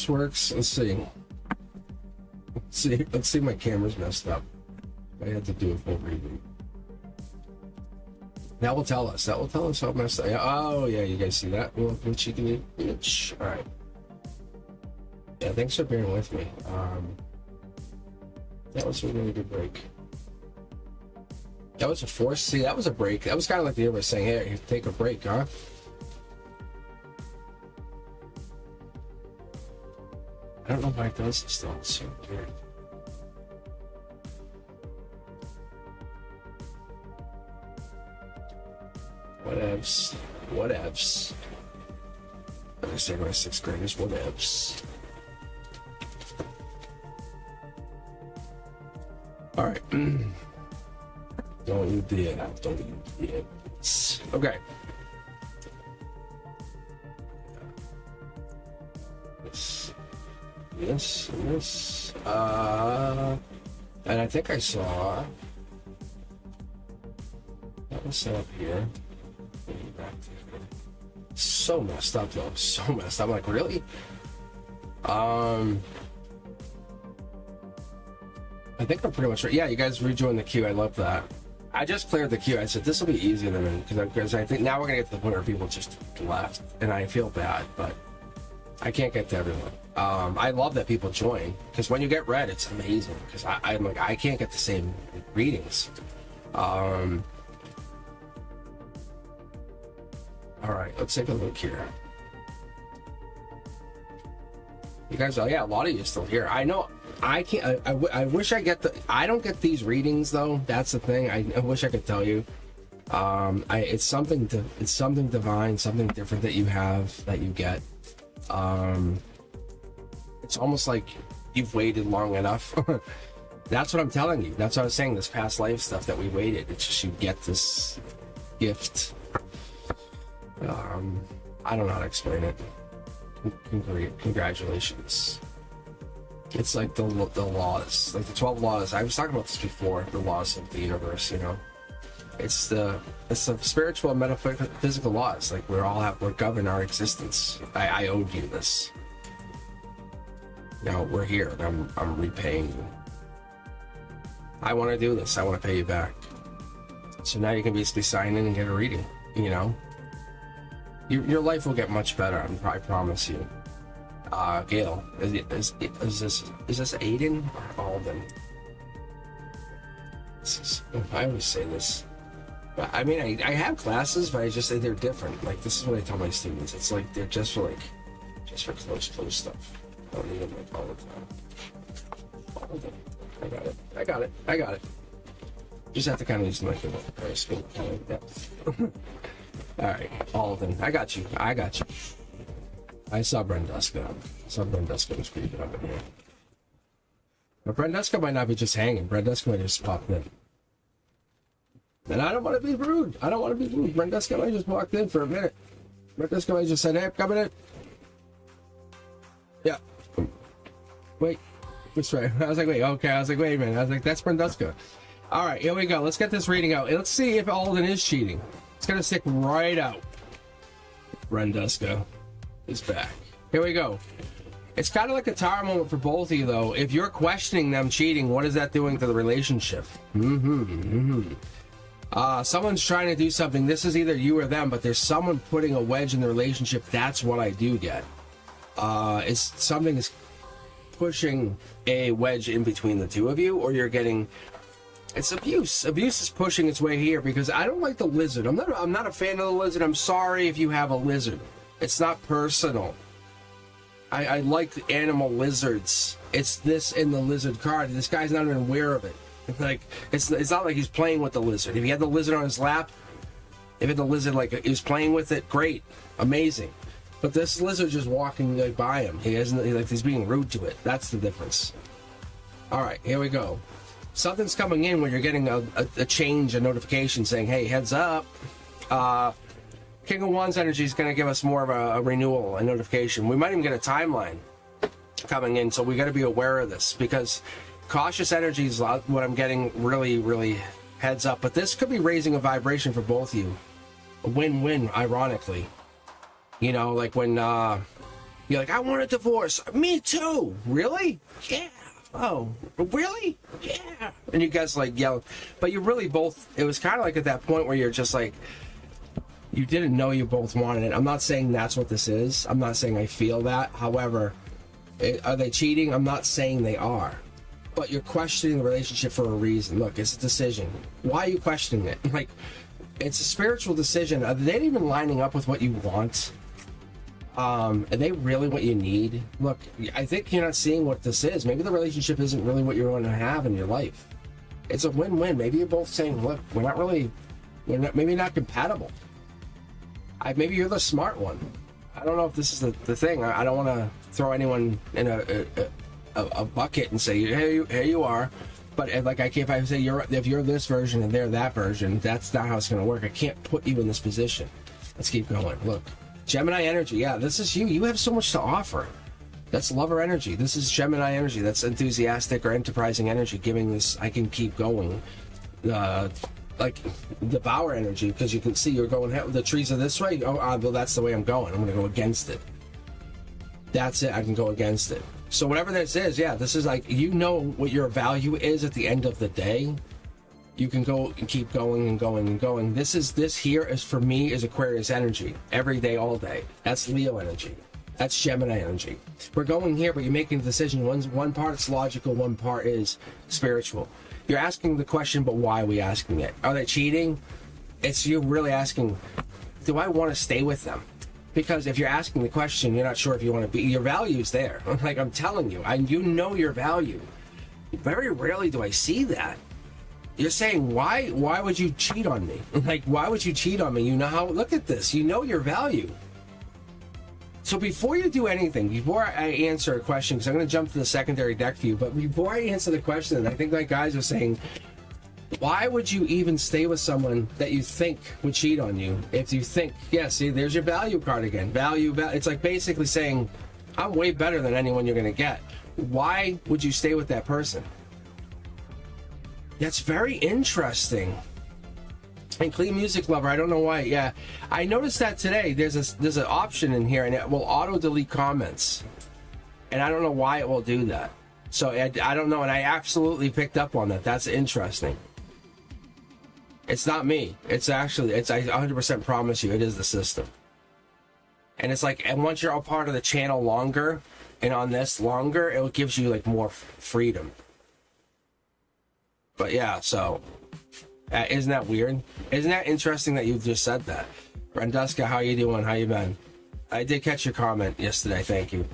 this works. Let's see. Let's see. My camera's messed up. I had to do a full reboot. That will tell us. That will tell us how messed up. Oh yeah, you guys see that? Well, chicken itch. All right. Yeah, thanks for bearing with me. That was a really good break. That was a force. See, that was a break. That was kind of like the universe saying, "Hey, take a break, huh?" I don't know why it does this though. It's so weird. Whatevs. Whatevs. I say my 6th graders, whatevs. Alright. Don't you dare. Don't you dare. Okay. This. And I think I saw that was set up here. So messed up though. So messed up. I'm like, really? I think I'm pretty much right. Yeah, you guys rejoined the queue. I love that. I just cleared the queue. I said this will be easier than because I think now we're gonna get to the point where people just left, and I feel bad, but I can't get to everyone. I love that people join because when you get read, it's amazing. Because I'm like, I can't get the same readings. All right, let's take a look here. You guys, yeah, a lot of you are still here. I know. I can't. I wish I get the. I don't get these readings though. That's the thing. I wish I could tell you. It's something divine, something different that you have, that you get. It's almost like you've waited long enough. That's what I'm telling you. That's what I was saying. This past life stuff that we waited. It's just you get this gift. I don't know how to explain it. Congratulations. It's like the laws, like the 12 laws. I was talking about this before. The laws of the universe. You know, it's the spiritual and metaphysical laws. Like we're govern our existence. I owed you this. Now we're here, and I'm repaying you. I want to do this. I want to pay you back. So now you can basically sign in and get a reading. You know, your life will get much better. I promise you. Gail, is this Aiden or Alden? I always say this. I mean, I have classes, but I just say they're different. Like this is what I tell my students. It's like they're just for close stuff. I don't need them like all the time. All the time. I got it. Just have to kind of use my speak kind of depth. All right, Alden, I got you. I saw Brenduska. Was creeping up in here. But Brenduska might not be just hanging. Brenduska might just pop in. And I don't want to be rude. Brenduska might just walked in for a minute. Brenduska might just said, "Hey, I'm coming in." Yeah. Wait. That's right. I was like, wait, okay. I was like, wait a minute. I was like, that's Brenduska. All right, here we go. Let's get this reading out. And let's see if Alden is cheating. It's going to stick right out. Brenduska is back. Here we go. It's kind of like a tower moment for both of you, though. If you're questioning them cheating, what is that doing to the relationship? Someone's trying to do something. This is either you or them, but there's someone putting a wedge in the relationship. That's what I do get. Something is pushing a wedge in between the two of you, or you're getting... It's abuse. Abuse is pushing its way here because I don't like the lizard. I'm not a fan of the lizard. I'm sorry if you have a lizard. It's not personal. I like animal lizards. It's this in the lizard card. This guy's not even aware of it. It's not like he's playing with the lizard. If he had the lizard on his lap, if he had the lizard like he was playing with it, great, amazing. But this lizard just walking like by him. He's being rude to it. That's the difference. All right, here we go. Something's coming in where you're getting a change, a notification saying, "Hey, heads up." King of Wands energy is going to give us more of a renewal, a notification. We might even get a timeline coming in, so we got to be aware of this because cautious energy is what I'm getting. Really, really heads up. But this could be raising a vibration for both of you. A win-win, ironically. You know, like when You're like, I want a divorce. Me too. Really? Yeah. Oh, really? Yeah. And you guys like yell, but you really both, it was kind of like at that point where you're just like, you didn't know you both wanted it. I'm not saying that's what this is. I'm not saying I feel that. However, are they cheating? I'm not saying they are. But you're questioning the relationship for a reason. Look, it's a decision. Why are you questioning it? Like, it's a spiritual decision. Are they even lining up with what you want? Are they really what you need? Look, I think you're not seeing what this is. Maybe the relationship isn't really what you want to have in your life. It's a win-win. Maybe you're both saying, look, maybe not compatible. Maybe you're the smart one. I don't know if this is the thing. I don't want to throw anyone in a bucket and say, here you are. But if I say if you're this version and they're that version, that's not how it's going to work. I can't put you in this position. Let's keep going. Look. Gemini energy, yeah, this is you. You have so much to offer. That's lover energy. This is Gemini energy. That's enthusiastic or enterprising energy. Giving this, I can keep going. Like devour energy, because you can see you're going. The trees are this way. Oh, well, that's the way I'm going. I'm going to go against it. That's it. I can go against it. So whatever this is, yeah, this is like, you know what your value is at the end of the day. You can go and keep going and going and going. This here is, for me, is Aquarius energy. Every day, all day. That's Leo energy. That's Gemini energy. We're going here, but you're making a decision. One part is logical, one part is spiritual. You're asking the question, but why are we asking it? Are they cheating? It's you really asking, do I want to stay with them? Because if you're asking the question, you're not sure if you want to be. Your value's there. Like I'm telling you, you know your value. Very rarely do I see that. You're saying, why would you cheat on me? Like, why would you cheat on me? You know how, look at this. You know your value. So before you do anything, before I answer a question, because I'm going to jump to the secondary deck view, but before I answer the question, I think like guys are saying, why would you even stay with someone that you think would cheat on you? If you think, yeah, see, there's your value card again. Value. It's like basically saying, I'm way better than anyone you're going to get. Why would you stay with that person? That's very interesting. And clean music lover, I don't know why. Yeah, I noticed that today. There's an option in here, and it will auto delete comments, and I don't know why it will do that. So I don't know, and I absolutely picked up on that. That's interesting. It's not me. It's I 100% promise you, it is the system. And it's like, and once you're a part of the channel longer, and on this longer, it gives you like more freedom. But yeah, so isn't that weird? Isn't that interesting that you just said that? Branduska, how you doing? How you been? I did catch your comment yesterday. Thank you.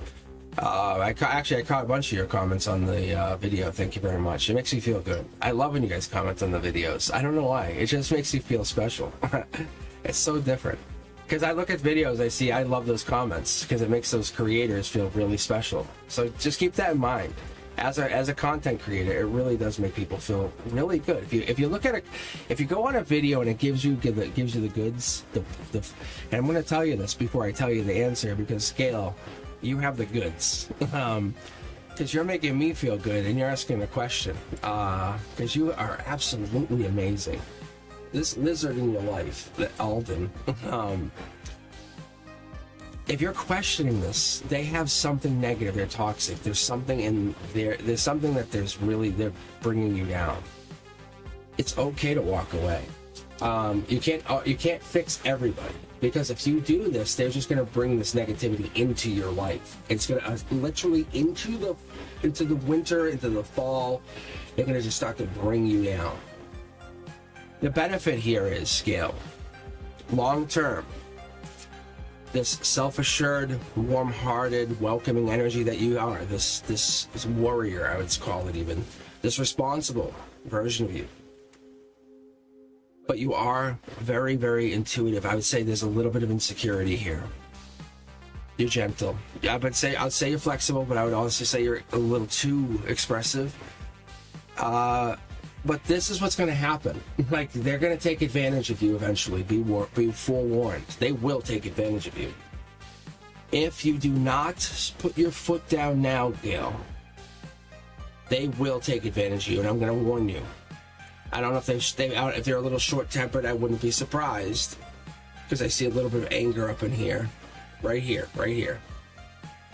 I caught a bunch of your comments on the video. Thank you very much. It makes me feel good. I love when you guys comment on the videos. I don't know why. It just makes you feel special. It's so different. Because I look at videos, I love those comments because it makes those creators feel really special. So just keep that in mind. As a content creator, it really does make people feel really good. If you look at it, if you go on a video and it gives you the goods, and I'm going to tell you this before I tell you the answer, because Scale, you have the goods, because you're making me feel good and you're asking a question, because you are absolutely amazing. This lizard in your life, the Alden. If you're questioning this, they have something negative. They're toxic. There's something in there. There's something that they're bringing you down. It's okay to walk away. You can't fix everybody, because if you do this, they're just going to bring this negativity into your life. It's going to literally into the winter, into the fall. They're going to just start to bring you down. The benefit here is, Scale, long term. This self-assured, warm-hearted, welcoming energy that you are, this warrior, I would call it even, this responsible version of you. But you are very, very intuitive. I would say there's a little bit of insecurity here. You're gentle. I'd say you're flexible, but I would also say you're a little too expressive. But this is what's going to happen. Like, they're going to take advantage of you eventually. Be forewarned. They will take advantage of you. If you do not put your foot down now, Gail, they will take advantage of you, and I'm going to warn you. I don't know if if they're a little short-tempered. I wouldn't be surprised, because I see a little bit of anger up in here, right here.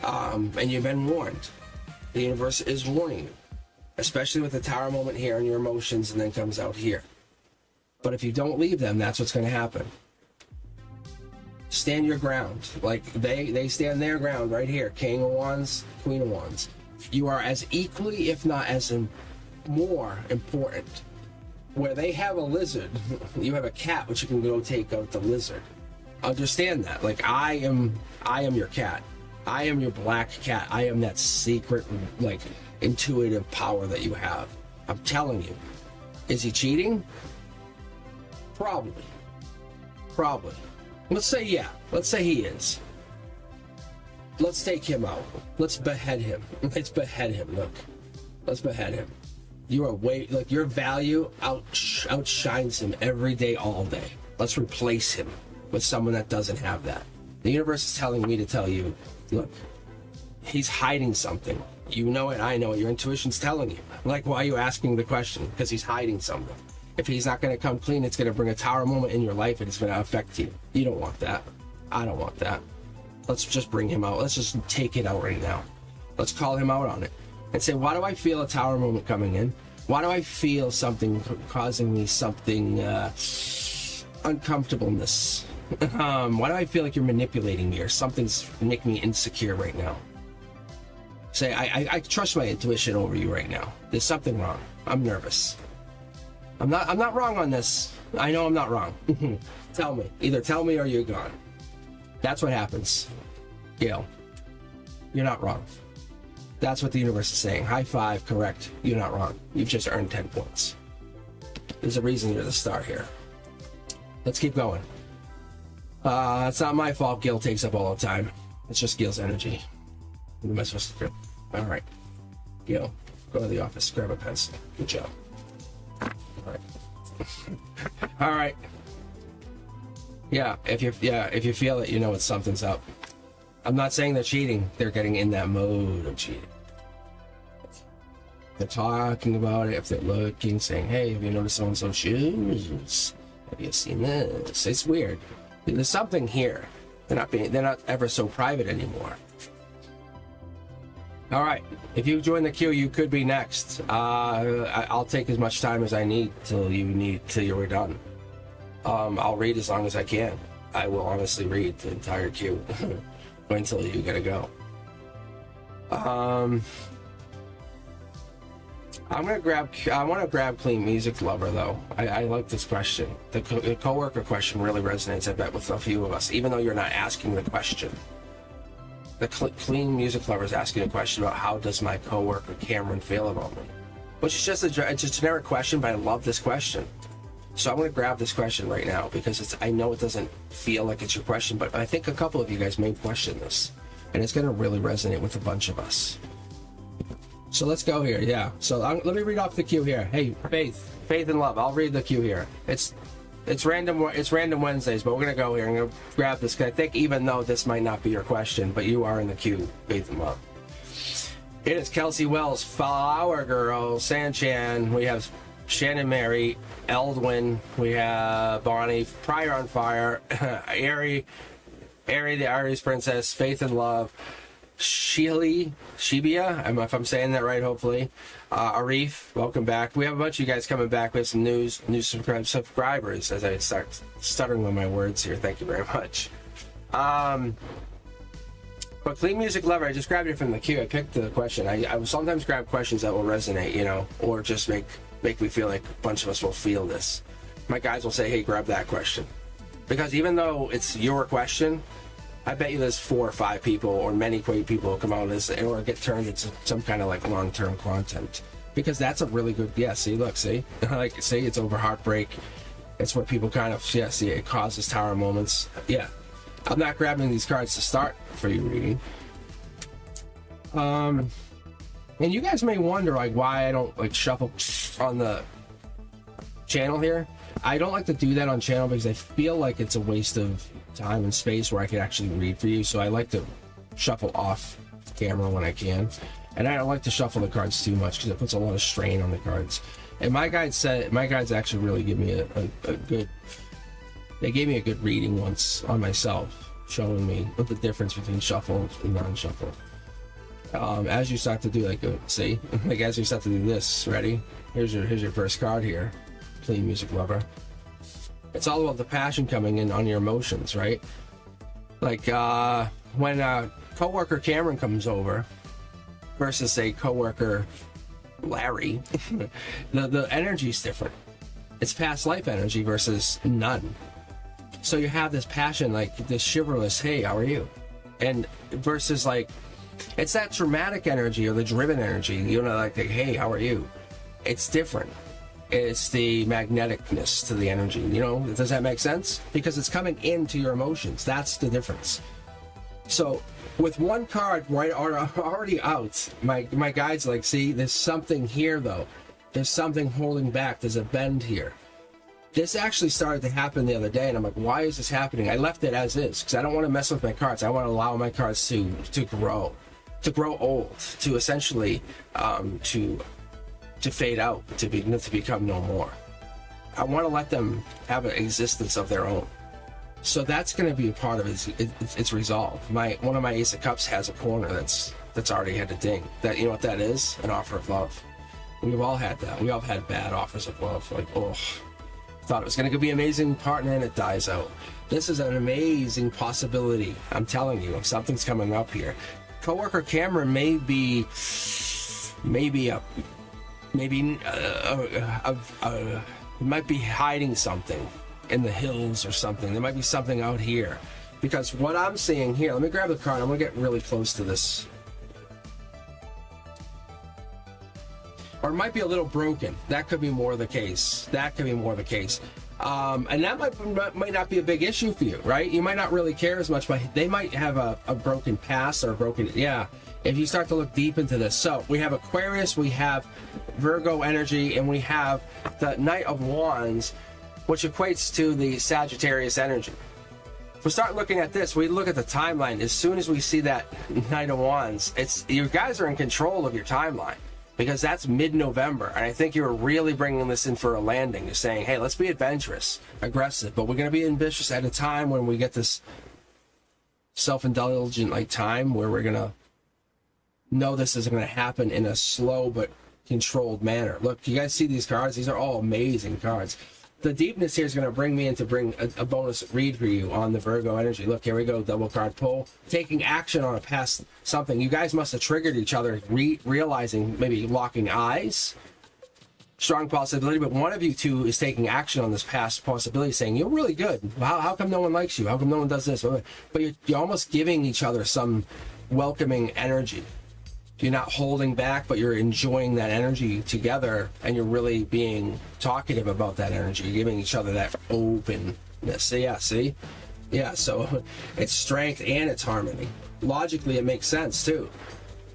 And you've been warned. The universe is warning you, especially with the Tower moment here and your emotions, and then comes out here. But if you don't leave them, that's what's going to happen. Stand your ground. Like they stand their ground right here. King of Wands, Queen of Wands. You are as equally, if not as more important. Where they have a lizard, you have a cat, which you can go take out the lizard. Understand that. Like I am your cat. I am your black cat. I am that secret, like, intuitive power that you have. I'm telling you. Is he cheating? Probably. Let's say yeah. Let's say he is. Let's take him out. Let's behead him. Look. Let's behead him. You are like, your value outshines him every day, all day. Let's replace him with someone that doesn't have that. The universe is telling me to tell you, look, he's hiding something. You know it, I know it. Your intuition's telling you. Like, why are you asking the question? Because he's hiding something. If he's not going to come clean, it's going to bring a Tower moment in your life, and it's going to affect you. You don't want that. I don't want that. Let's just bring him out. Let's just take it out right now. Let's call him out on it and say, why do I feel a Tower moment coming in? Why do I feel something causing me something uncomfortableness? Why do I feel like you're manipulating me, or something's making me insecure right now? Say, I trust my intuition over you right now. There's something wrong. I'm nervous. I'm not wrong on this. I know I'm not wrong. Tell me. Either tell me or you're gone. That's what happens. Gail, you're not wrong. That's what the universe is saying. High five, correct. You're not wrong. You've just earned 10 points. There's a reason you're the star here. Let's keep going. It's not my fault Gil takes up all the time. It's just Gil's energy. What am I supposed to do? All right. Gil, go to the office. Grab a pencil. Good job. All right. All right. Yeah, if you feel it, you know something's up. I'm not saying they're cheating. They're getting in that mode of cheating. They're talking about it. If they're looking, saying, "Hey, have you noticed so-and-so's shoes? Have you seen this?" It's weird. There's something here. They're not ever so private anymore. All right. If you join the queue, you could be next. I'll take as much time as I need till you're done. I'll read as long as I can. I will honestly read the entire queue until you gotta go. I want to grab Clean Music Lover though. I like this question. The coworker question really resonates, I bet, with a few of us, even though you're not asking the question. The Clean Music Lover is asking a question about how does my coworker Cameron feel about me, which is just it's a generic question, but I love this question. So I'm going to grab this question right now because I know it doesn't feel like it's your question, but I think a couple of you guys may question this, and it's going to really resonate with a bunch of us. So let's go here. Yeah. So let me read off the queue here. Hey, Faith and Love. I'll read the queue here. It's random Wednesdays, but we're going to go here. I'm going to grab this because I think even though this might not be your question, but you are in the queue, Faith and Love. It is Kelsey Wells, Flower Girl, Sanchan. We have Shannon Mary, Eldwin. We have Bonnie, Pryor on Fire, Ari the Aries Princess, Faith and Love, Shibia, if I'm saying that right, hopefully. Arif, welcome back. We have a bunch of you guys coming back. We have some new subscribers as I start stuttering with my words here. Thank you very much. But Clean Music Lover, I just grabbed it from the queue. I picked the question. I will sometimes grab questions that will resonate, or just make me feel like a bunch of us will feel this. My guys will say, hey, grab that question. Because even though it's your question, I bet you there's 4 or 5 people or many people who come out of this or get turned into some kind of like long-term content. Because that's a really good, see, it's over heartbreak. It's what people kind of, see, it causes tower moments. Yeah. I'm not grabbing these cards to start for you reading. And you guys may wonder why I don't shuffle on the channel here. I don't like to do that on channel because I feel like it's a waste of time and space where I could actually read for you. So I like to shuffle off camera when I can. And I don't like to shuffle the cards too much because it puts a lot of strain on the cards. And my guides actually really give me a good, they gave me a good reading once on myself. showing me what the difference between shuffle and non-shuffle. As you start to do, like, see, like as you start to do this, ready? Here's your first card here, Clean Music Lover. It's all about the passion coming in on your emotions, right? Like when a coworker Cameron comes over versus a coworker Larry, the energy's different. It's past life energy versus none. So you have this passion, like this chivalrous, hey, how are you? And versus like, it's that dramatic energy or the driven energy, you know, like, hey, how are you? It's different. It's the magneticness to the energy, you know? Does that make sense? Because it's coming into your emotions. That's the difference. So with one card right already out, my guide's like, see, there's something here though. There's something holding back. There's a bend here. This actually started to happen the other day, and I'm like, why is this happening? I left it as is because I don't want to mess with my cards. I want to allow my cards to grow old, to essentially to fade out, to become no more. I want to let them have an existence of their own. So that's going to be a part of its resolve. One of my Ace of Cups has a corner that's already had a ding. That, you know what that is? An offer of love. We've all had that. We all had bad offers of love. Like, oh, thought it was going to be an amazing partner and it dies out. This is an amazing possibility. I'm telling you, something's coming up here. Coworker Cameron might be hiding something in the hills or something. There might be something out here, because what I'm seeing here, let me grab the card. I'm gonna get really close to this. Or it might be a little broken. That could be more the case. And that might not be a big issue for you, right? You might not really care as much, but they might have a broken past or a broken, yeah. If you start to look deep into this. So we have Aquarius, we have Virgo energy, and we have the Knight of Wands, which equates to the Sagittarius energy. If we start looking at this, we look at the timeline. As soon as we see that Knight of Wands, you guys are in control of your timeline, because that's mid-November, and I think you're really bringing this in for a landing. You're saying, hey, let's be adventurous, aggressive, but we're going to be ambitious at a time when we get this self-indulgent like time where we're going to know this is going to happen in a slow but controlled manner. Look, you guys see these cards? These are all amazing cards. The deepness here is going to bring me in to bring a bonus read for you on the Virgo energy. Look, here we go, double card pull. Taking action on a past something. You guys must have triggered each other, realizing, maybe locking eyes. Strong possibility, but one of you two is taking action on this past possibility, saying, you're really good. How come no one likes you? How come no one does this? But you're almost giving each other some welcoming energy. You're not holding back, but you're enjoying that energy together, and you're really being talkative about that energy. You're giving each other that openness. So, yeah, see? Yeah, so it's strength and it's harmony. Logically, it makes sense, too.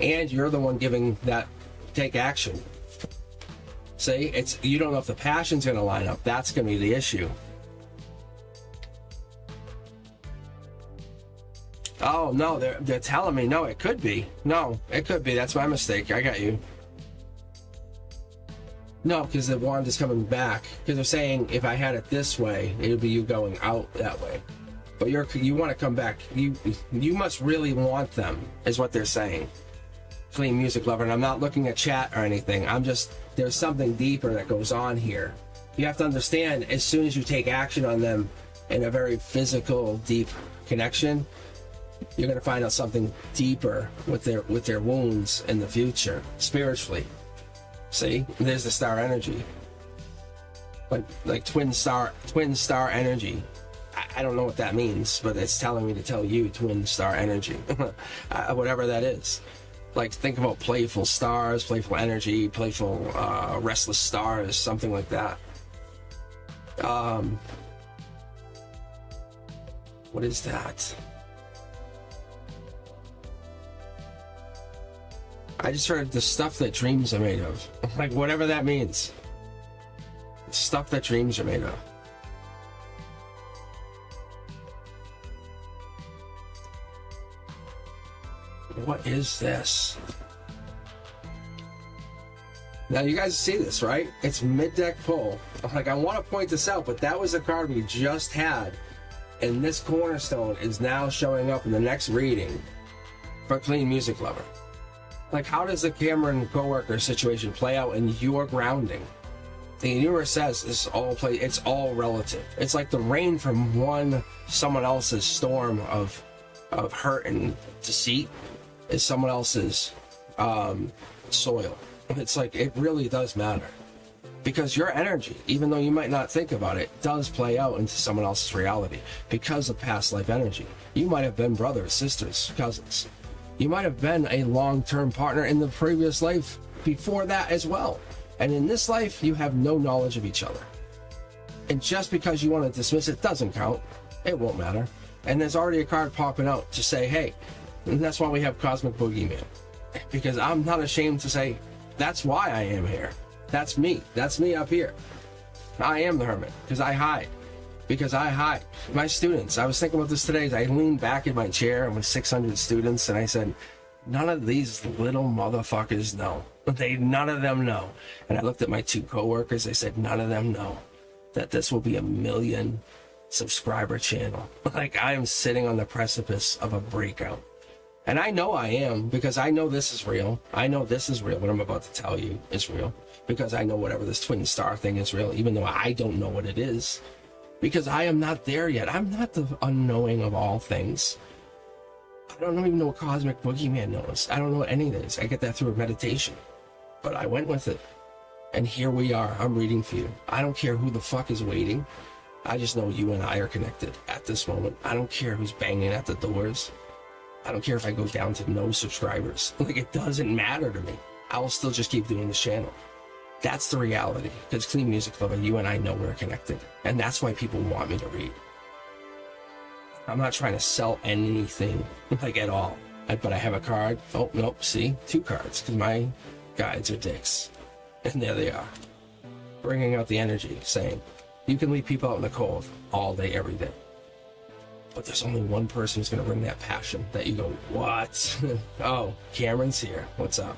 And you're the one giving that take action. See? You don't know if the passion's going to line up. That's going to be the issue. Oh, no, they're telling me, no, it could be. No, it could be. That's my mistake. I got you. No, because the wand is coming back. Because they're saying if I had it this way, it would be you going out that way. But you want to come back. You must really want them, is what they're saying. Clean Music Lover. And I'm not looking at chat or anything. There's something deeper that goes on here. You have to understand, as soon as you take action on them in a very physical, deep connection, you're going to find out something deeper with their wounds in the future, spiritually. See, there's the star energy, like twin star energy. I don't know what that means, but it's telling me to tell you twin star energy, whatever that is. Like, think about playful stars, playful energy, playful restless stars, something like that. What is that? I just heard the stuff that dreams are made of. Like, whatever that means. The stuff that dreams are made of. What is this? Now, you guys see this, right? It's mid-deck pull. Like, I want to point this out, but that was a card we just had And this cornerstone is now showing up in the next reading for Clean Music Lover. Like, how does the Cameron coworker situation play out in your grounding? The universe says it's all relative. It's like the rain from someone else's storm of hurt and deceit is someone else's soil. It's like, it really does matter, because your energy, even though you might not think about it, does play out into someone else's reality because of past life energy. You might have been brothers, sisters, cousins. You might have been a long-term partner in the previous life before that as well. And in this life, you have no knowledge of each other. And just because you want to dismiss it doesn't count. It won't matter. And there's already a card popping out to say, hey, and that's why we have Cosmic Boogeyman. Because I'm not ashamed to say, that's why I am here. That's me. That's me up here. I am the hermit, because I hide. Because I hide. My students, I was thinking about this today, as I leaned back in my chair with 600 students, and I said, none of these little motherfuckers know. None of them know. And I looked at my 2 coworkers, I said, none of them know that this will be a 1 million subscriber channel. Like, I am sitting on the precipice of a breakout. And I know I am, because I know this is real. I know this is real. What I'm about to tell you is real. Because I know whatever this twin star thing is real, even though I don't know what it is. Because I am not there yet. I'm not the unknowing of all things. I don't even know what Cosmic Boogeyman knows. I don't know what any of this. I get that through a meditation. But I went with it. And here we are. I'm reading for you. I don't care who the fuck is waiting. I just know you and I are connected at this moment. I don't care who's banging at the doors. I don't care if I go down to no subscribers. Like, it doesn't matter to me. I will still just keep doing this channel. That's the reality. Because Clean Music Lover, you and I know we're connected. And that's why people want me to read. I'm not trying to sell anything, like, at all. But I have a card. Oh, nope, see? 2 cards, because my guides are dicks. And there they are. Bringing out the energy, saying, you can leave people out in the cold all day, every day. But there's only one person who's going to bring that passion that you go, what? Oh, Cameron's here. What's up?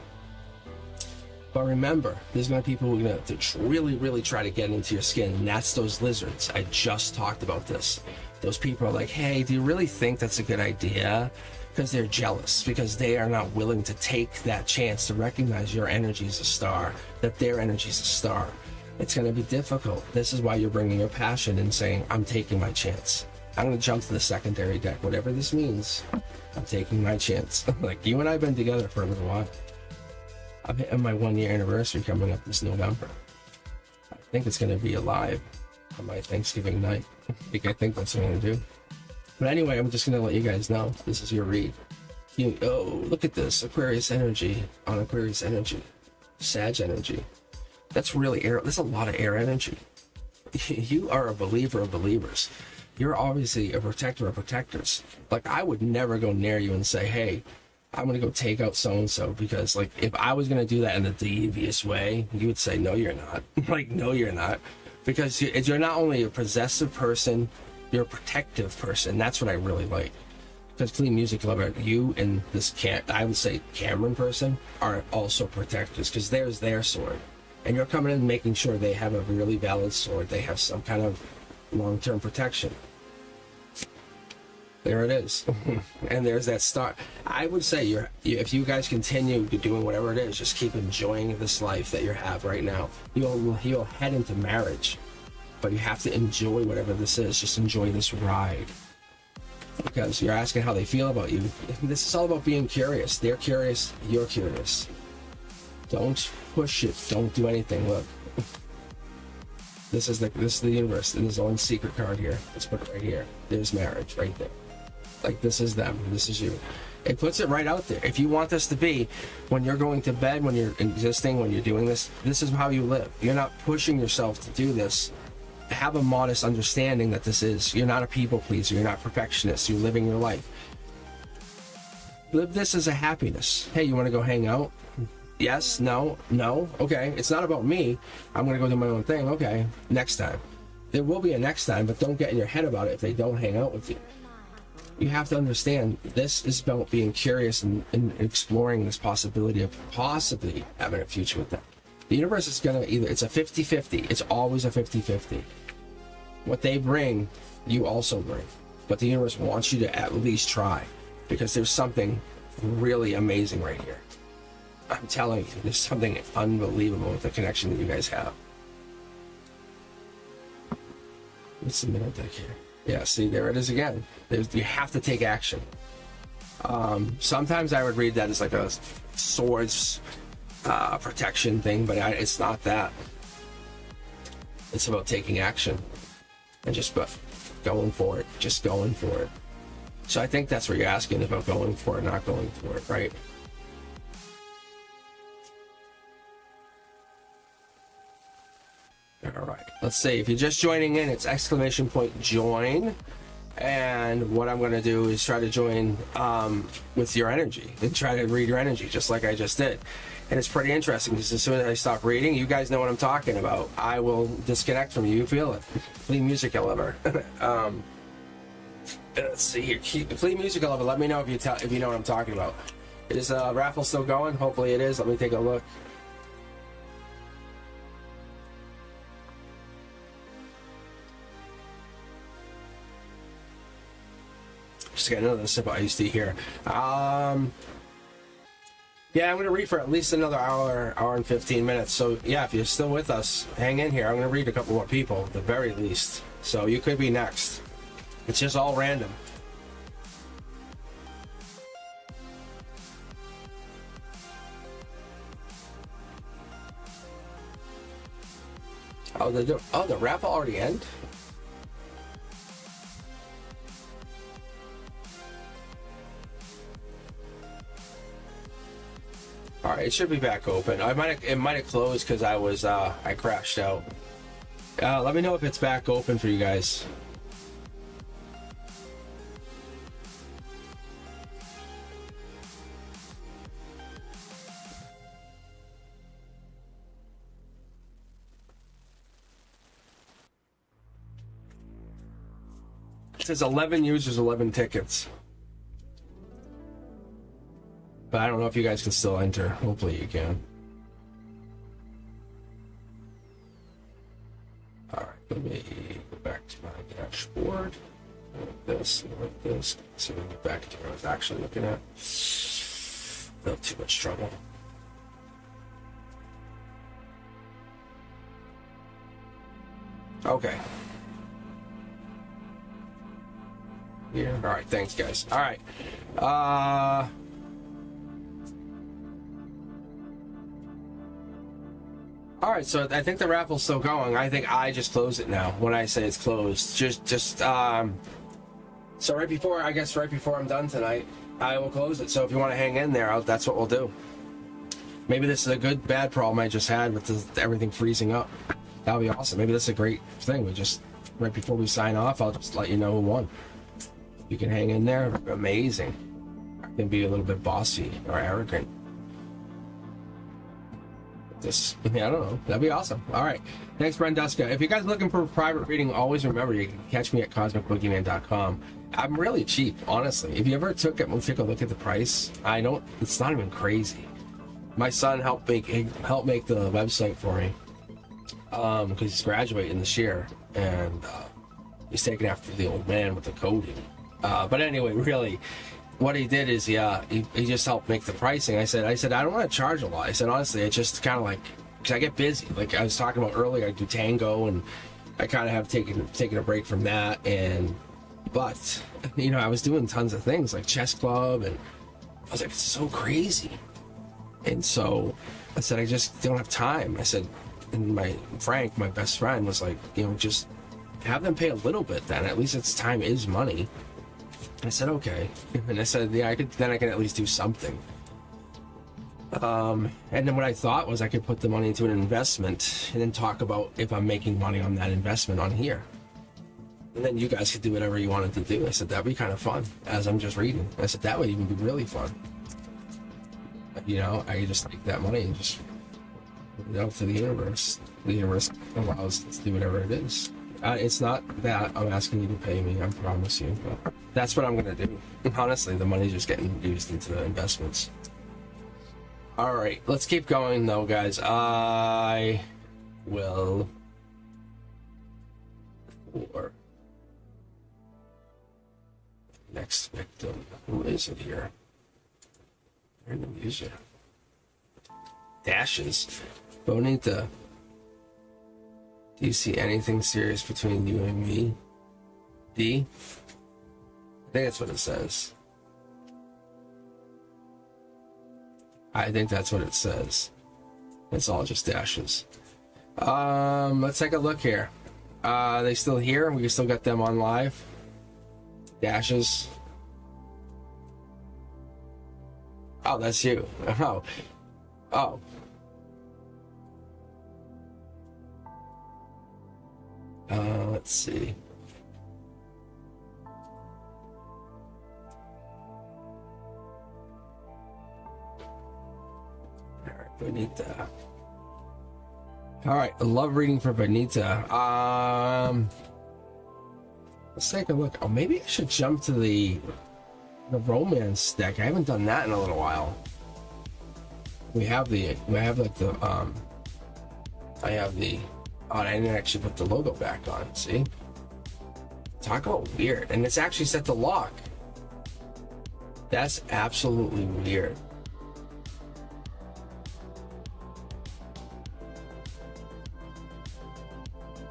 But remember, there's going to be people who are going to really, really try to get into your skin. And that's those lizards. I just talked about this. Those people are like, hey, do you really think that's a good idea? Because they're jealous, because they are not willing to take that chance to recognize your energy is a star, that their energy is a star. It's going to be difficult. This is why you're bringing your passion and saying, I'm taking my chance. I'm going to jump to the secondary deck. Whatever this means, I'm taking my chance. Like, you and I have been together for a little while. I'm hitting my 1-year anniversary coming up this November. I think it's going to be live on my Thanksgiving night. I think that's what I'm going to do. But anyway, I'm just going to let you guys know, this is your read. Oh, look at this. Aquarius energy on Aquarius energy. Sag energy. That's really air. There's a lot of air energy. You are a believer of believers. You're obviously a protector of protectors. Like, I would never go near you and say, hey, I'm going to go take out so-and-so, because, like, if I was going to do that in a devious way, you would say, no, you're not. Like, no, you're not. Because you're not only a possessive person, you're a protective person. That's what I really like. Because Clean Music Lover, you and this, I would say, Cameron person are also protectors, because there's their sword. And you're coming in making sure they have a really valid sword. They have some kind of long-term protection. There it is. And there's that start. I would say if you guys continue doing whatever it is, just keep enjoying this life that you have right now. You'll head into marriage, but you have to enjoy whatever this is. Just enjoy this ride. Because you're asking how they feel about you. This is all about being curious. They're curious. You're curious. Don't push it. Don't do anything. Look. This is the universe. And there's one secret card here. Let's put it right here. There's marriage right there. Like, this is them. This is you. It puts it right out there. If you want this to be, when you're going to bed, when you're existing, when you're doing this, this is how you live. You're not pushing yourself to do this. Have a modest understanding that this is. You're not a people pleaser. You're not a perfectionist. You're living your life. Live this as a happiness. Hey, you want to go hang out? Yes, no, no. Okay, it's not about me. I'm going to go do my own thing. Okay, next time. There will be a next time, but don't get in your head about it if they don't hang out with you. You have to understand, this is about being curious and exploring this possibility of possibly having a future with them. The universe is going to it's a 50-50. It's always a 50-50. What they bring, you also bring. but the universe wants you to at least try, because there's something really amazing right here. I'm telling you, there's something unbelievable with the connection that you guys have. What's the middle deck here? Yeah, see, there it is again. You have to take action. Sometimes I would read that as like a swords protection thing, but it's not that. It's about taking action and just going for it, just going for it. So I think that's what you're asking about, going for it, not going for it, right? All right, let's see. If you're just joining in, it's !join. And what I'm going to do is try to join with your energy and try to read your energy just like I just did. And it's pretty interesting because as soon as I stop reading, you guys know what I'm talking about. I will disconnect from you. You feel it. Play music, lover. Let's see here. Play music, lover. Let me know if you know what I'm talking about. Is raffle still going? Hopefully it is. Let me take a look. Just got another sip of iced tea here. Yeah, I'm going to read for at least another hour and 15 minutes. So, yeah, if you're still with us, hang in here. I'm going to read a couple more people, at the very least. So, you could be next. It's just all random. Oh, the raffle already ended? All right, it should be back open. It might have closed because I crashed out. Let me know if it's back open for you guys. It says 11 users, 11 tickets. But I don't know if you guys can still enter. Hopefully you can. All right, let me go back to my dashboard. Like this, like this. So we can get back to what I was actually looking at. Not too much trouble. Okay. Yeah. All right. Thanks, guys. All right. All right, so I think the raffle's still going. I think I just close it now when I say it's closed. So right before I'm done tonight, I will close it. So if you want to hang in there, that's what we'll do. Maybe this is a good, bad problem I just had with everything freezing up. That would be awesome. Maybe that's a great thing. Right before we sign off, I'll just let you know who won. You can hang in there. Amazing. I can be a little bit bossy or arrogant. I don't know. That'd be awesome. All right. Thanks, Brenduska. If you guys are looking for a private reading, always remember you can catch me at cosmicboogeyman.com. I'm really cheap, honestly. If you ever take a look at the price, it's not even crazy. My son helped make the website for me because he's graduating this year, and he's taking after the old man with the coding. But anyway, really, what he did is he just helped make the pricing. I said I don't want to charge a lot. I said honestly, it's just kind of like, because I get busy. Like I was talking about earlier, I do tango, and I kind of have taken a break from that. But I was doing tons of things like chess club, and I was like, it's so crazy. And so I said, I just don't have time. I said, and Frank, my best friend, was like, just have them pay a little bit then. At least it's time is money. I said, okay. And I said, yeah, I can at least do something. And then what I thought was I could put the money into an investment and then talk about if I'm making money on that investment on here. And then you guys could do whatever you wanted to do. I said, that'd be kind of fun as I'm just reading. I said, that would even be really fun. I could just take that money and just put it out to the universe. The universe allows us to do whatever it is. It's not that I'm asking you to pay me, I promise you. But that's what I'm going to do. Honestly, the money's just getting used into the investments. All right, let's keep going, though, guys. I will... Next victim. Who is it here? Random user. Dashes. Bonita. Do you see anything serious between you and me? D? I think that's what it says. I think that's what it says. It's all just dashes. Let's take a look here. They still here? We still got them on live. Dashes. Oh, that's you. Oh. Oh. Let's see. Alright, Bonita. Alright, a love reading for Bonita. Let's take a look. Oh, maybe I should jump to the romance deck. I haven't done that in a little while. I have the oh, I didn't actually put the logo back on. See? Talk about weird. And it's actually set to lock. That's absolutely weird.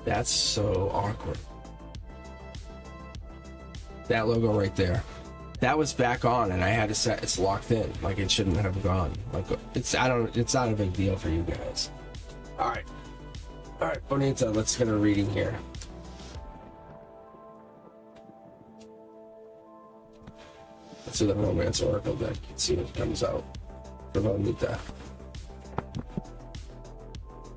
That's so awkward. That logo right there. That was back on and I had to set it's locked in. Like it shouldn't have gone. Like it's not a big deal for you guys. Alright. Alright, Bonita, let's get a reading here. Let's do the romance oracle deck. Let's see what comes out for Bonita.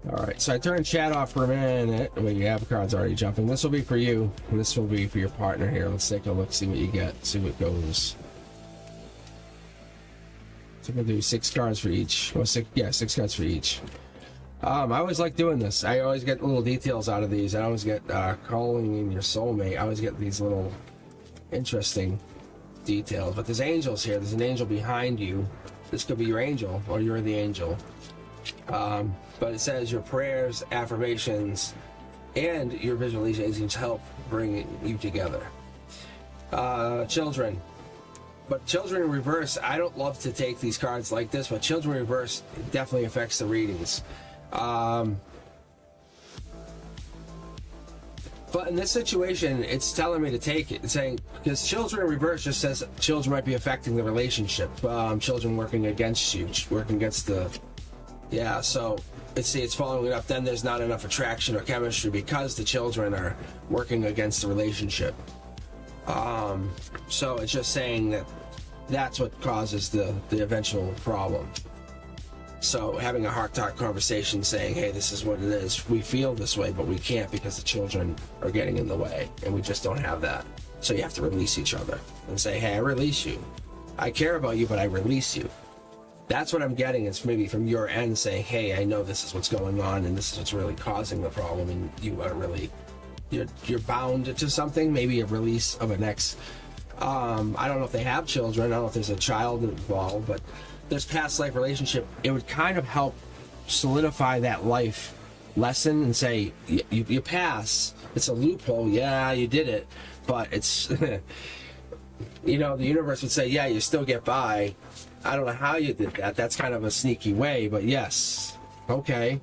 Alright, so I turned chat off for a minute. Wait, you have cards already jumping. This will be for you, and this will be for your partner here. Let's take a look, see what you get, see what goes. So I'm gonna do 6 cards for each. Well, 6 cards for each. I always like doing this. I always get little details out of these. I always get calling in your soulmate. I always get these little interesting details. But there's angels here. There's an angel behind you. This could be your angel, or you're the angel. But it says your prayers, affirmations, and your visualizations help bring you together. Children. But children in reverse, I don't love to take these cards like this, but children in reverse definitely affects the readings. But in this situation, it's telling me to take it. It's saying, because children in reverse just says children might be affecting the relationship. Children working against you, working against the... Yeah, so it's following it up. Then there's not enough attraction or chemistry because the children are working against the relationship. So it's just saying that that's what causes the eventual problem. So having a heart-to-heart conversation saying, hey, this is what it is. We feel this way, but we can't because the children are getting in the way, and we just don't have that. So you have to release each other and say, hey, I release you. I care about you, but I release you. That's what I'm getting is maybe from your end saying, hey, I know this is what's going on, and this is what's really causing the problem, and you are really, you're bound to something, maybe a release of an ex. I don't know if they have children. I don't know if there's a child involved, but this past life relationship, it would kind of help solidify that life lesson and say, you pass. It's a loophole. Yeah, you did it. But it's, you know, the universe would say, yeah, you still get by. I don't know how you did that. That's kind of a sneaky way, but yes. Okay.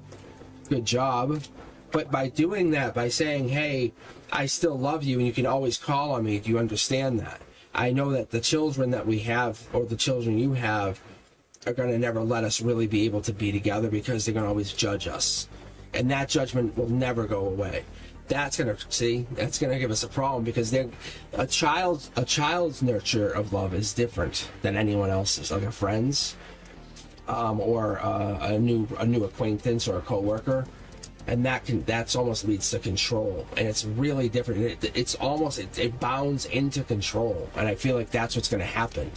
Good job. But by doing that, by saying, hey, I still love you and you can always call on me, do you understand that? I know that the children that we have, or the children you have, are going to never let us really be able to be together because they're going to always judge us. And that judgment will never go away. That's going to give us a problem because a child's nurture of love is different than anyone else's, like a friend's, or a new acquaintance or a coworker. And that's almost leads to control, and it's really different. It bounds into control, and I feel like that's what's going to happen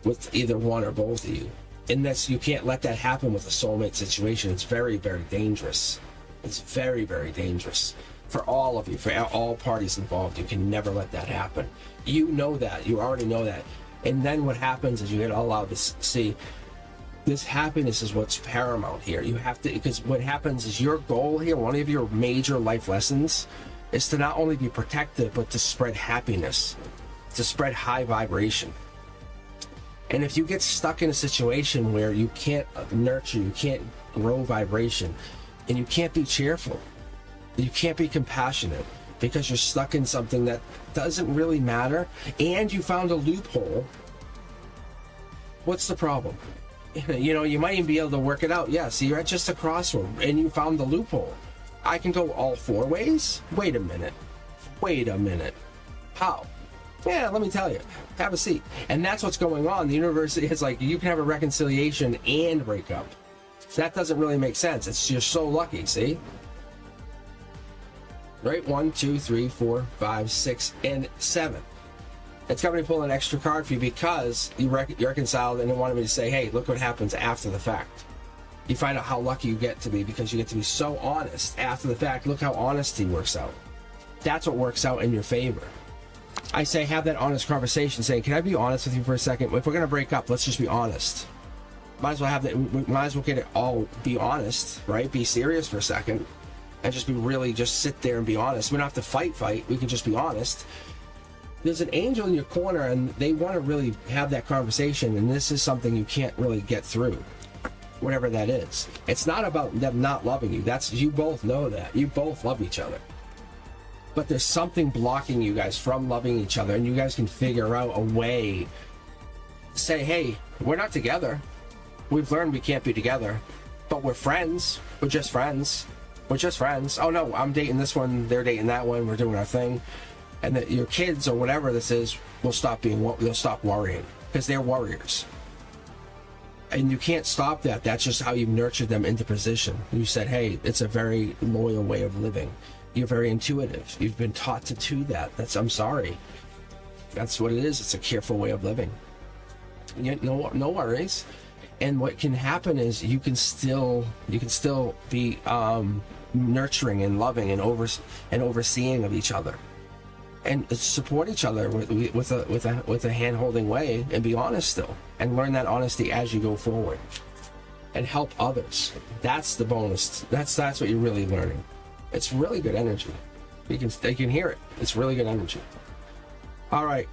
with either one or both of you. And you can't let that happen with a soulmate situation. It's very, very dangerous. It's very, very dangerous for all of you, for all parties involved. You can never let that happen. You know that. You already know that. And then what happens is you get allowed to see. This happiness is what's paramount here. You have to, because what happens is your goal here, one of your major life lessons, is to not only be protected, but to spread happiness. to spread high vibration. And if you get stuck in a situation where you can't nurture, you can't grow vibration, and you can't be cheerful, you can't be compassionate because you're stuck in something that doesn't really matter, and you found a loophole, what's the problem? You know, you might even be able to work it out. Yes, you're at just a crossroad and you found the loophole. I can go all 4 ways? Wait a minute. How? Yeah, let me tell you. Have a seat. And that's what's going on. The universe is like, you can have a reconciliation and break up. That doesn't really make sense. You're so lucky, see? Right? 1, 2, 3, 4, 5, 6, and 7. It's got me to pull an extra card for you because you reconciled and it wanted me to say, hey, look what happens after the fact. You find out how lucky you get to be because you get to be so honest after the fact. Look how honesty works out. That's what works out in your favor. I say, have that honest conversation saying, can I be honest with you for a second? If we're going to break up, let's just be honest. Might as well have that. We might as well get it all, be honest, right? Be serious for a second and just be really, just sit there and be honest. We don't have to fight. We can just be honest. There's an angel in your corner and they want to really have that conversation, and this is something you can't really get through, whatever that is. It's not about them not loving you. You both know that. You both love each other. But there's something blocking you guys from loving each other, and you guys can figure out a way to say, hey, we're not together. We've learned we can't be together, but we're friends. We're just friends. Oh no, I'm dating this one, they're dating that one, we're doing our thing. And that your kids or whatever this is will they'll stop worrying because they're warriors. And you can't stop that. That's just how you've nurtured them into position. You said, hey, it's a very loyal way of living. You're very intuitive. You've been taught to do that. I'm sorry. That's what it is. It's a careful way of living. No worries. And what can happen is you can still be nurturing and loving and overseeing of each other. And support each other with a hand-holding way, and be honest still, and learn that honesty as you go forward, and help others. That's the bonus. That's what you're really learning. It's really good energy. They can hear it. It's really good energy. All right.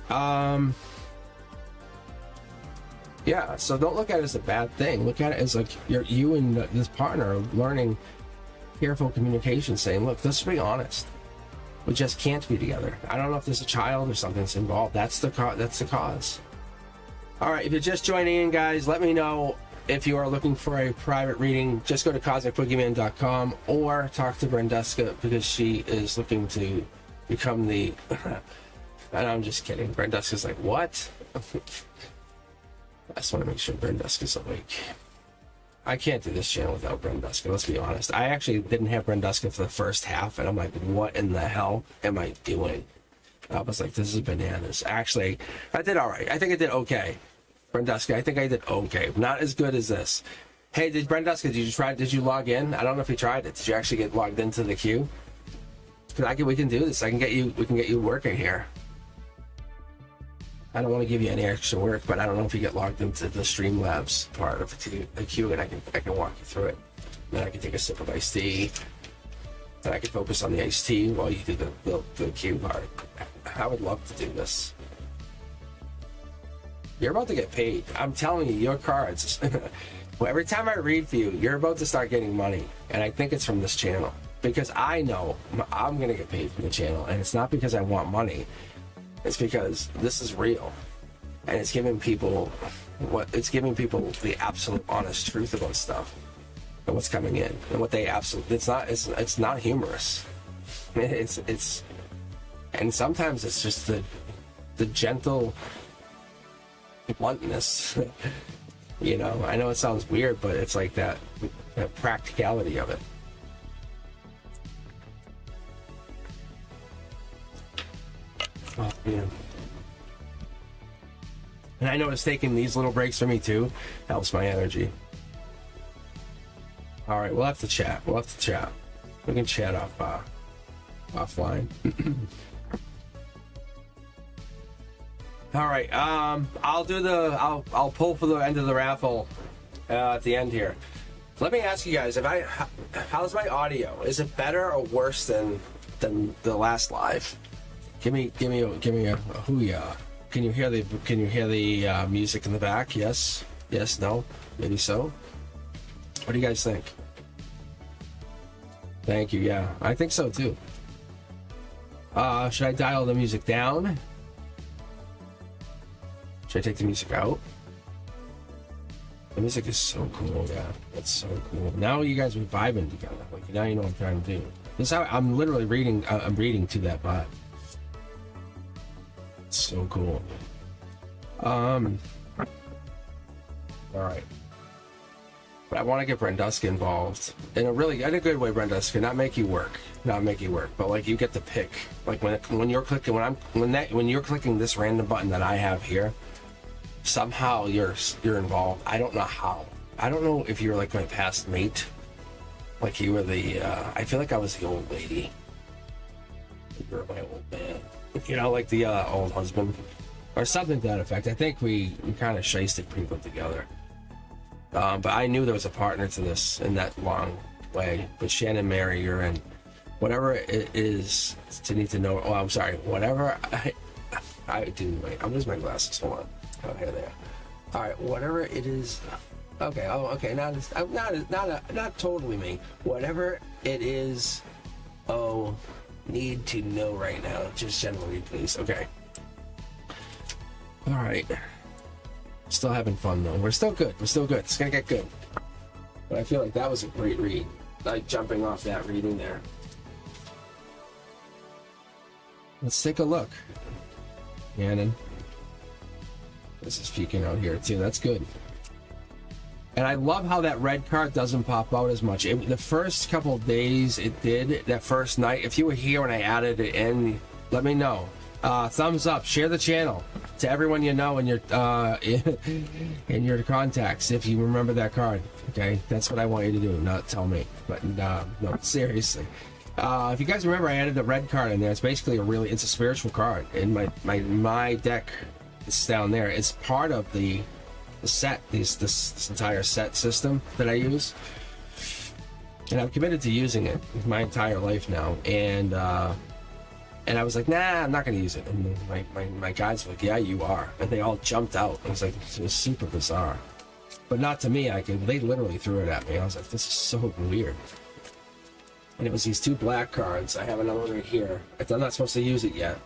Yeah. So don't look at it as a bad thing. Look at it as like you and this partner are learning careful communication, saying, look, let's be honest. We just can't be together. I don't know if there's a child or something that's involved. That's the cause. All right, if you're just joining in, guys, let me know if you are looking for a private reading. Just go to cosmicboogeyman.com or talk to Brenduska because she is looking to become the... And I'm just kidding. Brenduska's like, what? I just want to make sure Brenduska's awake. I can't do this channel without Brenduska, let's be honest. I actually didn't have Brenduska for the first half, and I'm like, what in the hell am I doing? I was like, this is bananas. Actually, I did all right. I think I did okay. Brenduska, I think I did okay. Not as good as this. Hey, Brenduska, did you log in? I don't know if you tried it. Did you actually get logged into the queue? Because we can do this. We can get you working here. I don't want to give you any extra work, but I don't know if you get logged into the Streamlabs part of the queue, and I can walk you through it. Then I can take a sip of iced tea, and I can focus on the iced tea while you do the queue part. I would love to do this. You're about to get paid. I'm telling you, your cards. Well, every time I read for you, you're about to start getting money, and I think it's from this channel because I know I'm gonna get paid from the channel, and it's not because I want money. It's because this is real, and it's giving people the absolute honest truth about stuff and what's coming in and what they absolutely. It's not humorous. It's and sometimes it's just the gentle bluntness. You know, I know it sounds weird, but it's like that practicality of it. Oh, man. And I notice taking these little breaks for me too helps my energy. All right, we'll have to chat. We can chat offline. All right, I'll pull for the end of the raffle at the end here. Let me ask you guys, how's my audio? Is it better or worse than the last live? Give me a hoo-yah. Can you hear the music in the back? Yes. Yes. No. Maybe so. What do you guys think? Thank you. Yeah, I think so too. Should I dial the music down? Should I take the music out? The music is so cool. Yeah, it's so cool. Now you guys are vibing together. Like now you know what I'm trying to do. This is how I'm literally reading. I'm reading to that vibe. It's so cool. All right. But I want to get Brenduska involved in a good way. Brenduska, not make you work, but like you get to pick. Like when you're clicking, when you're clicking this random button that I have here, somehow you're involved. I don't know how. I don't know if you're like my past mate, like you were the. I feel like I was the old lady. You were my old man. You know, like the old husband, or something to that effect. I think we kind of shysted people together. But I knew there was a partner to this in that long way. But Shannon, Mary, you're in. Whatever it is to need to know. Oh, I'm sorry. Whatever I do. Wait, I'm losing my glasses. Hold on. Oh, here they are. All right. Whatever it is. Okay. Oh, okay. Not totally me. Whatever it is. Oh, need to know right now. Just generally, please. Okay. All right. Still having fun though. We're still good. It's gonna get good. But I feel like that was a great read. Like jumping off that reading there. Let's take a look. Gannon. This is peeking out here too. That's good. And I love how that red card doesn't pop out as much. The first couple of days it did. That first night. If you were here when I added it in, let me know. Thumbs up, share the channel to everyone you know in your in your contacts if you remember that card. Okay, that's what I want you to do, not tell me. But no, seriously. If you guys remember, I added the red card in there. It's basically it's a spiritual card in my deck. It's down there. It's part of the set. This entire set system that I use, and I'm committed to using it my entire life now. And I was like, nah, I'm not going to use it. And my guys were like, yeah, you are. And they all jumped out. It was super bizarre. But not to me. They literally threw it at me. I was like, this is so weird. And it was these two black cards. I have another one right here. I'm not supposed to use it yet.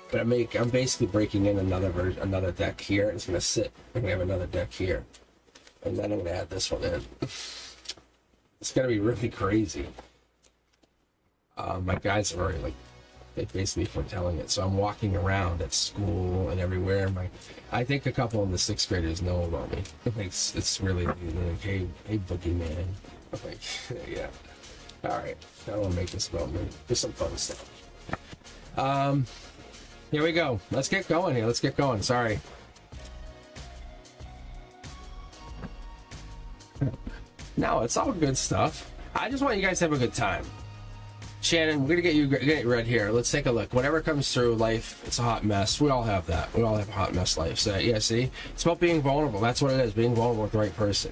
But I'm basically breaking in another deck here. And it's going to sit. And we have another deck here. And then I'm going to add this one in. It's going to be really crazy. My guys are already like, they basically foretelling it. So I'm walking around at school and everywhere. I think a couple of the 6th graders know about me. It's really like, hey boogeyman. Like, yeah. All right. I don't want to make this about me. Just some fun stuff. Here we go. Let's get going here. Let's get going. Sorry. No, it's all good stuff. I just want you guys to have a good time. Shannon, we're gonna get red here. Let's take a look. Whatever comes through life, it's a hot mess. We all have that. We all have a hot mess life. So yeah, see, it's about being vulnerable. That's what it is. Being vulnerable with the right person.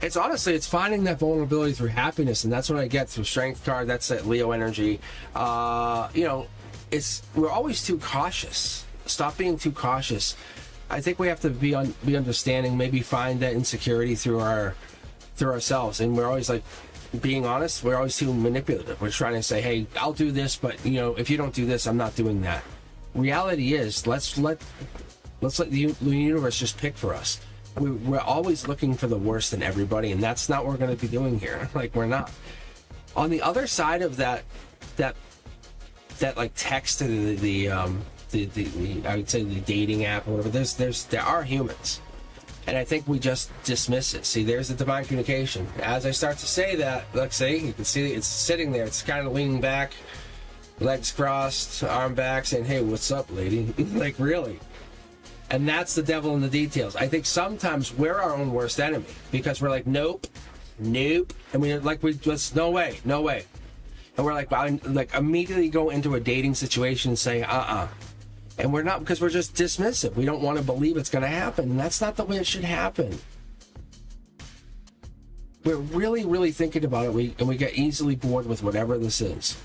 It's finding that vulnerability through happiness, and that's what I get through Strength card. That's that Leo energy. We're always too cautious. Stop being too cautious. I think we have to be understanding. Maybe find that insecurity through ourselves, and we're always like being honest. We're always too manipulative. We're trying to say, hey, I'll do this, but if you don't do this, I'm not doing that. Reality is, let's let the universe just pick for us. We're always looking for the worst in everybody, and that's not what we're going to be doing here. Like, we're not. On the other side of that like text to the I would say the dating app or whatever, there are humans. And I think we just dismiss it. See, there's the divine communication. As I start to say that, let's say, you can see it's sitting there. It's kind of leaning back, legs crossed, arm back, saying, hey, what's up, lady? Like, really? And that's the devil in the details. I think sometimes we're our own worst enemy because we're like, nope. And we're like, no way. And we're like immediately go into a dating situation and say, And we're not, because we're just dismissive. We don't want to believe it's going to happen. And that's not the way it should happen. We're really, really thinking about it. And we get easily bored with whatever this is.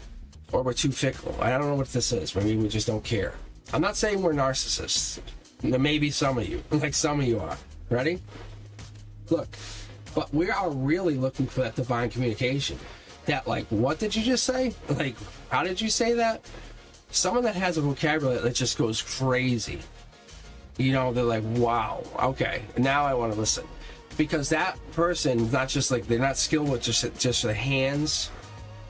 or we're too fickle. I don't know what this is. Maybe we just don't care. I'm not saying we're narcissists. Maybe some of you, like some of you are. Ready? Look, but we are really looking for that divine communication. That, like, what did you just say? Like, how did you say that? Someone that has a vocabulary that just goes crazy. You know, they're like, wow, okay, now I want to listen. Because that person, not just like, they're not skilled with just the hands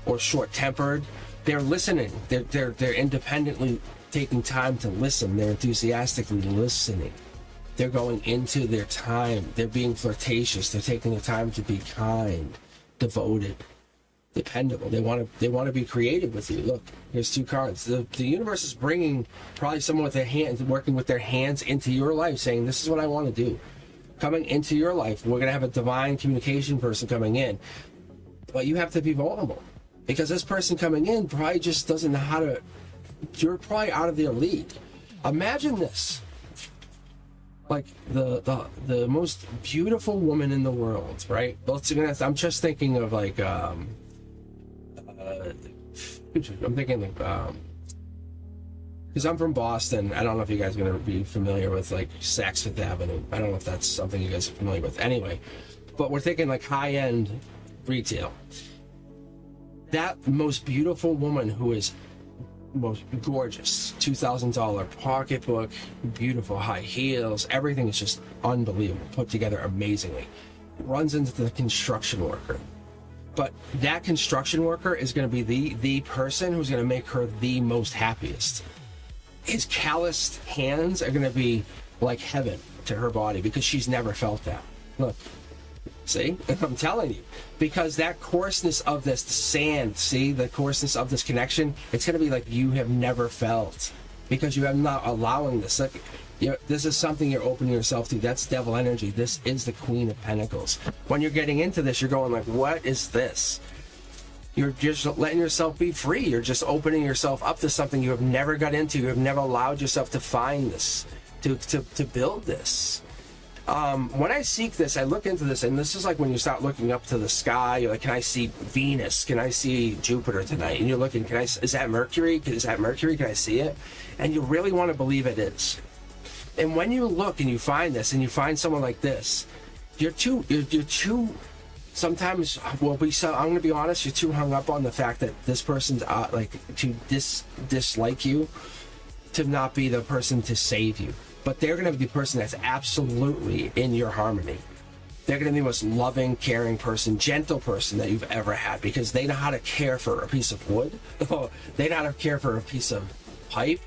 or short-tempered. They're listening. They're independently taking time to listen. They're enthusiastically listening. They're going into their time. They're being flirtatious. They're taking the time to be kind, devoted, dependable. They want to be creative with you. Look, here's two cards. The universe is bringing probably someone with their hands, working with their hands into your life, saying, this is what I want to do. Coming into your life, we're going to have a divine communication person coming in. But you have to be vulnerable. Because this person coming in probably just doesn't know how to... You're probably out of their league. Imagine this. Like the most beautiful woman in the world, right? I'm just thinking of like I'm thinking like because I'm from Boston. I don't know if you guys are gonna be familiar with like Saks Fifth Avenue. I don't know if that's something you guys are familiar with. Anyway, but we're thinking like high-end retail. That most beautiful woman who is most gorgeous, $2,000 pocketbook, beautiful high heels, everything is just unbelievable, put together amazingly, runs into the construction worker. But that construction worker is going to be the person who's going to make her the most happiest. His calloused hands are going to be like heaven to her body because she's never felt that. Look, see, I'm telling you, because that coarseness of this sand, see, the coarseness of this connection, it's going to be like you have never felt because you are not allowing this. Like, this is something you're opening yourself to. That's devil energy. This is the Queen of Pentacles. When you're getting into this, you're going like, what is this? You're just letting yourself be free. You're just opening yourself up to something you have never got into. You have never allowed yourself to find this, to build this. When I seek this, I look into this, and this is like when you start looking up to the sky. You're like, can I see Venus? Can I see Jupiter tonight? And you're looking, is that Mercury? Is that Mercury? Can I see it? And you really want to believe it is. And when you look and you find this, and you find someone like this, you're too. Sometimes, I'm going to be honest. You're too hung up on the fact that this person's like to dislike you, to not be the person to save you. But they're going to be the person that's absolutely in your harmony. They're going to be the most loving, caring person, gentle person that you've ever had because they know how to care for a piece of wood. They know how to care for a piece of pipe.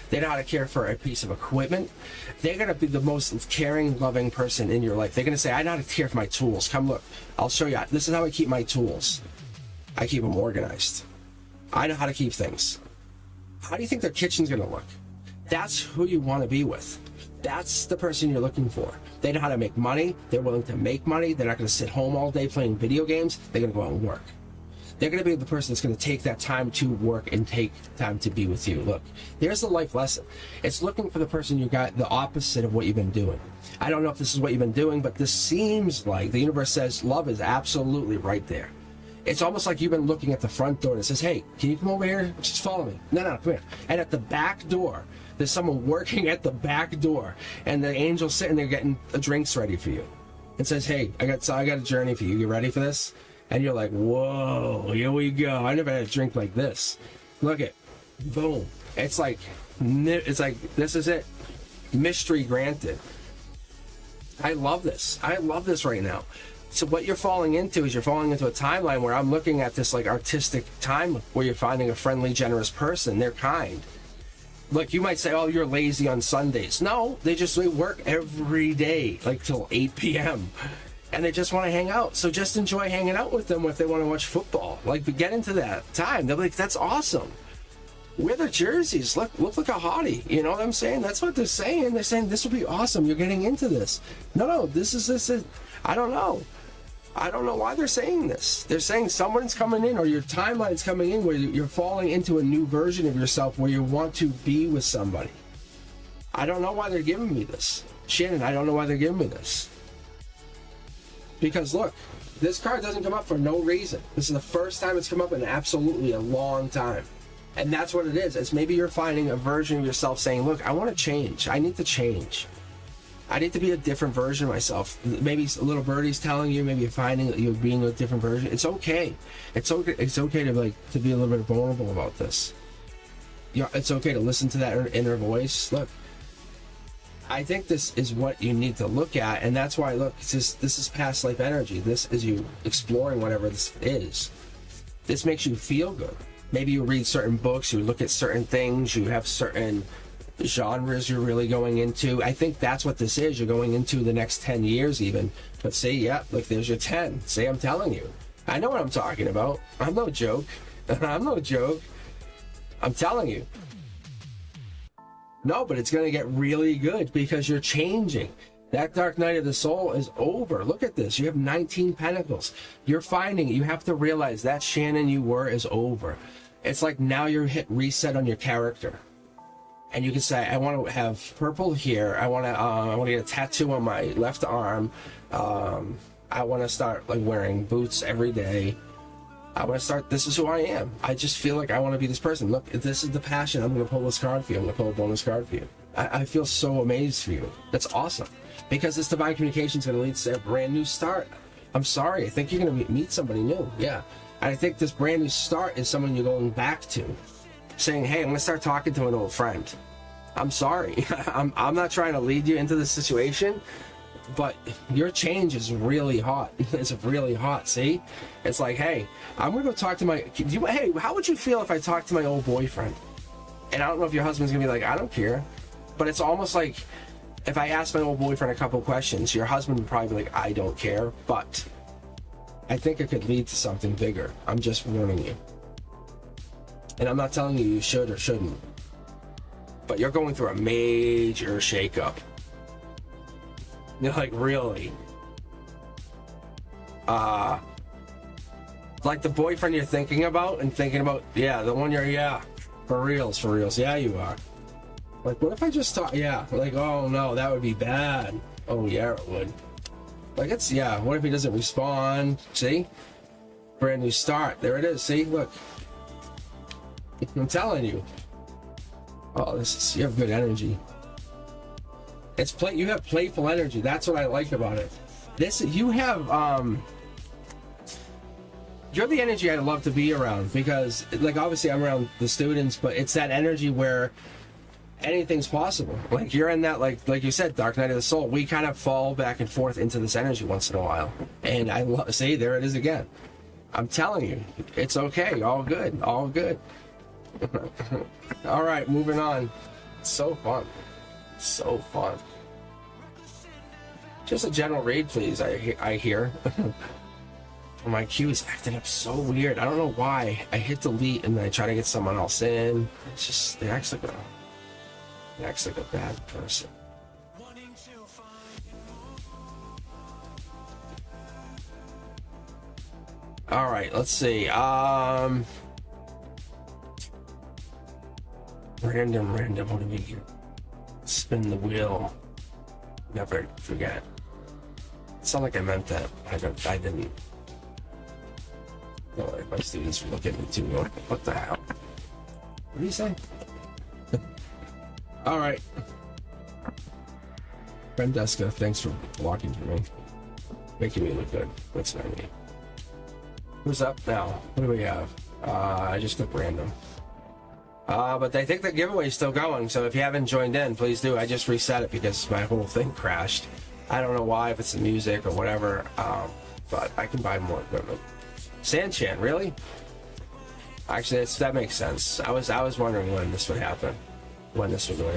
They know how to care for a piece of equipment. They're going to be the most caring, loving person in your life. They're going to say, I know how to care for my tools. Come look. I'll show you. This is how I keep my tools. I keep them organized. I know how to keep things. How do you think their kitchen's going to look? That's who you want to be with. That's the person you're looking for. They know how to make money. They're willing to make money. They're not going to sit home all day playing video games. They're going to go out and work. They're going to be the person that's going to take that time to work and take time to be with you. Look, there's the life lesson. It's looking for the person you got, the opposite of what you've been doing. I don't know if this is what you've been doing, but this seems like the universe says love is absolutely right there. It's almost like you've been looking at the front door and it says, hey, can you come over here? Just follow me. No, come here. And at the back door, there's someone working at the back door, and the angel's sitting there getting the drinks ready for you. And says, hey, I got a journey for you. You ready for this? And you're like, whoa, here we go. I never had a drink like this. Look it. Boom. It's like, this is it. Mystery granted. I love this. I love this right now. So what you're falling into is you're falling into a timeline where I'm looking at this like artistic time where you're finding a friendly, generous person. They're kind. Look, you might say, oh, you're lazy on Sundays. No, they work every day, like till 8 p.m. And they just want to hang out. So just enjoy hanging out with them if they want to watch football. Like, get into that time. They'll be like, that's awesome. Wear their jerseys. Look like a hottie. You know what I'm saying? That's what they're saying. They're saying, this will be awesome. You're getting into this. No, this is I don't know. I don't know why they're saying this. They're saying someone's coming in or your timeline's coming in where you're falling into a new version of yourself where you want to be with somebody. I don't know why they're giving me this. Shannon, I don't know why they're giving me this. Because look, this card doesn't come up for no reason. This is the first time it's come up in absolutely a long time. And that's what it is. It's maybe you're finding a version of yourself saying, look, I want to change. I need to change. I need to be a different version of myself. Maybe a little birdie's telling you, maybe you're finding that you're being a different version. It's okay. It's okay. It's okay to be a little bit vulnerable about this. It's okay to listen to that inner voice. Look, I think this is what you need to look at, and that's why, look, this is past life energy. This is you exploring whatever this is. This makes you feel good. Maybe you read certain books, you look at certain things, you have certain genres you're really going into. I think that's what this is. You're going into the next 10 years even. But see, yeah, look, there's your 10. See, I'm telling you. I know what I'm talking about. I'm no joke. I'm no joke. I'm telling you. No, but it's going to get really good because you're changing. That dark night of the soul is over. Look at this. You have 19 pentacles. You're finding it. You have to realize that Shannon you were is over. It's like now you're hit reset on your character. And you can say, I want to have purple here. I want to get a tattoo on my left arm. I want to start like wearing boots every day. I want to start, this is who I am. I just feel like I want to be this person. Look, this is the passion. I'm going to pull this card for you. I'm going to pull a bonus card for you. I feel so amazed for you. That's awesome. Because this divine communication is going to lead to a brand new start. I'm sorry. I think you're going to meet somebody new. Yeah. And I think this brand new start is someone you're going back to. Saying, hey, I'm going to start talking to an old friend. I'm sorry. I'm not trying to lead you into this situation, but your change is really hot. It's really hot, see? It's like, hey, I'm going to go talk to hey, how would you feel if I talked to my old boyfriend? And I don't know if your husband's going to be like, I don't care. But it's almost like if I asked my old boyfriend a couple questions, your husband would probably be like, I don't care. But I think it could lead to something bigger. I'm just warning you. And I'm not telling you should or shouldn't. But you're going through a major shakeup. You're like, really? Like the boyfriend you're thinking about, yeah, the one yeah, for reals, yeah, you are. Like, what if I just talk, yeah, like, oh no, that would be bad. Oh yeah, it would. Like, yeah, what if he doesn't respond? See? Brand new start. There it is, see? Look. I'm telling you. Oh, you have good energy. You have playful energy. That's what I like about it. You have, you're the energy I'd love to be around because, like, obviously I'm around the students, but it's that energy where anything's possible. Like, you're in that, like you said, dark night of the soul. We kind of fall back and forth into this energy once in a while. And see, there it is again. I'm telling you, it's okay. All good. All good. All right, moving on. It's so fun. So fun. Just a general read, please. I hear. My queue is acting up so weird. I don't know why. I hit delete and then I try to get someone else in. It's just it acts like a bad person. All right, let's see. Random. What do we get? Spin the wheel. Never forget. It's not like I meant that. I didn't. No, my students look at me too. What the hell? What do you say? All right. Brendeska, thanks for walking for me. Making me look good. What's my name? Who's up now? What do we have? I just took random. But I think the giveaway is still going, so if you haven't joined in, please do. I just reset it because my whole thing crashed. I don't know why, if it's the music or whatever, but I can buy more equipment. Sanchan, really? Actually, that makes sense. I was wondering when this would happen, when this would go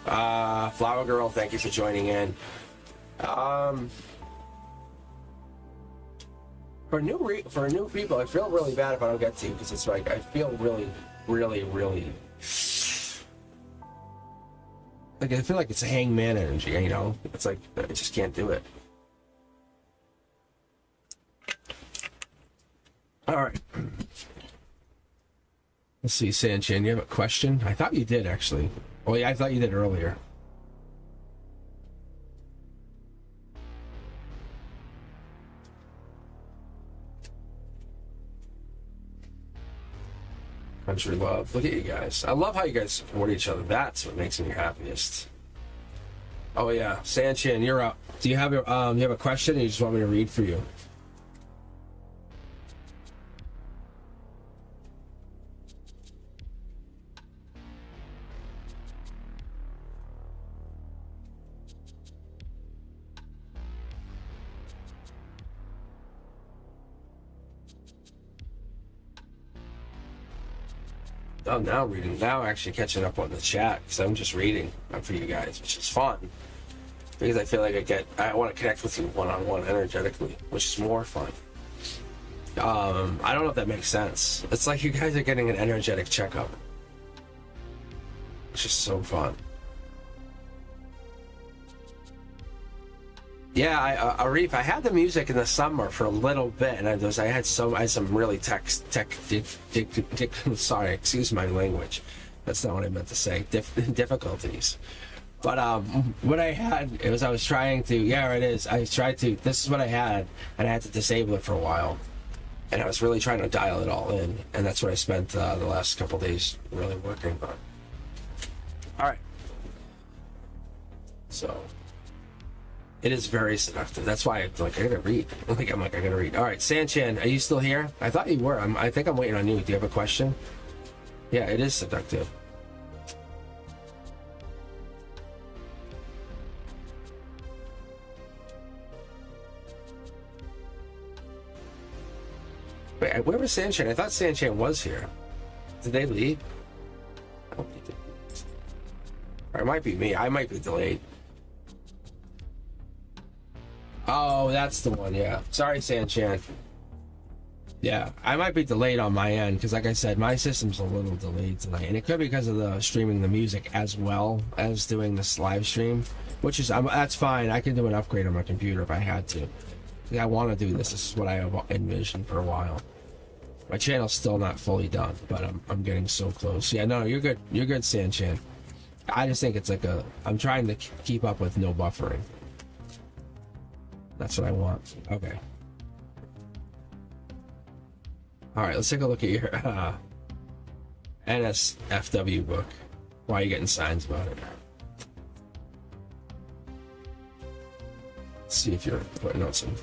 down. Flower Girl, thank you for joining in. For new people, I feel really bad if I don't get to you because it's like I feel really like I feel like it's a hangman energy, you know? It's like I just can't do it. All right. Let's see, Sanchin, you have a question? I thought you did actually. Oh yeah, I thought you did earlier. Country love. Look at you guys. I love how you guys support each other. That's what makes me happiest. Oh yeah, Sanchin, you're up. Do you have you have a question, or you just want me to read for you? Oh, now I'm reading. Now I'm actually catching up on the chat because I'm just reading for you guys, which is fun. Because I feel like I want to connect with you one-on-one energetically, which is more fun. I don't know if that makes sense. It's like you guys are getting an energetic checkup. It's just so fun. Yeah, Arif, I had the music in the summer for a little bit, and I had some really sorry, excuse my language. That's not what I meant to say. Difficulties. But what I had, I was trying to, yeah, it is. This is what I had, and I had to disable it for a while. And I was really trying to dial it all in, and that's what I spent the last couple days really working on. All right. So it is very seductive. That's why I gotta read. I gotta read. All right, Sanchin, are you still here? I thought you were. I think I'm waiting on you. Do you have a question? Yeah, it is seductive. Wait, where was Sanchin? I thought Sanchin was here. Did they leave? I don't think they did. Or it might be me. I might be delayed. Oh, that's the one, yeah. Sorry, Sanchin. Yeah, I might be delayed on my end, because like I said, my system's a little delayed tonight. And it could be because of the streaming the music as well as doing this live stream, which is, that's fine. I can do an upgrade on my computer if I had to. Yeah, I want to do this. This is what I have envisioned for a while. My channel's still not fully done, but I'm getting so close. Yeah, no, you're good. You're good, Sanchin. I just think it's like I'm trying to keep up with no buffering. That's what I want. Okay. All right, let's take a look at your NSFW book. Why are you getting signs about it? Let's see if you're putting out some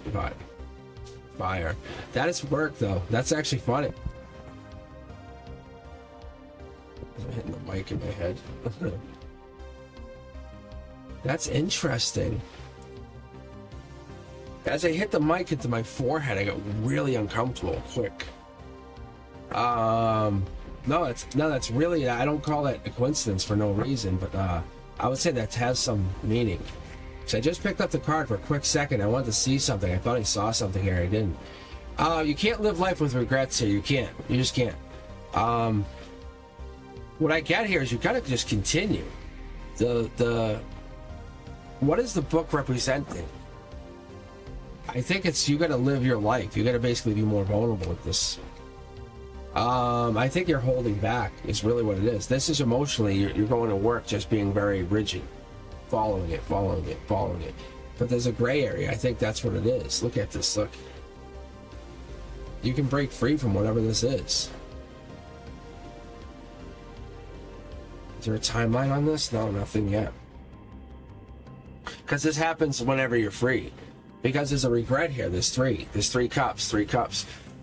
fire. That is work, though. That's actually funny. I'm hitting the mic in my head. That's interesting. As I hit the mic into my forehead, I got really uncomfortable quick. No, that's really, I don't call that a coincidence for no reason, but I would say that has some meaning. So I just picked up the card for a quick second. I wanted to see something. I thought I saw something here. I didn't. You can't live life with regrets here. You can't. You just can't. What I get here is you gotta just continue. What is the book representing? I think it's you gotta live your life. You gotta basically be more vulnerable with this. I think you're holding back is really what it is. This is emotionally, you're going to work just being very rigid. Following it. But there's a gray area. I think that's what it is. Look at this. Look. You can break free from whatever this is. Is there a timeline on this? No, nothing yet. Because this happens whenever you're free. Because there's a regret here. There's three. There's three cups.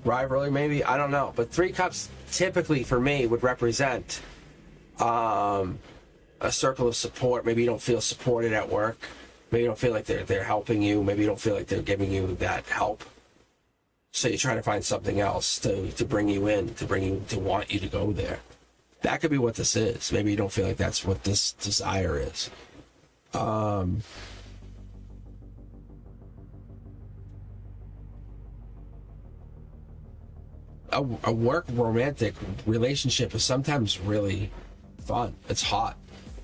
Rivalry, maybe? I don't know. But 3 cups typically for me would represent a circle of support. Maybe you don't feel supported at work. Maybe you don't feel like they're helping you. Maybe you don't feel like they're giving you that help. So you're trying to find something else to bring you in, to want you to go there. That could be what this is. Maybe you don't feel like that's what this desire is. A work romantic relationship is sometimes really fun. It's hot.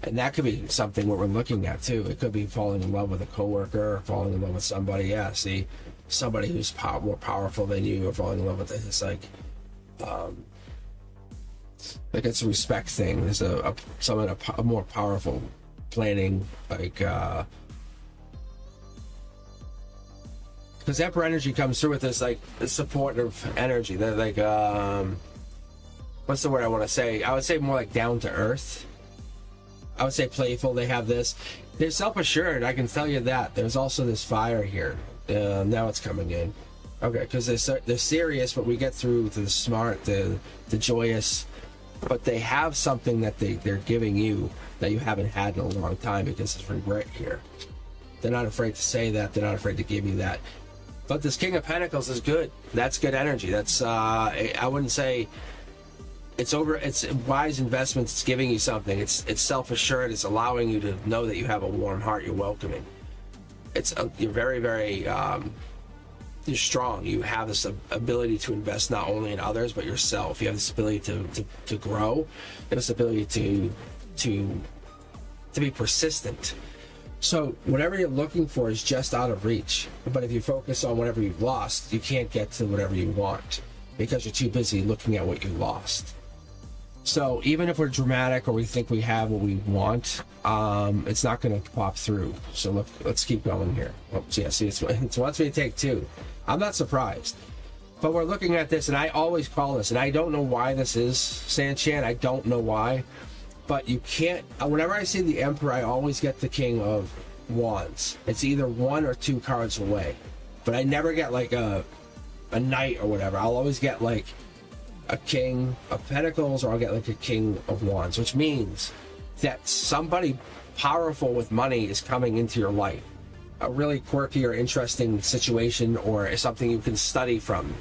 And that could be something what we're looking at too. It could be falling in love with a coworker, or falling in love with somebody. Yeah, see, somebody who's more powerful than you, or falling in love with it. It's like it's a respect thing. There's a more powerful planning, because Emperor energy comes through with this like supportive energy. That what's the word I want to say? I would say more like down to earth. I would say playful. They have this. They're self-assured. I can tell you that. There's also this fire here. Now it's coming in. Okay, because they're serious, but we get through to the smart, the joyous. But they have something that they're giving you that you haven't had in a long time, because it's regret here. They're not afraid to say that. They're not afraid to give you that. But this King of Pentacles is good. That's good energy. That's I wouldn't say it's wise investments. It's giving you something. It's self-assured. It's allowing you to know that you have a warm heart. You're welcoming. You're very, very you're strong. You have this ability to invest not only in others but yourself. You have this ability to grow. You have this ability to be persistent. So whatever you're looking for is just out of reach. But if you focus on whatever you've lost, you can't get to whatever you want because you're too busy looking at what you lost. So even if we're dramatic or we think we have what we want, it's not going to pop through. So let's keep going here. Oh, yeah, see, it wants me to take 2. I'm not surprised. But we're looking at this, and I always call this, and I don't know why this is, Sanchan. I don't know why. But you can't, whenever I see the Emperor, I always get the King of Wands. It's either 1 or 2 cards away. But I never get like a Knight or whatever. I'll always get like a King of Pentacles, or I'll get like a King of Wands, which means that somebody powerful with money is coming into your life. A really quirky or interesting situation, or something you can study from.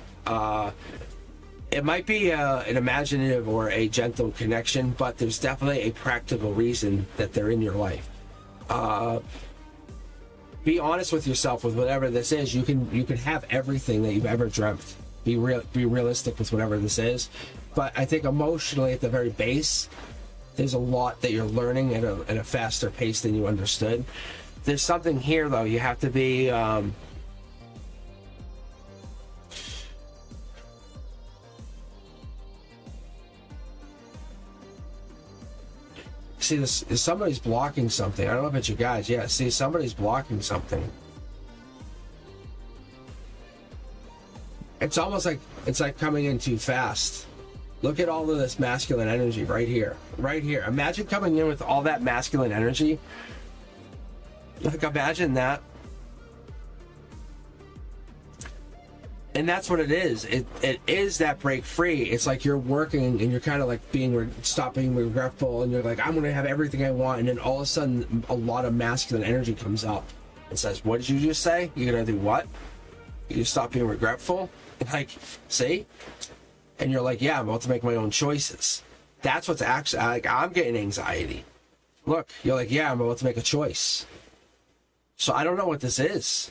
It might be an imaginative or a gentle connection, but there's definitely a practical reason that they're in your life. Be honest with yourself with whatever this is. You can have everything that you've ever dreamt. Be realistic with whatever this is. But I think emotionally, at the very base, there's a lot that you're learning at a faster pace than you understood. There's something here, though. You have to be see, somebody's blocking something. I don't know if it's you guys. Yeah, see, somebody's blocking something. It's almost like it's like coming in too fast. Look at all of this masculine energy right here. Right here. Imagine coming in with all that masculine energy. Like, imagine that. And that's what it is. It is that break free. It's like you're working and you're kind of like stop being regretful, and you're like, I'm gonna have everything I want, and then all of a sudden a lot of masculine energy comes up and says, what did you just say? You're gonna do what? You stop being regretful? Like, see? And you're like, yeah, I'm about to make my own choices. That's what's actually, like, I'm getting anxiety. Look, you're like, yeah, I'm about to make a choice. So I don't know what this is.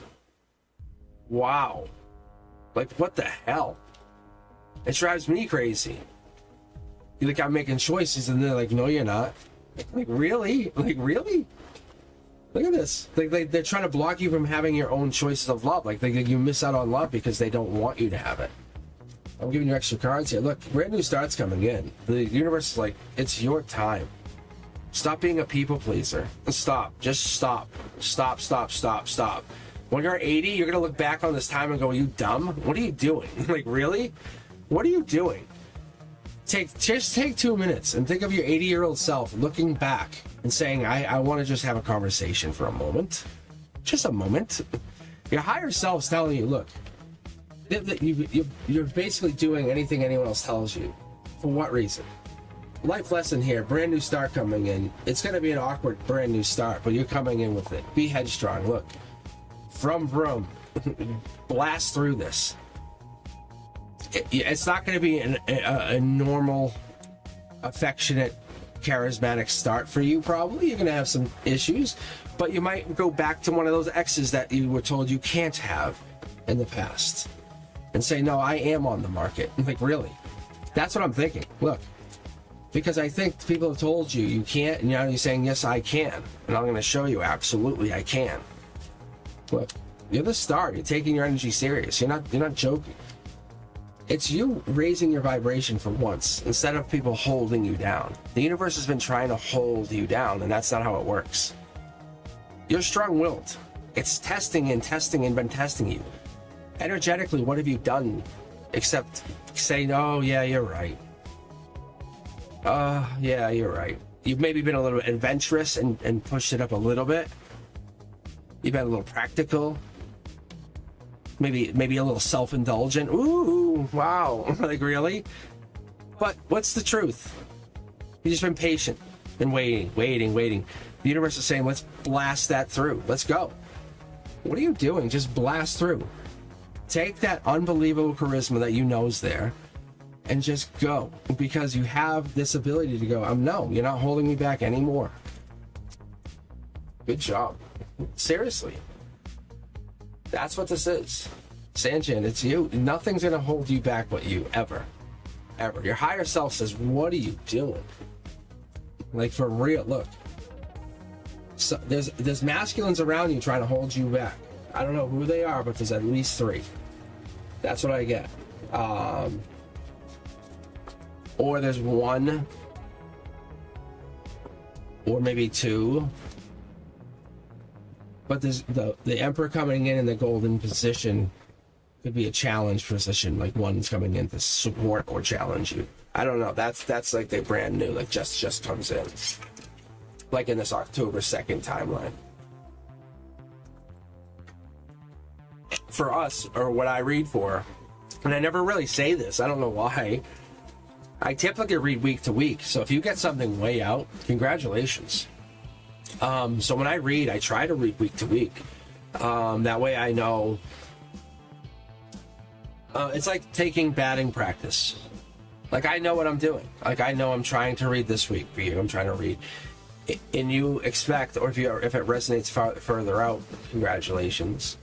Wow. Like, what the hell? It drives me crazy. You're like, I'm making choices, and they're like, no, you're not. Like, really? Like, really? Look at this. Like, they're trying to block you from having your own choices of love. Like, you miss out on love because they don't want you to have it. I'm giving you extra cards here. Look, brand new start's coming in. The universe is like, it's your time. Stop being a people pleaser. Stop. Just stop. Stop, stop, stop, stop. When you're 80, you're going to look back on this time and go, you dumb? What are you doing? Like, really? What are you doing? Just take 2 minutes and think of your 80-year-old self looking back and saying, I want to just have a conversation for a moment. Just a moment. Your higher self's telling you, look, you're basically doing anything anyone else tells you. For what reason? Life lesson here, brand new start coming in. It's going to be an awkward brand new start, but you're coming in with it. Be headstrong. Look, vroom, blast through this. It's not going to be a normal, affectionate, charismatic start for you, probably. You're going to have some issues, but you might go back to one of those exes that you were told you can't have in the past and say, no, I am on the market. Like, really? That's what I'm thinking. Look, because I think people have told you you can't, and now you're saying, yes, I can. And I'm going to show you, absolutely, I can. Look, you're the star. You're taking your energy serious. You're not joking. It's you raising your vibration for once instead of people holding you down. The universe has been trying to hold you down, and that's not how it works. You're strong-willed. It's testing and been testing you. Energetically, what have you done except say, oh, yeah, you're right. Yeah, you're right. You've maybe been a little adventurous and pushed it up a little bit. You've been a little practical. Maybe a little self-indulgent. Ooh, wow. Like, really? But what's the truth? You've just been patient and waiting. The universe is saying, let's blast that through. Let's go. What are you doing? Just blast through. Take that unbelievable charisma that you know is there and just go, because you have this ability to go. No, you're not holding me back anymore. Good job. Seriously. That's what this is. Sanjin, it's you. Nothing's going to hold you back but you, ever. Your higher self says, what are you doing? Like, for real, look. So there's masculines around you trying to hold you back. I don't know who they are, but there's at least 3. That's what I get. Or there's 1, or maybe 2. But there's the Emperor coming in the golden position could be a challenge position. Like, one's coming in to support or challenge you. I don't know. That's like they brand new. Like, just comes in. Like in this October 2nd timeline. For us, or what I read for, and I never really say this, I don't know why. I typically read week to week. So if you get something way out, congratulations. So when I read, I try to read week to week. That way I know. It's like taking batting practice. Like, I know what I'm doing. Like, I know I'm trying to read this week for you. I'm trying to read. And you expect, or if it resonates further out, congratulations.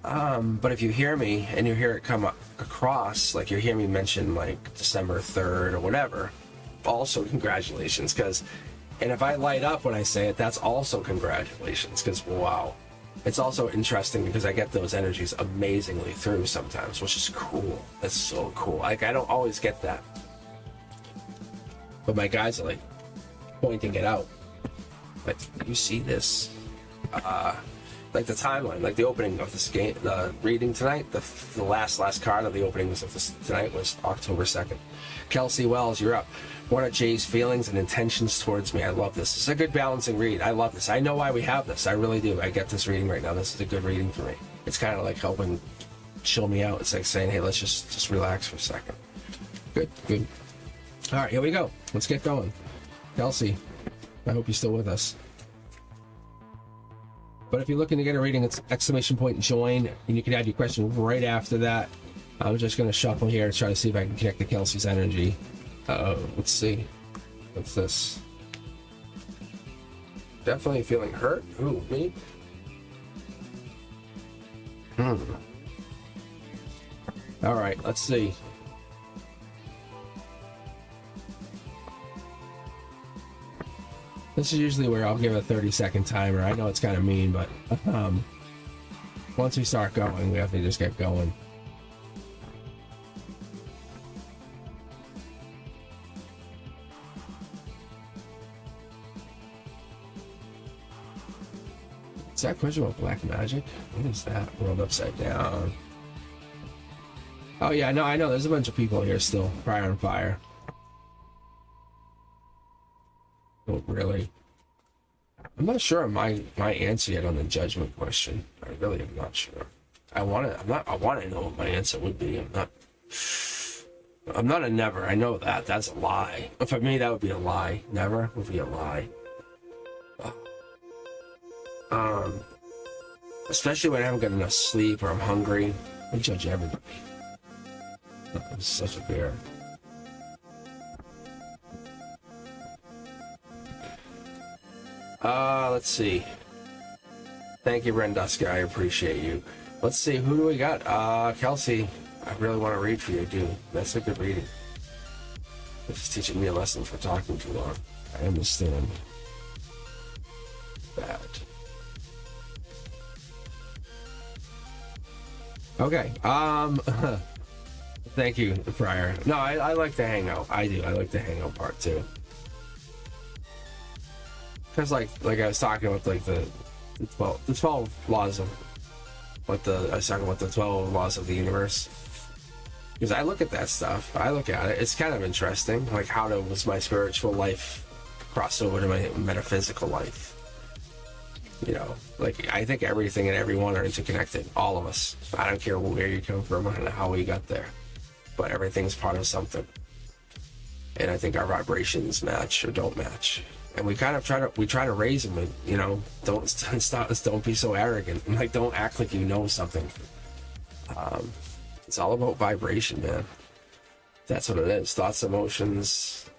But if you hear me and you hear it come across, like you hear me mention like December 3rd or whatever, also congratulations. And if I light up when I say it, that's also congratulations, because wow. It's also interesting because I get those energies amazingly through sometimes, which is cool. That's so cool. Like, I don't always get that. But my guys are like pointing it out. Like, you see this? Like the timeline, like the opening of this game, the reading tonight, the last card of the openings of this tonight was October 2nd. Kelsey Wells, you're up. What are Jay's feelings and intentions towards me? I love this. This is a good balancing read. I love this. I know why we have this. I really do. I get this reading right now. This is a good reading for me. It's kind of like helping chill me out. It's like saying, hey, let's just relax for a second. Good. All right, here we go. Let's get going. Kelsey, I hope you're still with us. But if you're looking to get a reading, it's !join, and you can add your question right after that. I'm just going to shuffle here to try to see if I can connect to Kelsey's energy. Let's see. What's this? Definitely feeling hurt. Ooh, me? All right, let's see. This is usually where I'll give a 30-second timer. I know it's kind of mean, but once we start going, we have to just get going. Is that question about black magic? What is that? World upside down. Oh yeah, no, I know. There's a bunch of people here still. Fire on fire. Oh, really? I'm not sure of my answer yet on the judgment question. I really am not sure. I want to know what my answer would be. I'm not a never. I know that. That's a lie. For me, that would be a lie. Never would be a lie. Especially when I haven't got enough sleep or I'm hungry. I judge everybody. I'm such a bear. Let's see. Thank you, Renduska. I appreciate you. Let's see. Who do we got? Kelsey. I really want to read for you, dude. That's a good reading. This is teaching me a lesson for talking too long. I understand. Bad. Okay. Thank you, Friar. No, I like the hangout. I do. I like the hangout part too. Because like I was talking about like the 12 laws of I was talking about the 12 laws of the universe. Because I look at that stuff. I look at it. It's kind of interesting. Like, how does my spiritual life cross over to my metaphysical life? You know, like, I think everything and everyone are interconnected. All of us. I don't care where you come from and how we got there. But everything's part of something. And I think our vibrations match or don't match. And we kind of try to raise them, and, you know, don't be so arrogant. Like, don't act like you know something. It's all about vibration, man. That's what it is. Thoughts, emotions.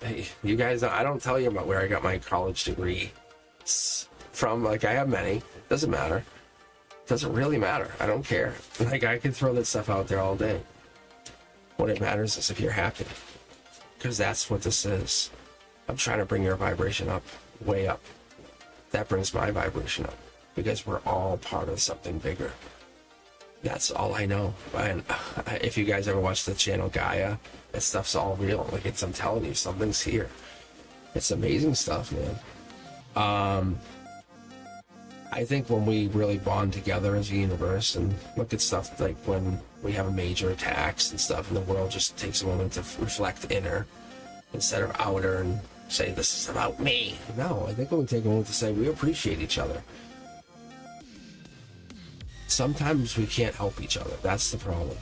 Hey, you guys, I don't tell you about where I got my college degree from. Like, I have many. Doesn't matter. Doesn't really matter. I don't care. Like, I can throw that stuff out there all day. What it matters is if you're happy. Because that's what this is. I'm trying to bring your vibration up, way up. That brings my vibration up. Because we're all part of something bigger. That's all I know. And if you guys ever watch the channel Gaia, that stuff's all real. Like, I'm telling you, something's here. It's amazing stuff, man. I think when we really bond together as a universe and look at stuff like when we have major attacks and stuff, and the world just takes a moment to reflect inner instead of outer and say, this is about me. No, I think when we take a moment to say, we appreciate each other. Sometimes we can't help each other. That's the problem.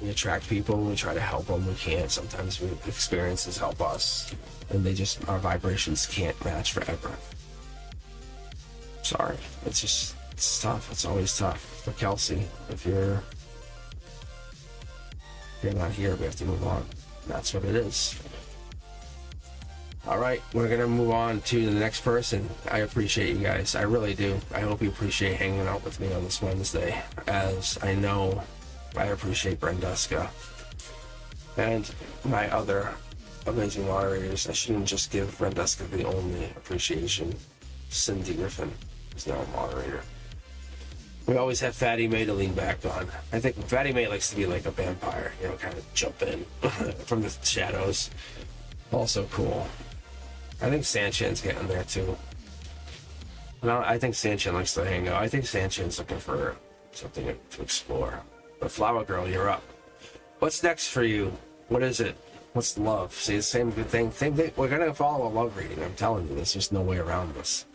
We attract people, we try to help them, we can't. Sometimes experiences help us, and our vibrations can't match forever. Sorry, it's tough. It's always tough. But Kelsey, if you're not here, we have to move on. That's what it is. All right, we're gonna move on to the next person. I appreciate you guys. I really do. I hope you appreciate hanging out with me on this Wednesday, as I know I appreciate Brenduska and my other amazing moderators. I shouldn't just give Brenduska the only appreciation. Cindy Griffin is now a moderator. We always have Fatty May to lean back on. I think Fatty May likes to be like a vampire, you know, kind of jump in from the shadows. Also cool. I think Sanchen's getting there too. No, I think Sanchen likes to hang out. I think Sanchen's looking for something to explore. But Flower Girl, you're up. What's next for you? What is it? What's love? See, the same good thing. Same thing. We're gonna follow a love reading. I'm telling you, there's just no way around this.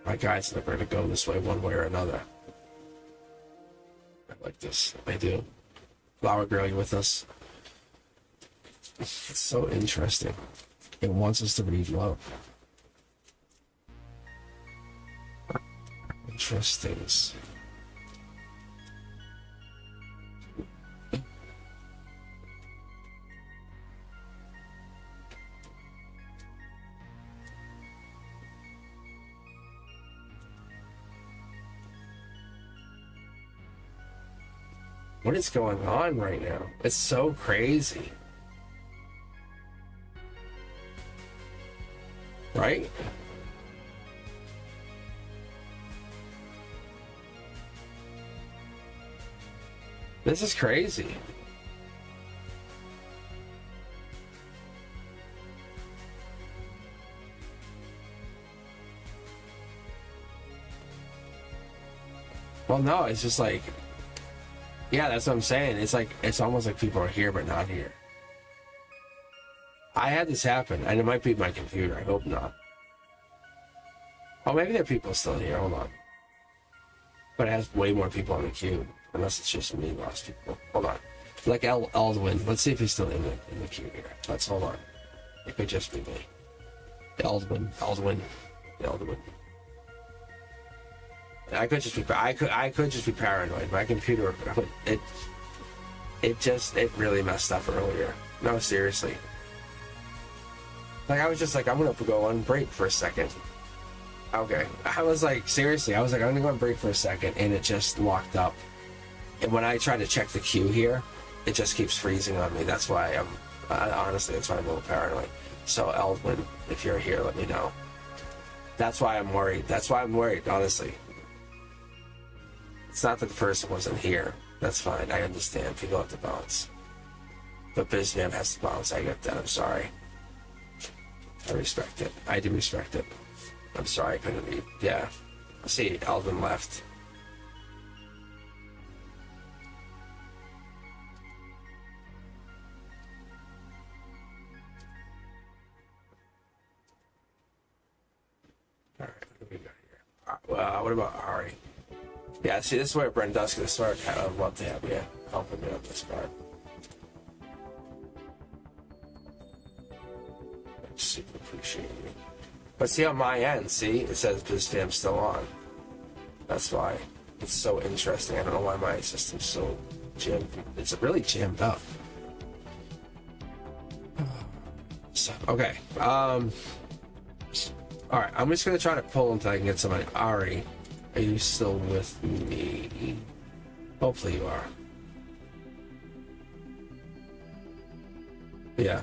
My guides are going to go this way, one way or another. I like this. I do. Flower Girl, you with us? It's so interesting. It wants us to read love. Interesting. What is going on right now? It's so crazy. Right? This is crazy. Well, no, it's just like, yeah, that's what I'm saying. It's like, it's almost like people are here but not here. I had this happen, and it might be my computer. I hope not. Oh, maybe there are people still here. Hold on. But it has way more people on the queue. Unless it's just me, lost people. Hold on. Like Aldwin. Let's see if he's still in the queue here. Let's hold on. It could just be me. Aldwin. I could just be paranoid. My computer, it really messed up earlier. No, seriously. Like, I was just like, I'm gonna go on break for a second. Okay. I was like, seriously, I'm gonna go on break for a second, and it just locked up. And when I try to check the queue here, it just keeps freezing on me. That's why honestly, that's why I'm a little paranoid. So, Eldwin, if you're here, let me know. That's why I'm worried. Honestly. It's not that the person wasn't here. That's fine. I understand. People have to bounce. But Bizman has to bounce. I get that. I'm sorry. I respect it. I do respect it. I'm sorry I couldn't read. Yeah. See, Alvin left. What about Ari? Yeah, see, this is where Brenduska, this is where I kind of love to have you helping me on this part. I super appreciate you. But see on my end, see, it says BizFam still on. That's why it's so interesting. I don't know why my system's so jammed. It's really jammed up. So, okay. All right. I'm just gonna try to pull until I can get somebody. Ari, are you still with me? Hopefully you are. Yeah.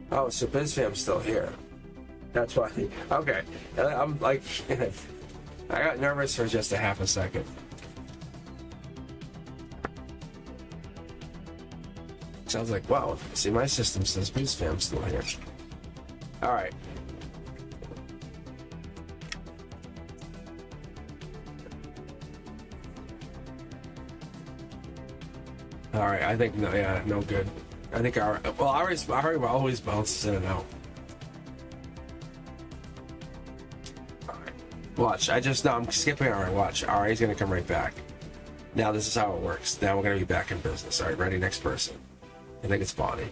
Oh, so BizFam's still here. That's why. Okay. I'm like, I got nervous for just a half a second. Sounds like, wow, see, my system says BizFam's still here. All right. All right, I think, no, yeah, no good. I think Ari always bounces in and out. All right. Watch, I'm skipping Ari. Watch, Ari's gonna come right back. Now this is how it works. Now we're gonna be back in business. All right, ready? Next person. I think it's Bonnie.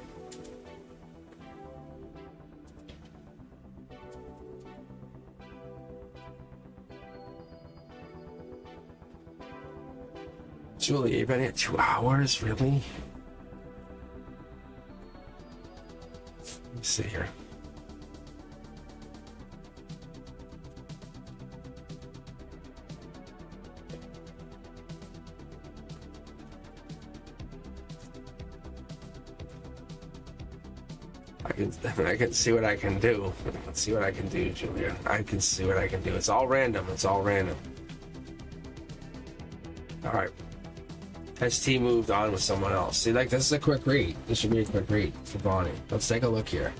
Julie, you've been here 2 hours? Really? Let me see here. I can see what I can do. Let's see what I can do, Julia. I can see what I can do. It's all random. It's all random. All right. ST moved on with someone else. See, like, this is a quick read. This should be a quick read for Bonnie. Let's take a look here.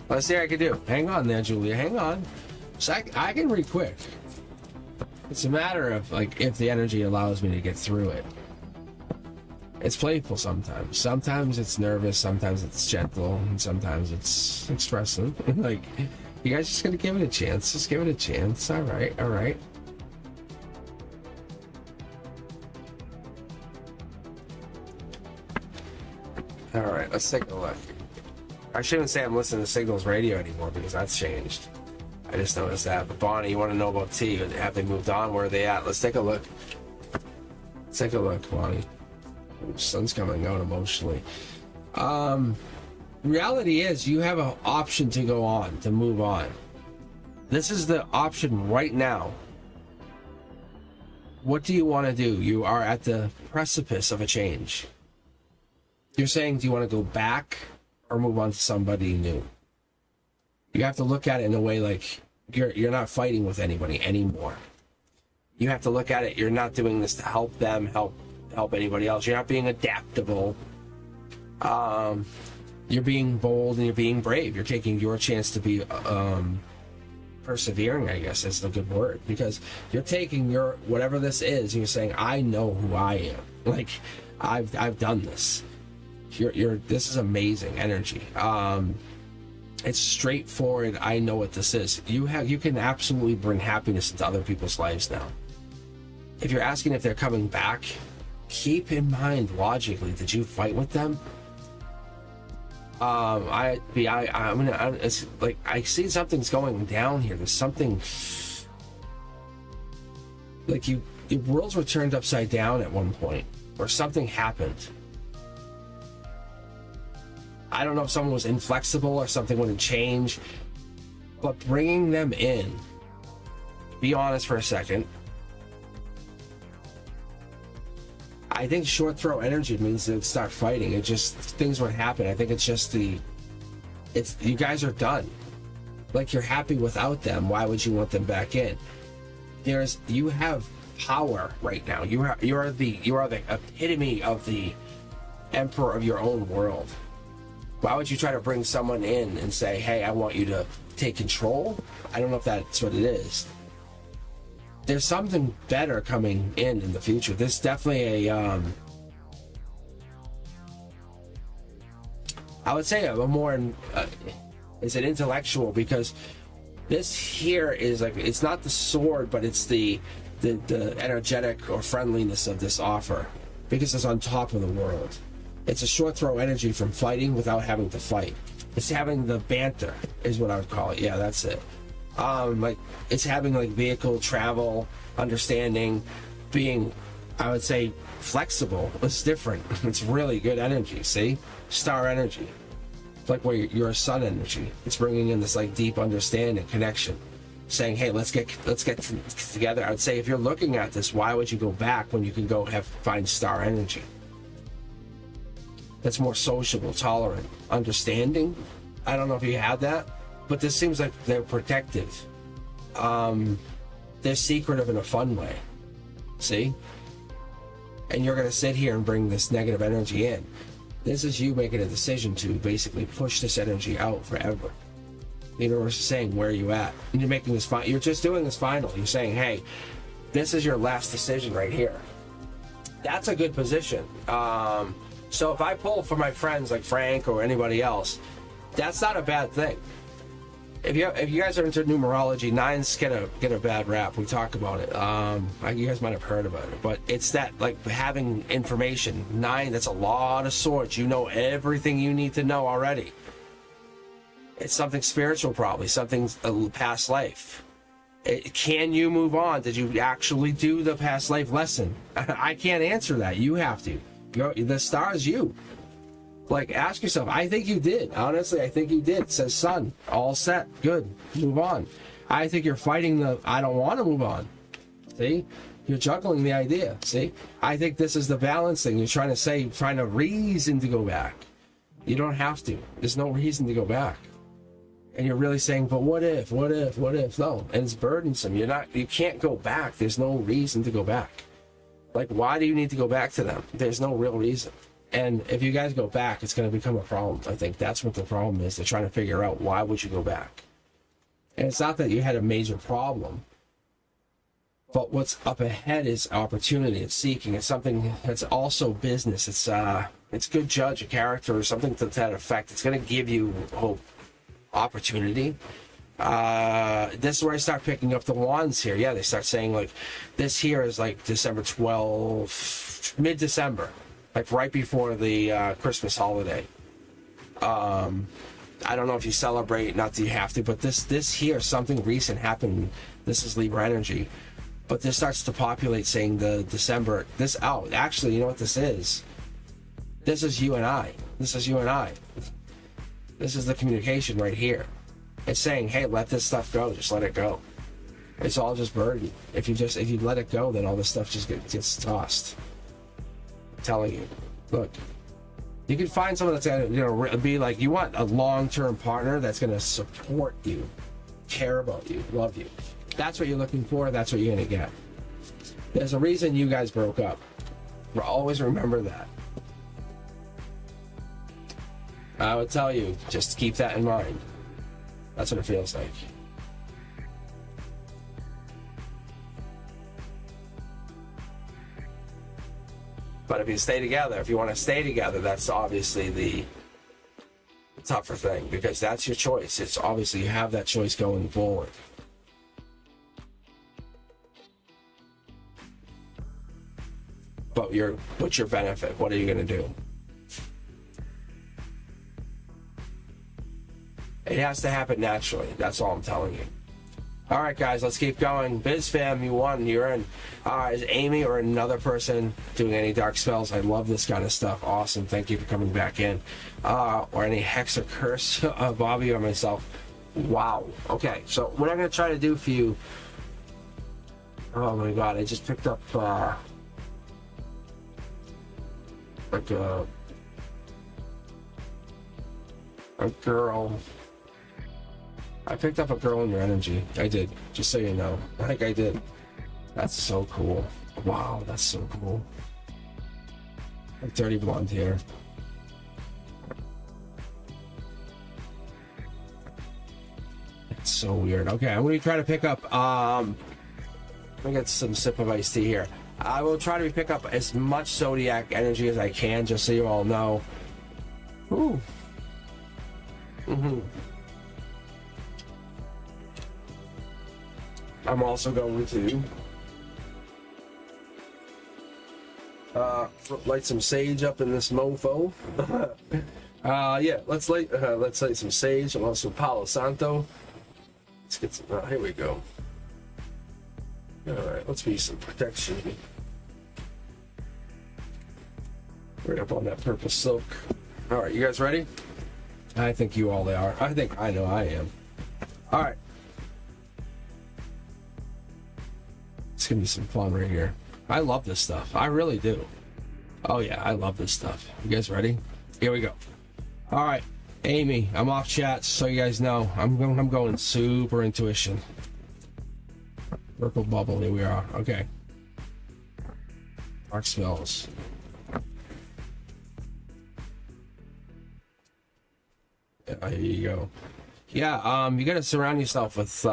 Let's see what I can do. Hang on there, Julia. Hang on. So I can read quick. It's a matter of, like, if the energy allows me to get through it. It's playful sometimes. Sometimes it's nervous. Sometimes it's gentle. And sometimes it's expressive. Like, you guys just gonna give it a chance. Just give it a chance. All right. All right. All right. Let's take a look. I shouldn't say I'm listening to Signals Radio anymore because that's changed. I just noticed that. But Bonnie, you want to know about T? Have they moved on? Where are they at? Let's take a look. Let's take a look, Bonnie. Sun's coming out emotionally. Reality is you have an option to go on, to move on. This is the option right now. What do you want to do? You are at the precipice of a change. You're saying, do you want to go back or move on to somebody new? You have to look at it in a way like you're not fighting with anybody anymore. You have to look at it, you're not doing this to help them, help anybody else. You're not being adaptable. You're being bold and you're being brave. You're taking your chance to be persevering, I guess is the good word, because you're taking your whatever this is and you're saying, I know who I am. Like, I've done this. This is amazing energy. It's straightforward. I know what this is. You can absolutely bring happiness into other people's lives now. If you're asking if they're coming back, keep in mind logically, did you fight with them? It's like I see something's going down here. There's something like your worlds were turned upside down at one point, or something happened. I don't know if someone was inflexible or something wouldn't change, but bringing them in, be honest for a second. I think short throw energy means they'd start fighting. It just, things would happen. I think it's just you guys are done. Like, you're happy without them. Why would you want them back in? You have power right now. You are the epitome of the emperor of your own world. Why would you try to bring someone in and say, hey, I want you to take control? I don't know if that's what it is. There's something better coming in the future. There's definitely I would say a more, is it intellectual? Because This here is like, it's not the sword, but it's the energetic or friendliness of this offer, because it's on top of the world. It's a short throw energy from fighting without having to fight. It's having the banter, is what I would call it. Yeah, that's it. Like, it's having like vehicle travel, understanding, being, I would say, flexible. It's different. It's really good energy. See, star energy. It's like where you're a sun energy. It's bringing in this like deep understanding, connection, saying, hey, let's get together. I would say, if you're looking at this, why would you go back when you can go find star energy? That's more sociable, tolerant, understanding. I don't know if you have that, but this seems like they're protective. They're secretive in a fun way. See? And you're going to sit here and bring this negative energy in. This is you making a decision to basically push this energy out forever. The universe is saying, where are you at? And you're making this you're just doing this final. You're saying, hey, this is your last decision right here. That's a good position. So if I pull for my friends like Frank or anybody else, that's not a bad thing. If you guys are into numerology, nines get a bad rap. We talk about it. You guys might have heard about it, but it's that, like, having information. 9, that's a lot of swords. You know everything you need to know already. It's something spiritual, probably something a past life. Can you move on? Did you actually do the past life lesson? I can't answer that. You have to. The star is you. Like, ask yourself. I think you did. Honestly, I think you did. It says sun. All set. Good. Move on. I think you're fighting the I don't want to move on. See? You're juggling the idea. See? I think this is the balance thing. You're trying to reason to go back. You don't have to. There's no reason to go back. And you're really saying, but what if? No. And it's burdensome. You can't go back. There's no reason to go back. Like, why do you need to go back to them? There's no real reason. And if you guys go back, it's going to become a problem. I think that's what the problem is. They're trying to figure out, why would you go back? And it's not that you had a major problem, but what's up ahead is opportunity. It's seeking. It's something that's also business. It's good judge of character or something to that effect. It's going to give you hope, opportunity. This is where I start picking up the wands here. Yeah, they start saying, like, this here is like December 12th, mid-December, like right before the Christmas holiday. I don't know if you celebrate, not that you have to, but this here, something recent happened. This is Libra energy, but this starts to populate, saying the December, actually, you know what this is? This is you and I. This is you and I. This is the communication right here. It's saying, hey, let this stuff go. Just let it go. It's all just burden. If you let it go, then all this stuff just gets tossed. I'm telling you. Look, you can find someone that's gonna be like, you want a long-term partner that's gonna support you, care about you, love you. That's what you're looking for. That's what you're gonna get. There's a reason you guys broke up. Always remember that. I would tell you, just keep that in mind. That's what it feels like. But if you stay together, if you want to stay together, that's obviously the tougher thing, because that's your choice. It's obviously you have that choice going forward. But what's your benefit? What are you going to do? It has to happen naturally. That's all I'm telling you. All right, guys, let's keep going. BizFam, you won. You're in. Is Amy or another person doing any dark spells? I love this kind of stuff. Awesome. Thank you for coming back in. Or any hex or curse, Bobby or myself. Wow. Okay, so what I'm going to try to do for you. Oh, my God. I just picked up like a girl. I picked up a girl in your energy. I did, just so you know. I think I did. That's so cool. Wow, that's so cool. Like dirty blonde hair. It's so weird. Okay, I'm gonna try to pick up let me get some sip of iced tea here. I will try to pick up as much zodiac energy as I can, just so you all know. Ooh. I'm also going to light some sage up in this mofo. Yeah, let's light some sage and also Palo Santo. Let's get some. Here we go. All right, let's be some protection. Right up on that purple silk. All right, you guys ready? I think you all are. I think I know I am. All right. It's gonna be some fun right here. I love this stuff. I really do. Oh yeah, I love this stuff. You guys ready? Here we go. All right, Amy, I'm off chat, so you guys know I'm going super intuition. Purple bubble. Here we are. Okay. Dark smells. Yeah, here you go. Yeah, you gotta surround yourself with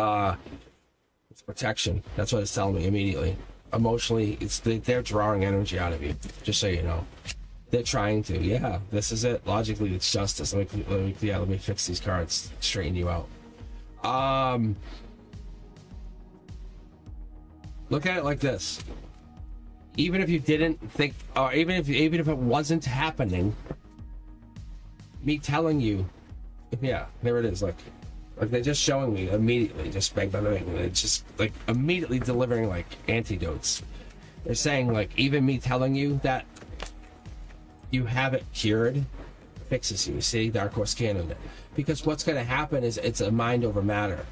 protection. That's what it's telling me immediately. Emotionally, they're drawing energy out of you. Just so you know, they're trying to. Yeah, this is it. Logically, it's justice. Let me fix these cards. Straighten you out. Look at it like this. Even if you didn't think, or even if it wasn't happening, me telling you. Yeah, there it is. Like they're just showing me immediately, just bang, bang, bang. It's just like immediately delivering like antidotes. They're saying like even me telling you that you have it cured fixes you. See, Dark Horse Cannon. Because what's going to happen is it's a mind over matter.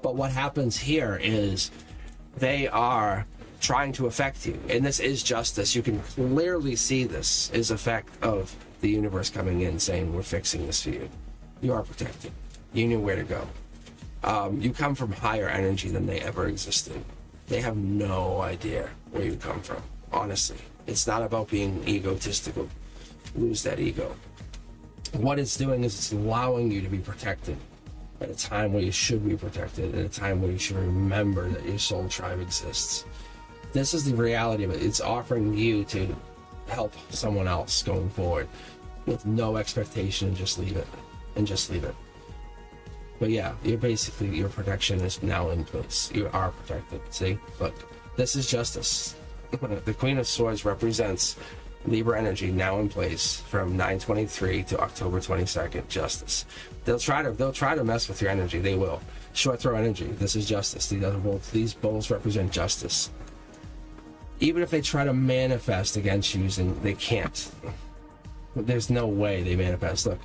But what happens here is they are trying to affect you, and this is justice. You can clearly see this is effect of the universe coming in saying we're fixing this for you. You are protected. You knew where to go. You come from higher energy than they ever existed. They have no idea where you come from. Honestly, it's not about being egotistical. Lose that ego. What it's doing is it's allowing you to be protected at a time where you should be protected, at a time where you should remember that your soul tribe exists. This is the reality of it. It's offering you to help someone else going forward with no expectation, and just leave it. But yeah, your protection is now in place. You are protected. See, look, this is justice. The Queen of Swords represents Libra energy now in place from 9/23 to October 22nd. Justice. They'll try to mess with your energy. They will. Short throw energy. This is justice. These bowls represent justice. Even if they try to manifest against you, they can't. There's no way they manifest. Look,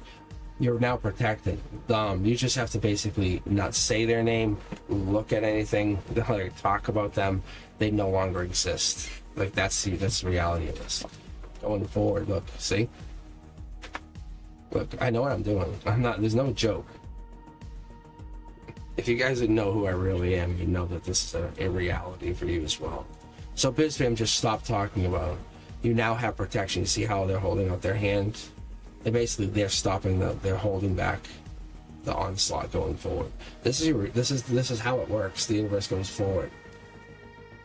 you're now protected. You just have to basically not say their name, look at anything, like talk about them. They no longer exist. Like that's the reality of this. Going forward, look, see? Look, I know what I'm doing. There's no joke. If you guys would know who I really am, you know that this is a reality for you as well. So BizFam, just stop talking about it. You now have protection. You see how they're holding out their hand? They're stopping they're holding back the onslaught going forward. This is how it works. The universe goes forward.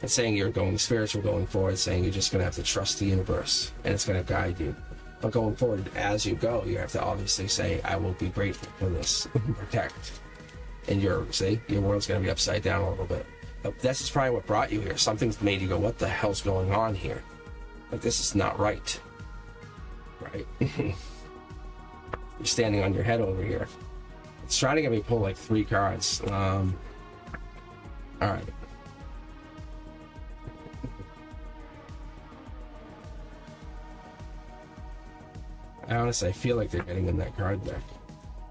It's saying you're going spiritual going forward. It's saying you're just going to have to trust the universe and it's going to guide you. But going forward, as you go, you have to obviously say, I will be grateful for this. Protect. And your world's going to be upside down a little bit. But this is probably what brought you here. Something's made you go, what the hell's going on here? Like, this is not right. Right? You're standing on your head over here. It's trying to get me to pull like 3 cards. All right. I feel like they're getting in that card deck,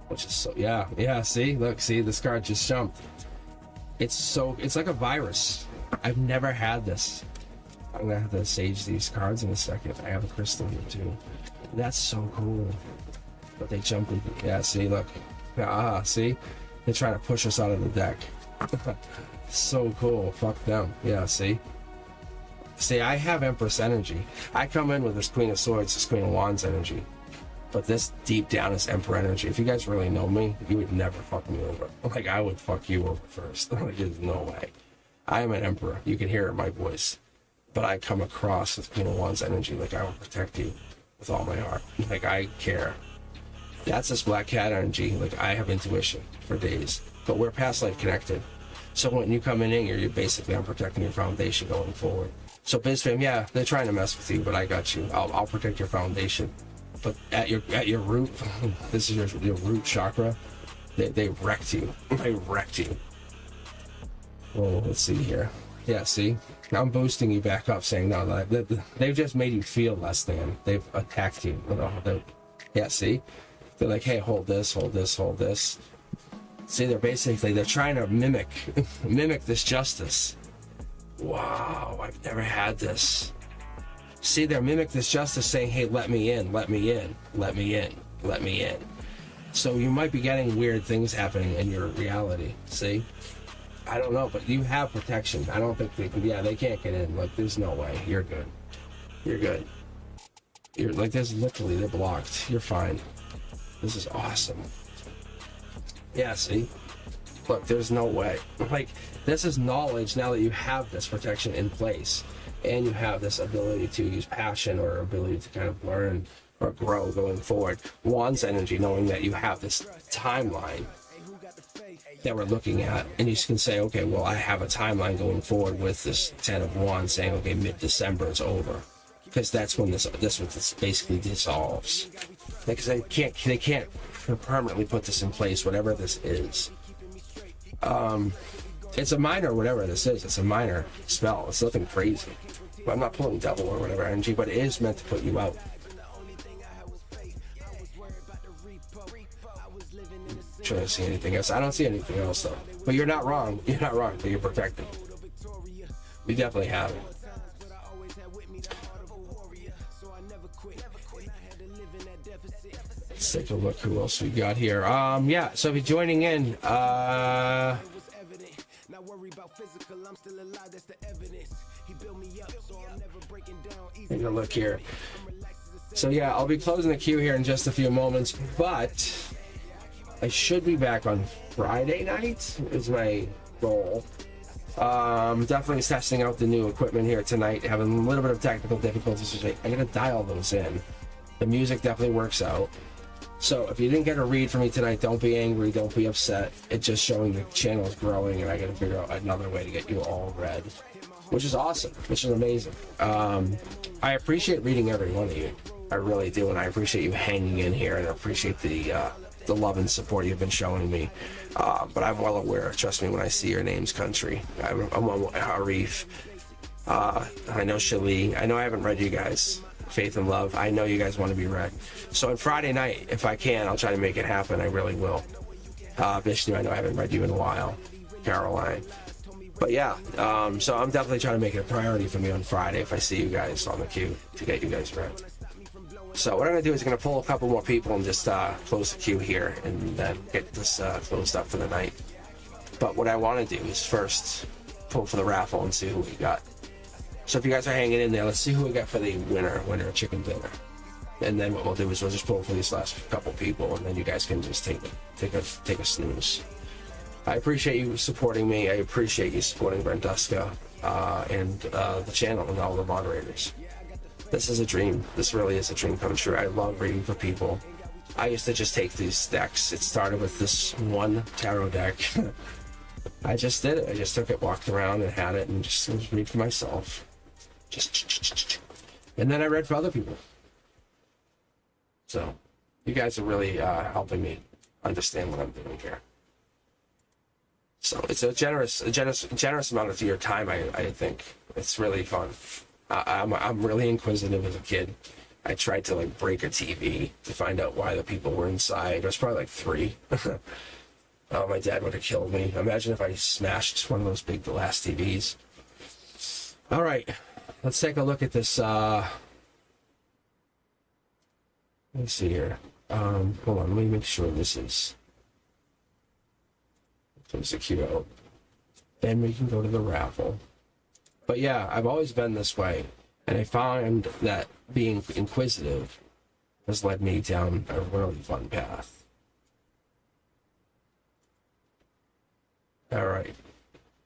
which is so, yeah, see, look, see, this card just jumped. It's like a virus. I've never had this. I'm gonna have to sage these cards in a second. I have a crystal here too. That's so cool. But they jump in, yeah, see, look. See? They're trying to push us out of the deck. So cool, fuck them. Yeah, see? See, I have Empress energy. I come in with this Queen of Swords, this Queen of Wands energy. But this deep down is Emperor energy. If you guys really know me, you would never fuck me over. Like, I would fuck you over first. Like, there's no way. I am an Emperor. You can hear it in my voice. But I come across with Queen of Wands energy. Like, I will protect you with all my heart. Like, I care. That's this Black Cat energy. Like, I have intuition for days. But we're past life connected. So when you come in here, you're basically, I'm protecting your foundation going forward. So BizFam, yeah, they're trying to mess with you, but I got you. I'll protect your foundation. But at your root, this is your root chakra. They wrecked you. They wrecked you. Well, let's see here. Yeah, see? Now I'm boosting you back up, saying no, they've just made you feel less than. They've attacked you. Yeah, see? They're like, hey, hold this, hold this, hold this. See, they're trying to mimic this justice. Wow, I've never had this. See, they're mimic this justice, saying, hey, let me in, let me in, let me in, let me in. So you might be getting weird things happening in your reality. See? I don't know, but you have protection. I don't think they can. Yeah, they can't get in. Like, there's no way. You're good. You're good. You're like, there's literally, they're blocked. You're fine. This is awesome. Yeah, see? Look, there's no way. Like, this is knowledge now that you have this protection in place, and you have this ability to use passion or ability to kind of learn or grow going forward. Wands energy, knowing that you have this timeline that we're looking at, and you can say, okay, well, I have a timeline going forward with this 10 of Wands, saying, okay, mid-December it's over, because that's when this basically dissolves. Because they can't permanently put this in place, whatever this is. It's a minor, whatever this is. It's a minor spell. It's nothing crazy. But I'm not pulling devil or whatever energy, but it is meant to put you out. Trying to see anything else. I don't see anything else though. But you're not wrong. You're not wrong, but you're protected. We definitely have it. Let's take a look who else we got here. Yeah, so if you're joining in, take a look here. So yeah, I'll be closing the queue here in just a few moments, but I should be back on Friday night is my goal. Definitely testing out the new equipment here tonight, having a little bit of technical difficulties. I gotta dial those in. The music definitely works out. So if you didn't get a read from me tonight, don't be angry, don't be upset. It's just showing the channel is growing, and I gotta figure out another way to get you all read, which is awesome, which is amazing. I appreciate reading every one of you. I really do, and I appreciate you hanging in here, and I appreciate the love and support you've been showing me. But I'm well aware, trust me when I see your names, country. I'm on Arif. I know Shali. I know I haven't read you guys. Faith and Love. I know you guys want to be read. So on Friday night, if I can, I'll try to make it happen. I really will. Vishnu, I know I haven't read you in a while. Caroline. But yeah, so I'm definitely trying to make it a priority for me on Friday if I see you guys on the queue to get you guys read. So what I'm going to do is going to pull a couple more people and just close the queue here and then get this closed up for the night. But what I want to do is first pull for the raffle and see who we got. So if you guys are hanging in there, let's see who we got for the winner chicken dinner. And then what we'll do is we'll just pull for these last couple people, and then you guys can just take a snooze. I appreciate you supporting me. I appreciate you supporting Brenduska and the channel and all the moderators. This is a dream. This really is a dream come true. I love reading for people. I used to just take these decks. It started with this one tarot deck. I just did it. I just took it, walked around and had it, and just read for myself. And then I read for other people. So you guys are really helping me understand what I'm doing here. So it's a generous amount of your time. I think it's really fun. I'm really inquisitive as a kid. I tried to like break a TV to find out why the people were inside. It was probably like 3. Oh, my dad would have killed me. Imagine if I smashed one of those big glass TVs. All right, let's take a look at this. Let me see here. Hold on, let me make sure this is. Close the queue out. Then we can go to the raffle. But yeah, I've always been this way, and I found that being inquisitive has led me down a really fun path. All right,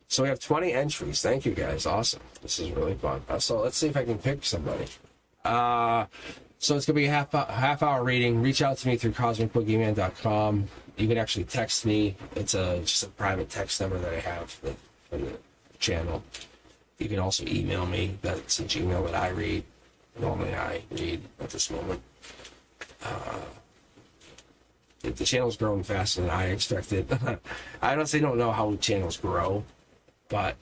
so we have 20 entries. Thank you guys, awesome. This is really fun. So let's see if I can pick somebody. So it's gonna be a half hour reading. Reach out to me through cosmicboogeyman.com. You can actually text me. It's just a private text number that I have from the channel. You can also email me. That's a Gmail that I read. Normally I read at this moment. The channel's growing faster than I expected. I honestly don't know how channels grow, but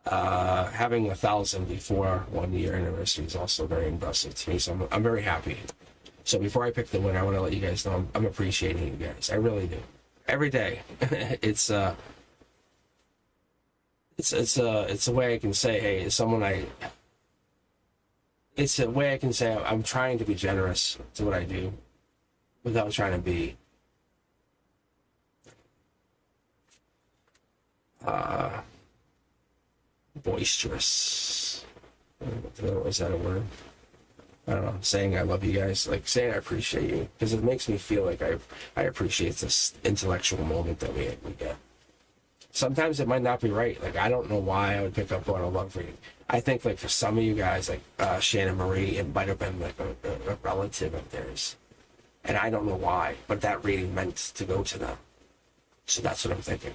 having 1,000 before 1 year anniversary is also very impressive to me. So I'm very happy. So before I pick the winner, I want to let you guys know I'm appreciating you guys. I really do. Every day. It's a way I can say, hey, it's a way I can say I'm trying to be generous to what I do without trying to be boisterous. Is that a word? I don't know. Saying I love you guys, like saying I appreciate you, because it makes me feel like I appreciate this intellectual moment that we get. Sometimes it might not be right. Like, I don't know why I would pick up on a love reading. I think, like, for some of you guys, like Shannon Marie, it might have been like a relative of theirs. And I don't know why, but that reading meant to go to them. So that's what I'm thinking.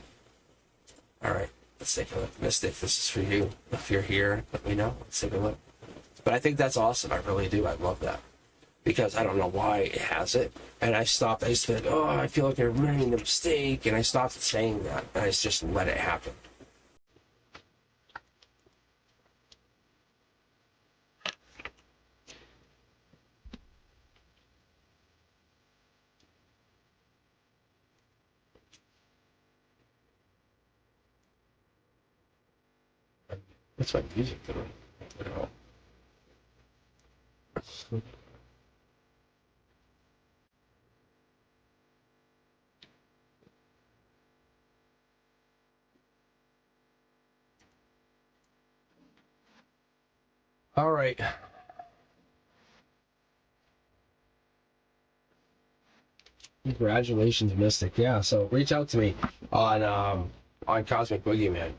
All right, let's take a look. Mystic, this is for you. If you're here, let me know. Let's take a look. But I think that's awesome. I really do. I love that. Because I don't know why it has it. And I used to be like, oh, I feel like I'm making a mistake. And I stopped saying that. And I just let it happen. That's my music to me. You know? All right. Congratulations, Mystic. Yeah, so reach out to me on Cosmic Boogeyman.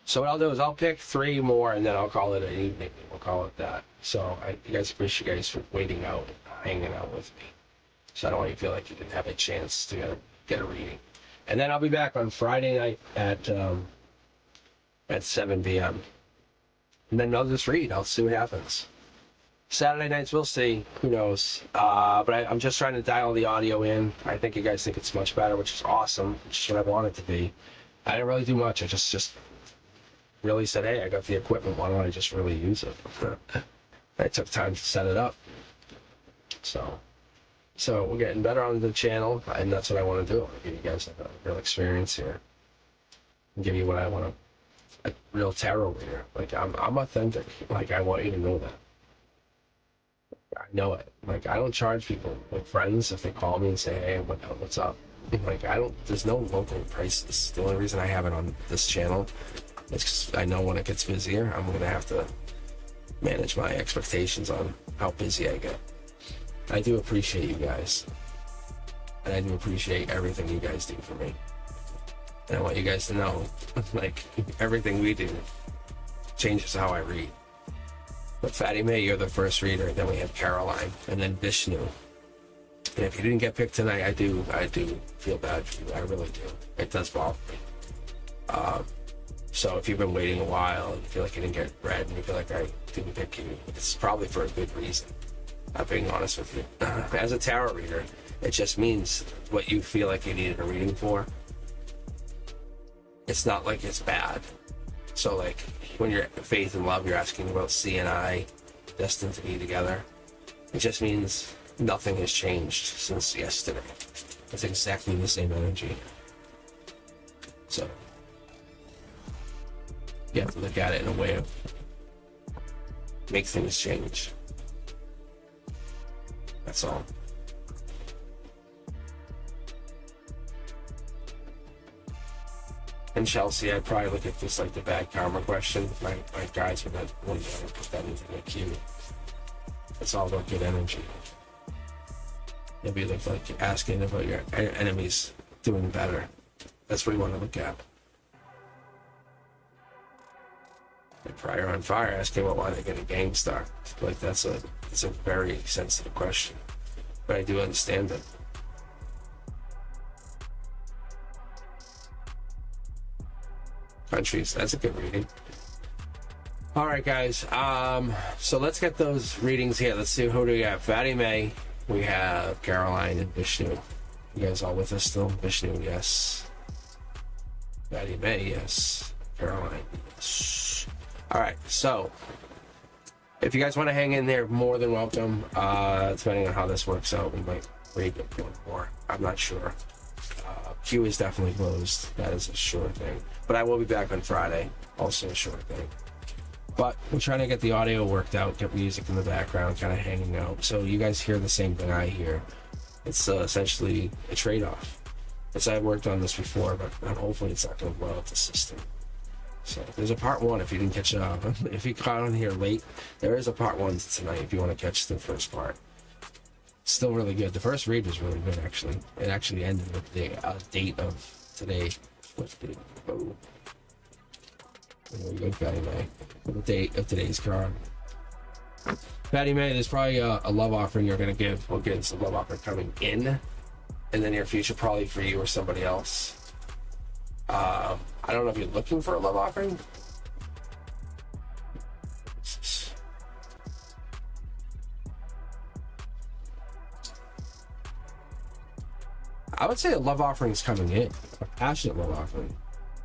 So what I'll do is I'll pick 3 more and then I'll call it an evening. We'll call it that. So you guys appreciate you guys for waiting out, hanging out with me. So I don't want you to feel like you didn't have a chance to get a reading. And then I'll be back on Friday night at 7 p.m. And then I'll just read. I'll see what happens. Saturday nights, we'll see. Who knows? But I'm just trying to dial the audio in. I think you guys think it's much better, which is awesome. Which is what I want it to be. I didn't really do much. I just really said, hey, I got the equipment. Why don't I just really use it? I took time to set it up. So we're getting better on the channel, and that's what I want to do. I want to give you guys a real experience here. And give you what I want to. A real tarot reader. Like, I'm authentic. Like, I want you to know that. I know it. Like, I don't charge people, like friends, if they call me and say, hey, what's up? Like, there's no local prices. The only reason I have it on this channel is because I know when it gets busier, I'm going to have to manage my expectations on how busy I get. I do appreciate you guys. And I do appreciate everything you guys do for me. And I want you guys to know, like, everything we do changes how I read. But Fatty May, you're the first reader. Then we have Caroline, and then Vishnu. And if you didn't get picked tonight, I do feel bad for you. I really do. It does bother me. So if you've been waiting a while and you feel like you didn't get read and you feel like I didn't pick you, it's probably for a good reason. I'm being honest with you. As a tarot reader, it just means what you feel like you needed a reading for. It's not like it's bad. So, like, when you're faith and love, you're asking about C and I, destined to be together. It just means nothing has changed since yesterday. It's exactly the same energy. So, you have to look at it in a way of make things change. That's all. And Chelsea, I'd probably look at this like the bad karma question. My guys would put that into the queue. It's all about good energy. Maybe look like asking about your enemies doing better. That's what you want to look at. Like Prior on Fire, asking about why they get a gang star. Like it's a very sensitive question. But I do understand it. countries. That's a good reading. All right, guys. So let's get those readings here. Let's see who do we have. Fatty May, we have Caroline, and Vishnu. You guys all with us still? Vishnu, yes. Fatty May, yes. Caroline, yes. All right. So if you guys want to hang in there, more than welcome. Depending on how this works out, we might read one more. I'm not sure. Q is definitely closed. That is a sure thing. But I will be back on Friday. Also a sure thing. But we're trying to get the audio worked out, get music in the background, kind of hanging out. So you guys hear the same thing I hear. It's essentially a trade-off. I've worked on this before, but hopefully it's not going to blow out the system. So there's a part one if you didn't catch if you caught on here late. There is a part one tonight if you want to catch the first part. Still really good. The first read was really good, actually. It actually ended with the date of today. What's the date? Oh. There we go, Fatty May. The date of today's card. Fatty May, there's probably a love offering you're going to give. We'll get some love offering coming in the near future, probably for you or somebody else. I don't know if you're looking for a love offering. I would say a love offering is coming in, a passionate love offering.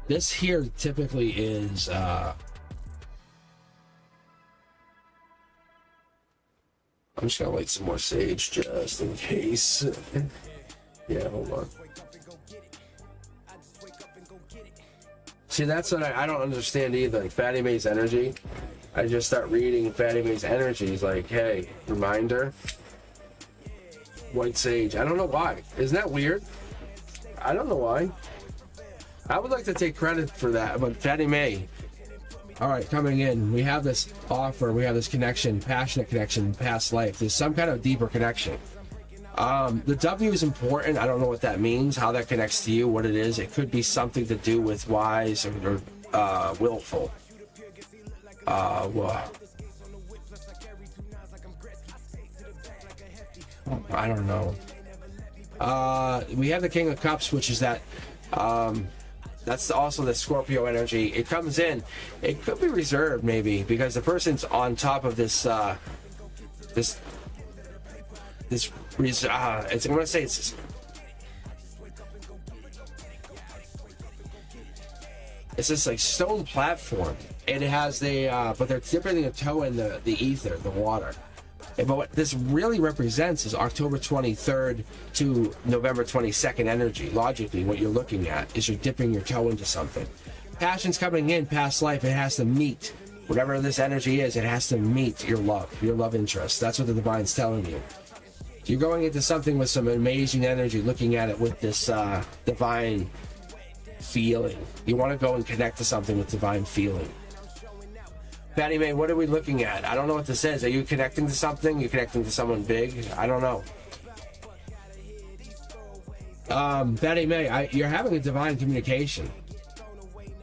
This here typically is I'm just gonna light some more sage just in case. Yeah, hold on. See, that's what I don't understand either. Like Fatty May's energy. I just start reading Fatty May's energy. He's like, hey, reminder. White sage. I don't know why. Isn't that weird? I don't know why. I would like to take credit for that, but Fatty May. All right, coming in. We have this offer. We have this connection, passionate connection, past life. There's some kind of deeper connection. The W is important. I don't know what that means, how that connects to you, what it is. It could be something to do with wise or willful. Well, I don't know. We have the King of Cups, which is that that's also the Scorpio energy. It comes in. It could be reserved, maybe, because the person's on top of this it's I'm gonna say it's this like stone platform, and it has the but they're dipping a toe in the ether, the water. But what this really represents is October 23rd to November 22nd energy. Logically, what you're looking at is you're dipping your toe into something. Passion's coming in, past life. It has to meet whatever this energy is. It has to meet your love interest. That's what the divine's telling you. You're going into something with some amazing energy, looking at it with this divine feeling. You want to go and connect to something with divine feeling. Fatty May, what are we looking at? I don't know what this is. Are you connecting to something? You're connecting to someone big? I don't know. Fatty May, you're having a divine communication.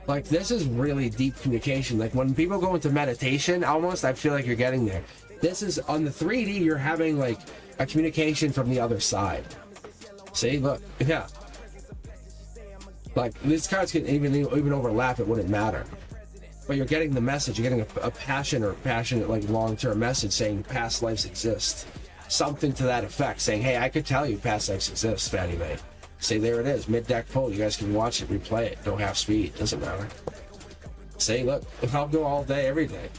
Like, this is really deep communication. Like, when people go into meditation, almost, I feel like you're getting there. This is, on the 3D, you're having, like, a communication from the other side. See? Look. Yeah. Like, these cards can even overlap. It wouldn't matter. But you're getting the message. You're getting a passionate, like, long-term message saying past lives exist. Something to that effect, saying, hey, I could tell you past lives exist, Fatty May. Say, there it is, mid-deck pull. You guys can watch it, replay it. Don't have speed. Doesn't matter. Say, look, I'll go all day, every day.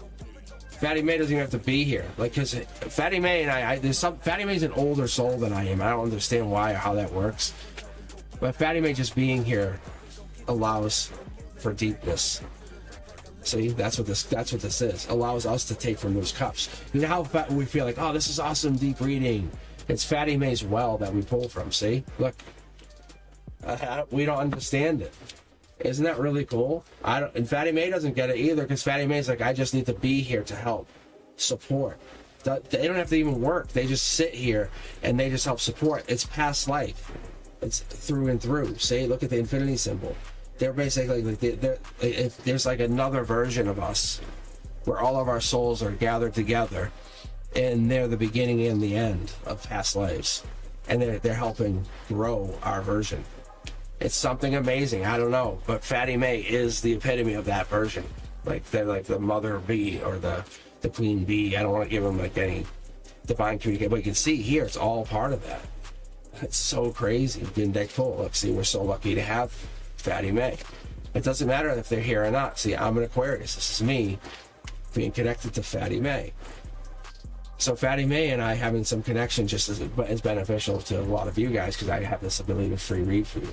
Fatty May doesn't even have to be here. Like, because Fatty May and Fatty May's an older soul than I am. I don't understand why or how that works. But Fatty May just being here allows for deepness. See, that's what this is. Allows us to take from those cups. You know how we feel like, oh, this is awesome, deep reading. It's Fatty May's well that we pull from. See, look, we don't understand it. Isn't that really cool? And Fatty May doesn't get it either, because Fatty May's like, I just need to be here to help, support. They don't have to even work. They just sit here and they just help support. It's past life. It's through and through. See, look at the infinity symbol. They're basically like if there's like another version of us where all of our souls are gathered together, and they're the beginning and the end of past lives, and they're helping grow our version. It's something amazing. I don't know, but Fatty May is the epitome of that version. Like they're like the mother bee or the queen bee. I don't want to give them like any divine communication, but you can see here it's all part of that. It's so crazy. Being deck full. Look, see, we're so lucky to have Fatty May. It doesn't matter if they're here or not. See, I'm an Aquarius. This is me being connected to Fatty May. So Fatty May and I having some connection just is beneficial to a lot of you guys because I have this ability to free read for you.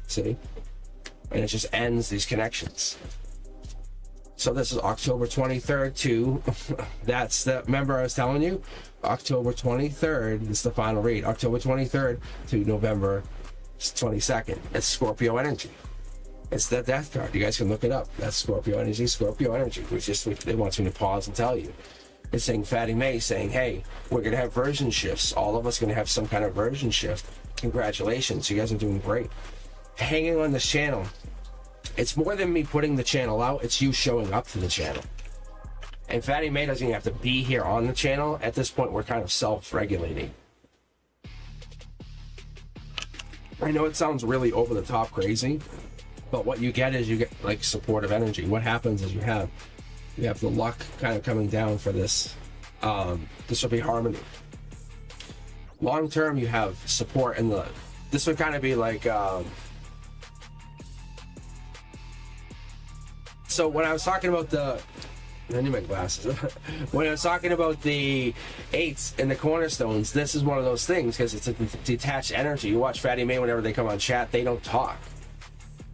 See? And it just ends these connections. So this is October 23rd to, that's the, remember I was telling you? October 23rd is the final read. October 23rd to November 22nd. It's Scorpio energy. It's the death card. You guys can look it up. That's Scorpio energy, Scorpio energy. It wants me to pause and tell you. It's saying Fatty May saying, hey, we're going to have version shifts. All of us going to have some kind of version shift. Congratulations. You guys are doing great. Hanging on this channel. It's more than me putting the channel out. It's you showing up to the channel. And Fatty May doesn't even have to be here on the channel. At this point, we're kind of self-regulating. I know it sounds really over-the-top crazy, but what you get is you get like supportive energy. What happens is you have the luck kind of coming down for this. This will be harmony. Long term, you have support in the. This would kind of be like. So when I was talking about I need my glasses. When I was talking about the eights and the cornerstones, this is one of those things because it's a detached energy. You watch Fatty May whenever they come on chat, they don't talk.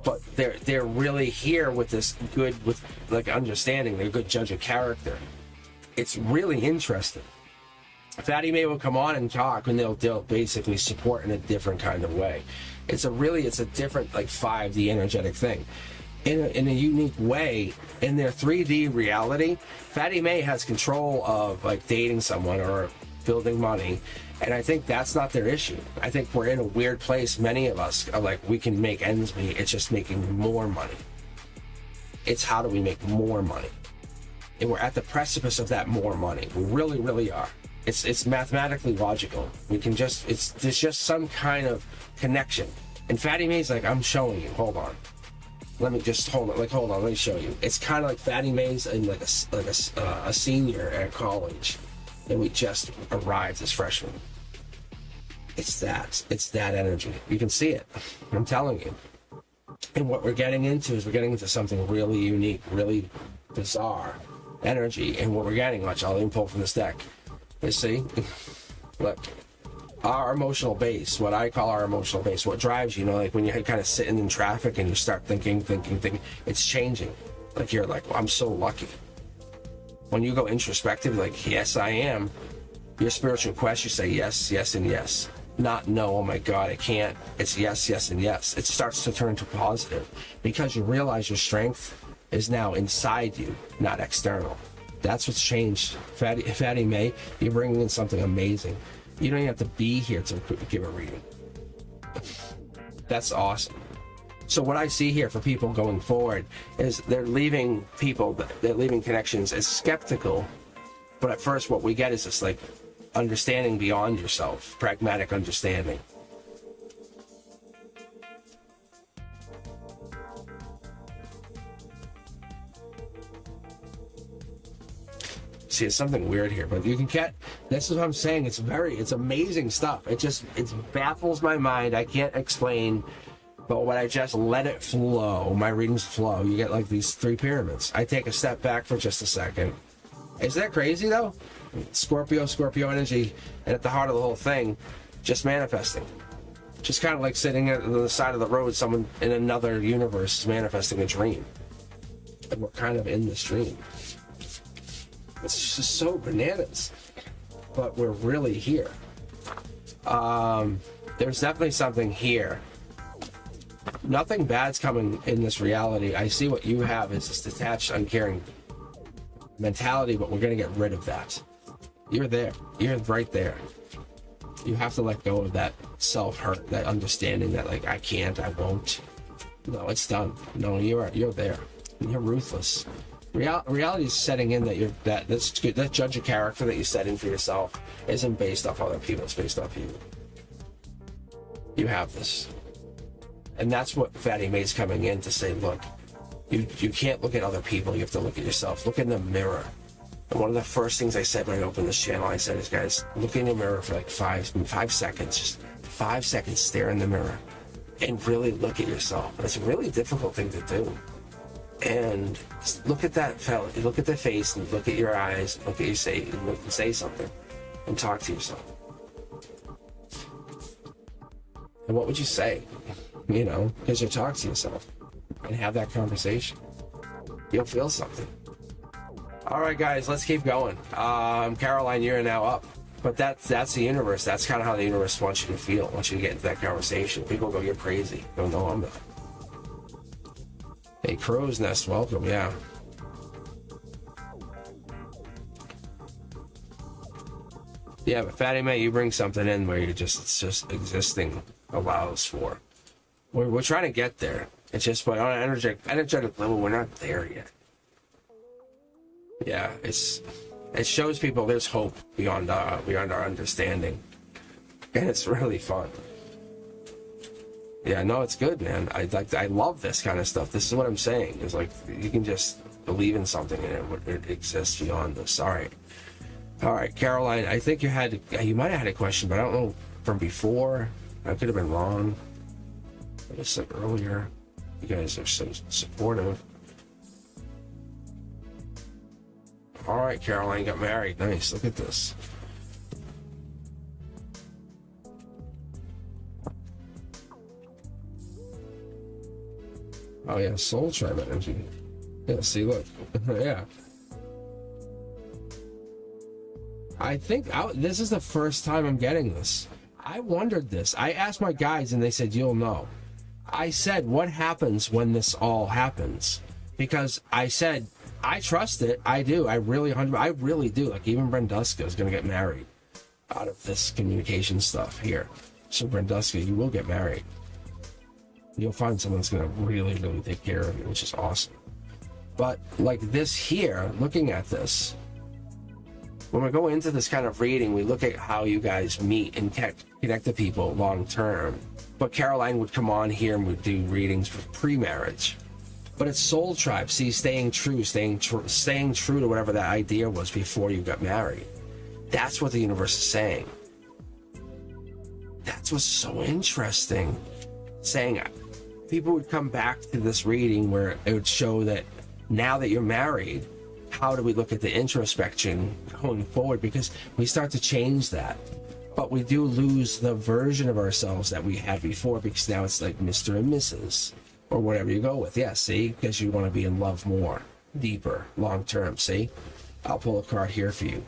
But they're really here with this good, with like understanding. They're a good judge of character. It's really interesting. Fatty May will come on and talk, and they'll basically support in a different kind of way. It's a different like 5D energetic thing, in a unique way. In their 3D reality, Fatty May has control of like dating someone or building money. And I think that's not their issue. I think we're in a weird place. Many of us are like, we can make ends meet. It's just making more money. It's how do we make more money? And we're at the precipice of that more money. We really, really are. It's mathematically logical. We can just, there's just some kind of connection. And Fatty May's like, I'm showing you. Hold on. Let me just hold on. Let me show you. It's kind of like Fatty May's in like a senior at college. And we just arrived as freshmen. It's that energy. You can see it. I'm telling you. And what we're getting into is we're getting into something really unique, really bizarre energy. And what we're getting, watch, I'll even pull from this deck. You see? Look. Our emotional base, what I call our emotional base, what drives you, like when you're kind of sitting in traffic and you start thinking, it's changing. Like you're like, well, I'm so lucky. When you go introspective, like, yes, I am. Your spiritual quest, you say yes, yes, and yes. Not no, oh my God, I can't. It's yes, yes, and yes. It starts to turn to positive because you realize your strength is now inside you, not external. That's what's changed. Fatty May, you're bringing in something amazing. You don't even have to be here to give a reading. That's awesome. So what I see here for people going forward is they're leaving connections as skeptical, but at first what we get is this like understanding beyond yourself, pragmatic understanding. See, it's something weird here, but you can get, this is what I'm saying, it's amazing stuff. It baffles my mind. I can't explain. But when I just let it flow, my readings flow, you get like these 3 pyramids. I take a step back for just a second. Is that crazy though? Scorpio energy, and at the heart of the whole thing, just manifesting. Just kind of like sitting at the side of the road, someone in another universe is manifesting a dream. And we're kind of in this dream. It's just so bananas. But we're really here. There's definitely something here. Nothing bad's coming in this reality. I see what you have is this detached, uncaring mentality, but we're going to get rid of that. You're there. You're right there. You have to let go of that self-hurt, that understanding that like, I can't, I won't. No, it's done. No, you're there. You're ruthless. Reality is setting in that that's good. That judge of character that you set in for yourself isn't based off other people. It's based off you. You have this. And that's what Fatty Mae's coming in to say, look, you can't look at other people, you have to look at yourself. Look in the mirror. And one of the first things I said when I opened this channel, I said is, guys, look in the mirror for like 5 seconds. Just 5 seconds, stare in the mirror and really look at yourself. And it's a really difficult thing to do. And look at that fella, look at the face and look at your eyes, look at your say, and say something and talk to yourself. And what would you say? You know, because you talk to yourself and have that conversation. You'll feel something. All right, guys, let's keep going. Caroline, you're now up. But that's the universe. That's kind of how the universe wants you to feel, wants you to get into that conversation. People go, you're crazy. No, I'm not. Hey, Crow's Nest, welcome, yeah. Yeah, but Fatty Mae, you bring something in where it's just existing allows for. We're trying to get there. It's just, but on an energetic level, we're not there yet. Yeah, it shows people there's hope beyond our understanding, and it's really fun. Yeah, no, it's good, man. I love this kind of stuff. This is what I'm saying. It's like you can just believe in something and it exists beyond this. All right, Caroline. I think you might have had a question, but I don't know from before. I could have been wrong. Just like earlier, you guys are so supportive. All right, Caroline got married. Nice. Look at this. Oh yeah, Soul Tribe energy. Yeah, see, look. Yeah. I think this is the first time I'm getting this. I wondered this. I asked my guides and they said, you'll know. I said, what happens when this all happens? Because I said, I trust it. I do. I really do. Like even Brenduska is going to get married out of this communication stuff here. So Brenduska, you will get married. You'll find someone that's going to really, really take care of you, which is awesome. But like this here, looking at this, when we go into this kind of reading, we look at how you guys meet and connect to people long term. But Caroline would come on here and would do readings for pre-marriage. But it's soul tribe. See, staying true to whatever that idea was before you got married. That's what the universe is saying. That's what's so interesting. Saying people would come back to this reading where it would show that now that you're married, how do we look at the introspection going forward? Because we start to change that. But we do lose the version of ourselves that we had before, because now it's like Mr. and Mrs. or whatever you go with. Yeah, see? Because you want to be in love more, deeper, long term. See? I'll pull a card here for you,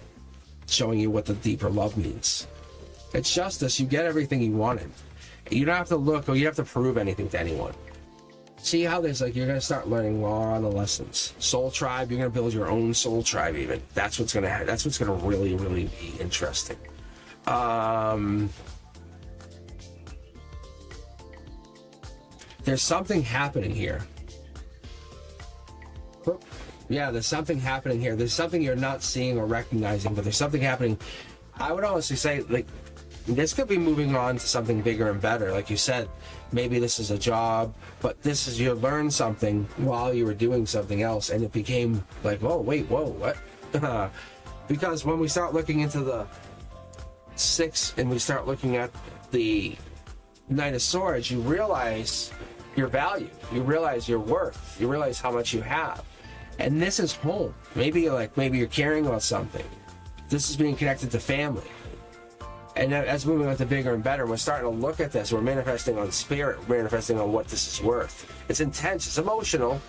showing you what the deeper love means. It's justice. You get everything you wanted. You don't have to look or you don't have to prove anything to anyone. See how there's like, you're going to start learning a lot of the lessons. Soul tribe, you're going to build your own soul tribe even. That's what's going to happen. That's what's going to really, really be interesting. There's something happening here. Yeah, there's something happening here. There's something you're not seeing or recognizing, but there's something happening. I would honestly say, like, this could be moving on to something bigger and better. Like you said, maybe this is a job, but this is, you learned something while you were doing something else, and it became like, whoa, wait, whoa, what? Because when we start looking into the 6 and we start looking at the Knight of Swords, you realize your value, you realize your worth, you realize how much you have. And this is home. Maybe you're caring about something. This is being connected to family. And as moving on to bigger and better, we're starting to look at this. We're manifesting on spirit, manifesting on what this is worth. It's intense. It's emotional.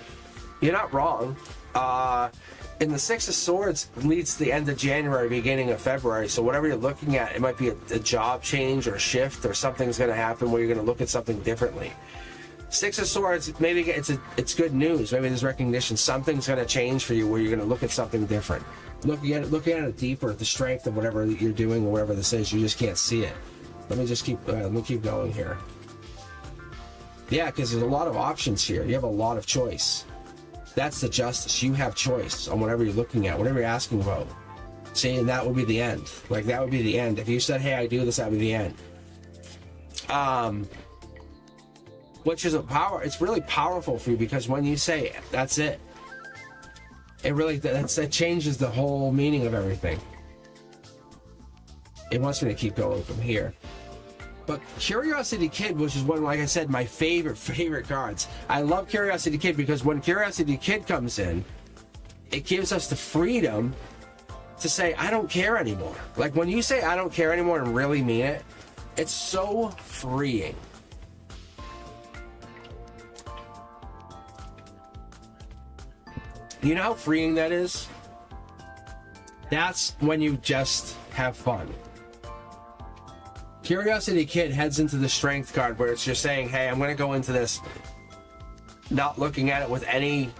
You're not wrong. And the 6 of Swords leads to the end of January, beginning of February. So whatever you're looking at, it might be a job change or a shift, or something's going to happen where you're going to look at something differently. 6 of Swords, maybe it's good news. Maybe there's recognition. Something's going to change for you where you're going to look at something different. Looking at it deeper, the strength of whatever you're doing or whatever this is, you just can't see it. Let me keep going here. Yeah, because there's a lot of options here. You have a lot of choice. That's the justice. You have choice on whatever you're looking at, whatever you're asking about. See, and that would be the end. Like, that would be the end. If you said, hey, I do this, that would be the end. which is a power. It's really powerful for you, because when you say that's it, it really, that changes the whole meaning of everything. It wants me to keep going from here. But Curiosity Kid, which is one, like I said, my favorite cards. I love Curiosity Kid because when Curiosity Kid comes in, it gives us the freedom to say, I don't care anymore. Like when you say I don't care anymore and really mean it, it's so freeing. You know how freeing that is? That's when you just have fun. Curiosity Kid heads into the Strength card, where it's just saying, hey, I'm going to go into this not looking at it with any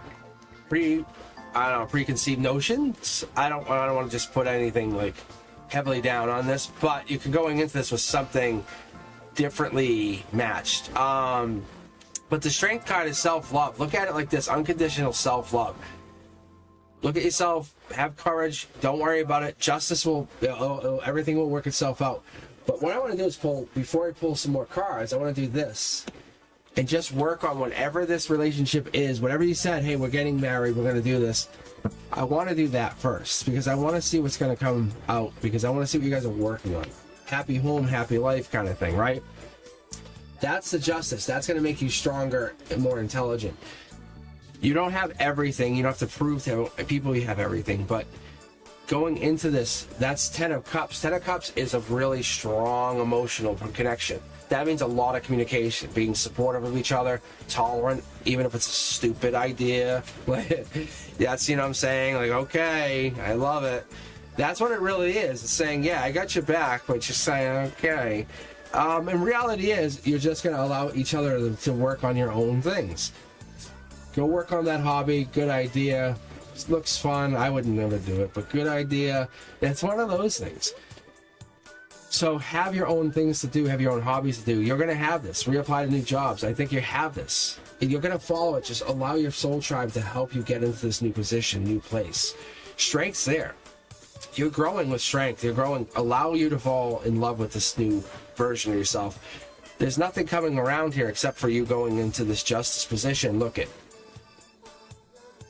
preconceived notions. I don't want to just put anything like heavily down on this, but you can going into this with something differently matched. But the Strength card is self-love. Look at it like this: unconditional self-love. Look at yourself, have courage, don't worry about it. Justice will, everything will work itself out. But what I want to do is pull, before I pull some more cards, I want to do this. And just work on whatever this relationship is. Whatever you said, hey, we're getting married, we're going to do this. I want to do that first, because I want to see what's going to come out. Because I want to see what you guys are working on. Happy home, happy life kind of thing, right? That's the justice. That's going to make you stronger and more intelligent. You don't have everything. You don't have to prove to people you have everything. But going into this, that's 10 of Cups. 10 of Cups is a really strong emotional connection. That means a lot of communication, being supportive of each other, tolerant, even if it's a stupid idea. That's, you know what I'm saying? Like, okay, I love it. That's what it really is. It's saying, yeah, I got your back, but you're saying, okay. And reality is, you're just going to allow each other to work on your own things. Go work on that hobby. Good idea. It looks fun. I would never do it, but good idea. It's one of those things. So have your own things to do, have your own hobbies to do. You're going to have this. Reapply to new jobs. I think you have this. And you're going to follow it. Just allow your soul tribe to help you get into this new position, new place. Strength's there. You're growing with strength. You're growing. Allow you to fall in love with this new version of yourself. There's nothing coming around here except for you going into this justice position. Look it.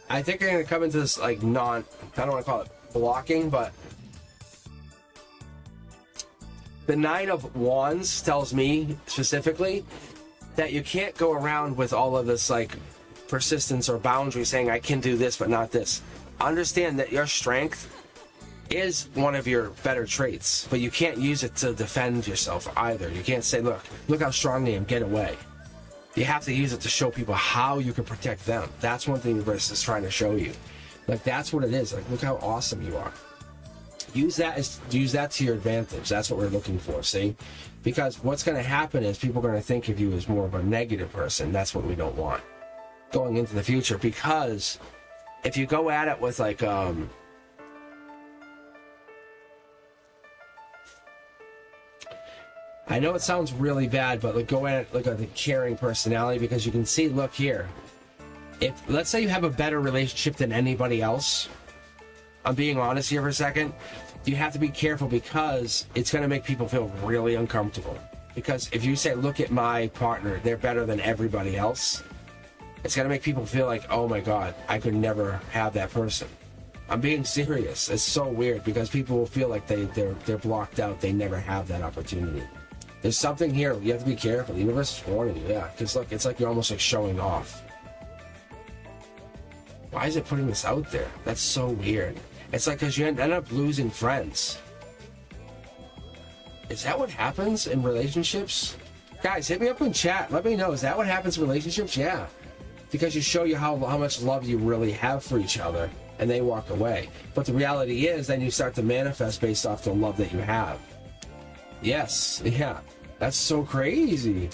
I think you're going to come into this, like, I don't want to call it blocking, but the Nine of Wands tells me specifically that you can't go around with all of this, like, persistence or boundary saying, I can do this, but not this. Understand that your strength is one of your better traits, but you can't use it to defend yourself either. You can't say, look how strong I am, get away. You have to use it to show people how you can protect them. That's one thing the universe is trying to show you. Like, that's what it is. Like, look how awesome you are. Use that to your advantage. That's what we're looking for, see? Because what's going to happen is people are going to think of you as more of a negative person. That's what we don't want going into the future. Because if you go at it with, like, I know it sounds really bad, but like, go at it like a caring personality, because you can see, look here. If, let's say you have a better relationship than anybody else, I'm being honest here for a second, you have to be careful, because it's going to make people feel really uncomfortable. Because if you say, look at my partner, they're better than everybody else, it's going to make people feel like, oh my God, I could never have that person. I'm being serious. It's so weird, because people will feel like they're blocked out. They never have that opportunity. There's something here. You have to be careful. The universe is warning you. Yeah, because look, it's like you're almost like showing off. Why is it putting this out there? That's so weird. It's like because you end up losing friends. Is that what happens in relationships? Guys, hit me up in chat. Let me know. Is that what happens in relationships? Yeah. Because you show you how much love you really have for each other, and they walk away. But the reality is, then you start to manifest based off the love that you have. Yes, yeah. That's so crazy.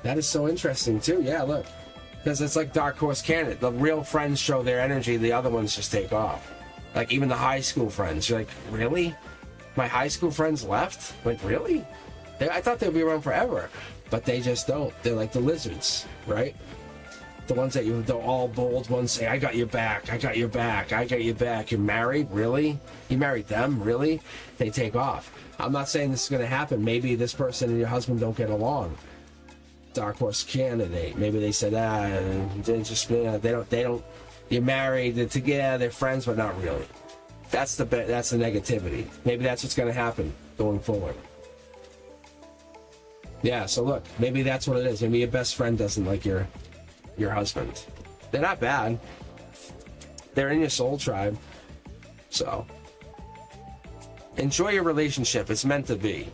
That is so interesting too. Yeah, look. Because it's like Dark Horse Candidate. The real friends show their energy, the other ones just take off. Like even the high school friends. You're like, really? My high school friends left? Like, really? I thought they'd be around forever. But they just don't. They're like the lizards, right? The ones that the all bold ones say, I got your back, I got your back, I got your back. You're married? Really? You married them? Really? They take off. I'm not saying this is going to happen. Maybe this person and your husband don't get along. dark horse candidate. Maybe they said, they just, they don't, you're married, they're together, they're friends, but not really. That's the negativity. Maybe that's what's going to happen going forward. Yeah, so look, maybe that's what it is. Maybe your best friend doesn't like your husband. They're not bad. They're in your soul tribe. So enjoy your relationship. It's meant to be.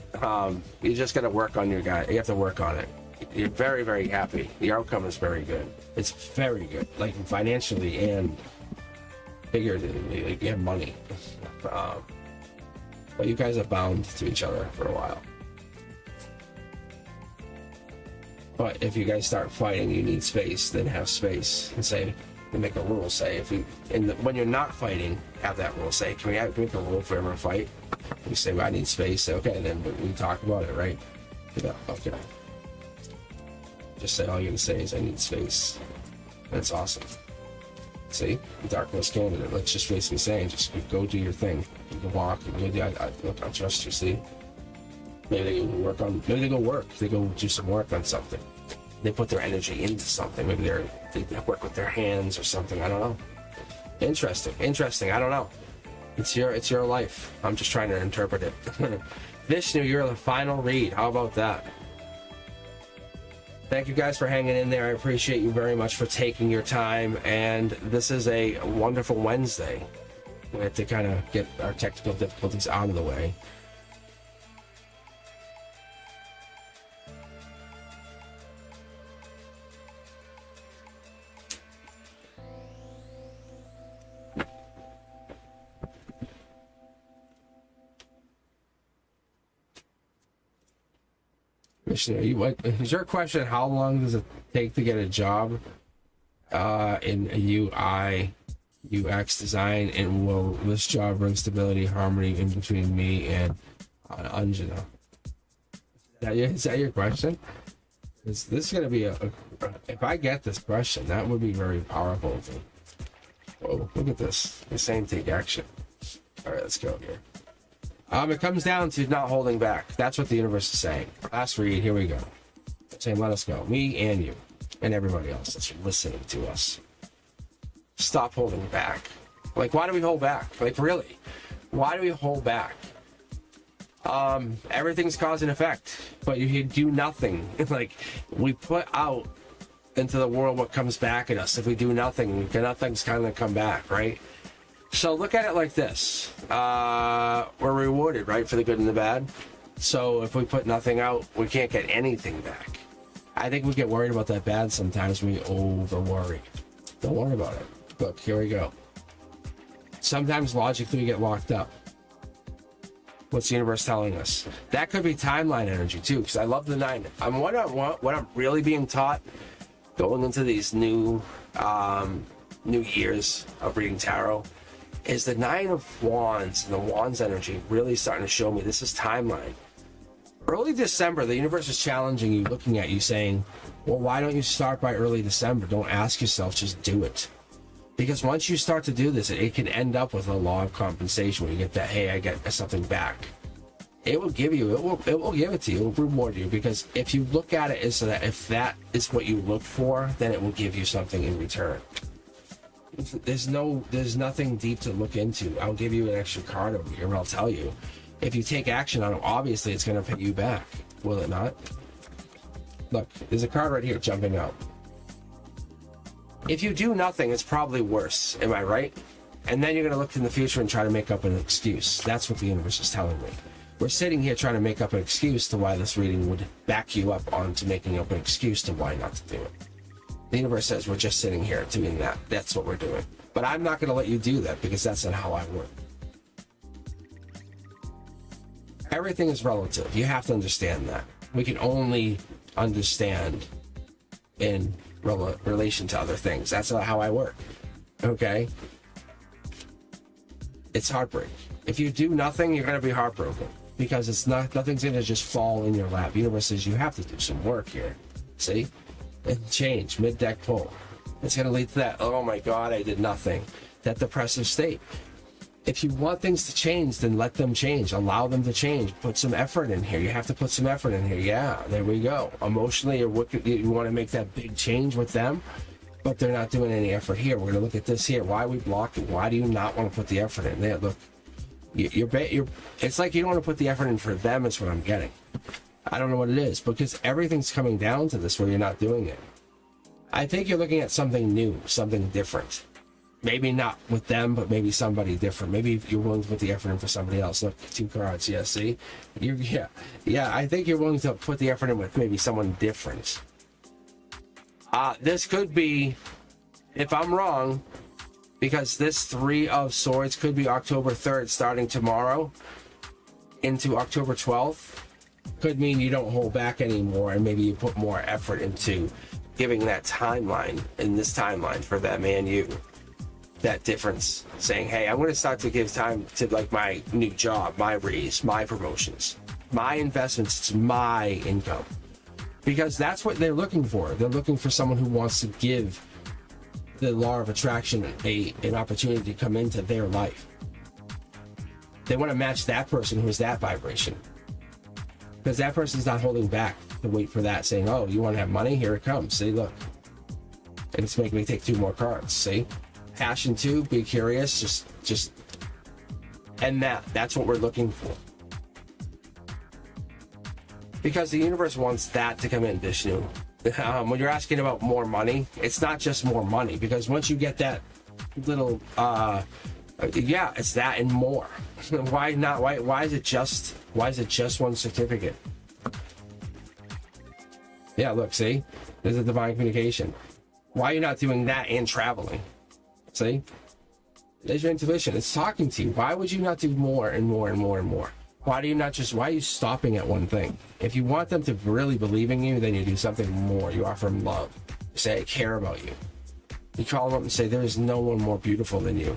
You just got to work on your guy. You have to work on it. You're very, very happy. The outcome is very good. It's very good, like financially and figuratively. Like you have money. But you guys are bound to each other for a while. But if you guys start fighting, you need space. Then have space and say, and make a rule. Say if you, when you're not fighting, have that rule. Say, can we make a rule if we ever fight? You say, well, I need space. Say, okay, then we talk about it, right? Yeah, okay. Just say all you're gonna say is I need space. That's awesome. See, dark horse candidate. Let's just basically saying, just go do your thing. You can walk. And go look, I trust you. See. Maybe they go work on. Maybe they go work. They go do some work on something. They put their energy into something. Maybe they work with their hands or something. I don't know. Interesting. I don't know. It's your life. I'm just trying to interpret it. Vishnu, you're the final read. How about that? Thank you guys for hanging in there. I appreciate you very much for taking your time. And this is a wonderful Wednesday. We have to kind of get our technical difficulties out of the way. Is your question, how long does it take to get a job in a UI, UX design, and will this job bring stability, harmony in between me and Anjana? Is that your question? Is this going to be if I get this question, that would be very powerful. Whoa, look at this. The same take action. All right, let's go here. It comes down to not holding back. That's what the universe is saying. Last read, here we go. Saying, let us go. Me and you and everybody else that's listening to us. Stop holding back. Like, why do we hold back? Like, really? Why do we hold back? Everything's cause and effect, but you do nothing. Like, we put out into the world what comes back at us. If we do nothing, nothing's kind of come back, right? So look at it like this. We're rewarded, right, for the good and the bad. So if we put nothing out, we can't get anything back. I think we get worried about that bad sometimes. We over worry. Don't worry about it. Look, here we go. Sometimes logically we get locked up. What's the universe telling us? That could be timeline energy too, because I love the 9. What I'm really being taught going into these new years of reading tarot is the 9 of Wands and the Wands energy really starting to show me this is timeline. Early December, the universe is challenging you, looking at you, saying, well, why don't you start by early December? Don't ask yourself, just do it. Because once you start to do this, it can end up with a law of compensation where you get that, hey, I get something back. It will give you, it will give it to you, it will reward you. Because if you look at it as that, if that is what you look for, then it will give you something in return. There's nothing deep to look into. I'll give you an extra card over here and I'll tell you, if you take action on it, obviously it's going to pay you back, will it not? Look, there's a card right here jumping out. If you do nothing, it's probably worse, am I right? And then you're going to look in the future and try to make up an excuse. That's what the universe is telling me. We're sitting here trying to make up an excuse to why this reading would back you up onto making up an excuse to why not to do it. The universe says we're just sitting here doing that. That's what we're doing. But I'm not going to let you do that because that's not how I work. Everything is relative. You have to understand that. We can only understand in relation to other things. That's not how I work. Okay? It's heartbreak. If you do nothing, you're going to be heartbroken because nothing's going to just fall in your lap. The universe says you have to do some work here. See? And change, mid-deck pull. It's going to lead to that, oh my God, I did nothing. That depressive state. If you want things to change, then let them change. Allow them to change. Put some effort in here. You have to put some effort in here. Yeah, there we go. Emotionally, you want to make that big change with them, but they're not doing any effort here. We're going to look at this here. Why are we blocking? Why do you not want to put the effort in? There, look. It's like you don't want to put the effort in for them is what I'm getting. I don't know what it is, because everything's coming down to this where you're not doing it. I think you're looking at something new, something different. Maybe not with them, but maybe somebody different. Maybe if you're willing to put the effort in for somebody else. Look, 2 cards. Yeah, see? Yeah. I think you're willing to put the effort in with maybe someone different. This could be, if I'm wrong, because this 3 of Swords could be October 3rd starting tomorrow into October 12th. Could mean you don't hold back anymore, and maybe you put more effort into giving that timeline, in this timeline, for them and you. That difference, saying, hey, I'm going to start to give time to like my new job, my raise, my promotions, my investments, it's my income, because that's what they're looking for. They're looking for someone who wants to give the law of attraction an opportunity to come into their life. They want to match that person who is that vibration, because that person's not holding back to wait for that, saying, oh, you want to have money, here it comes. See, look, and it's making me take 2 more cards. See, passion 2, be curious, just and that's what we're looking for, because the universe wants that to come in, Vishnu. When you're asking about more money, it's not just more money, because once you get that little yeah, it's that and more. Why not? Why is it just 1 certificate? Yeah, look, see, there's a divine communication. Why are you not doing that and traveling? See, there's your intuition. It's talking to you. Why would you not do more and more and more and more? Why do you not just, why are you stopping at one thing? If you want them to really believe in you, then you do something more. You offer them love. You say, I care about you. You call them up and say, there is no one more beautiful than you.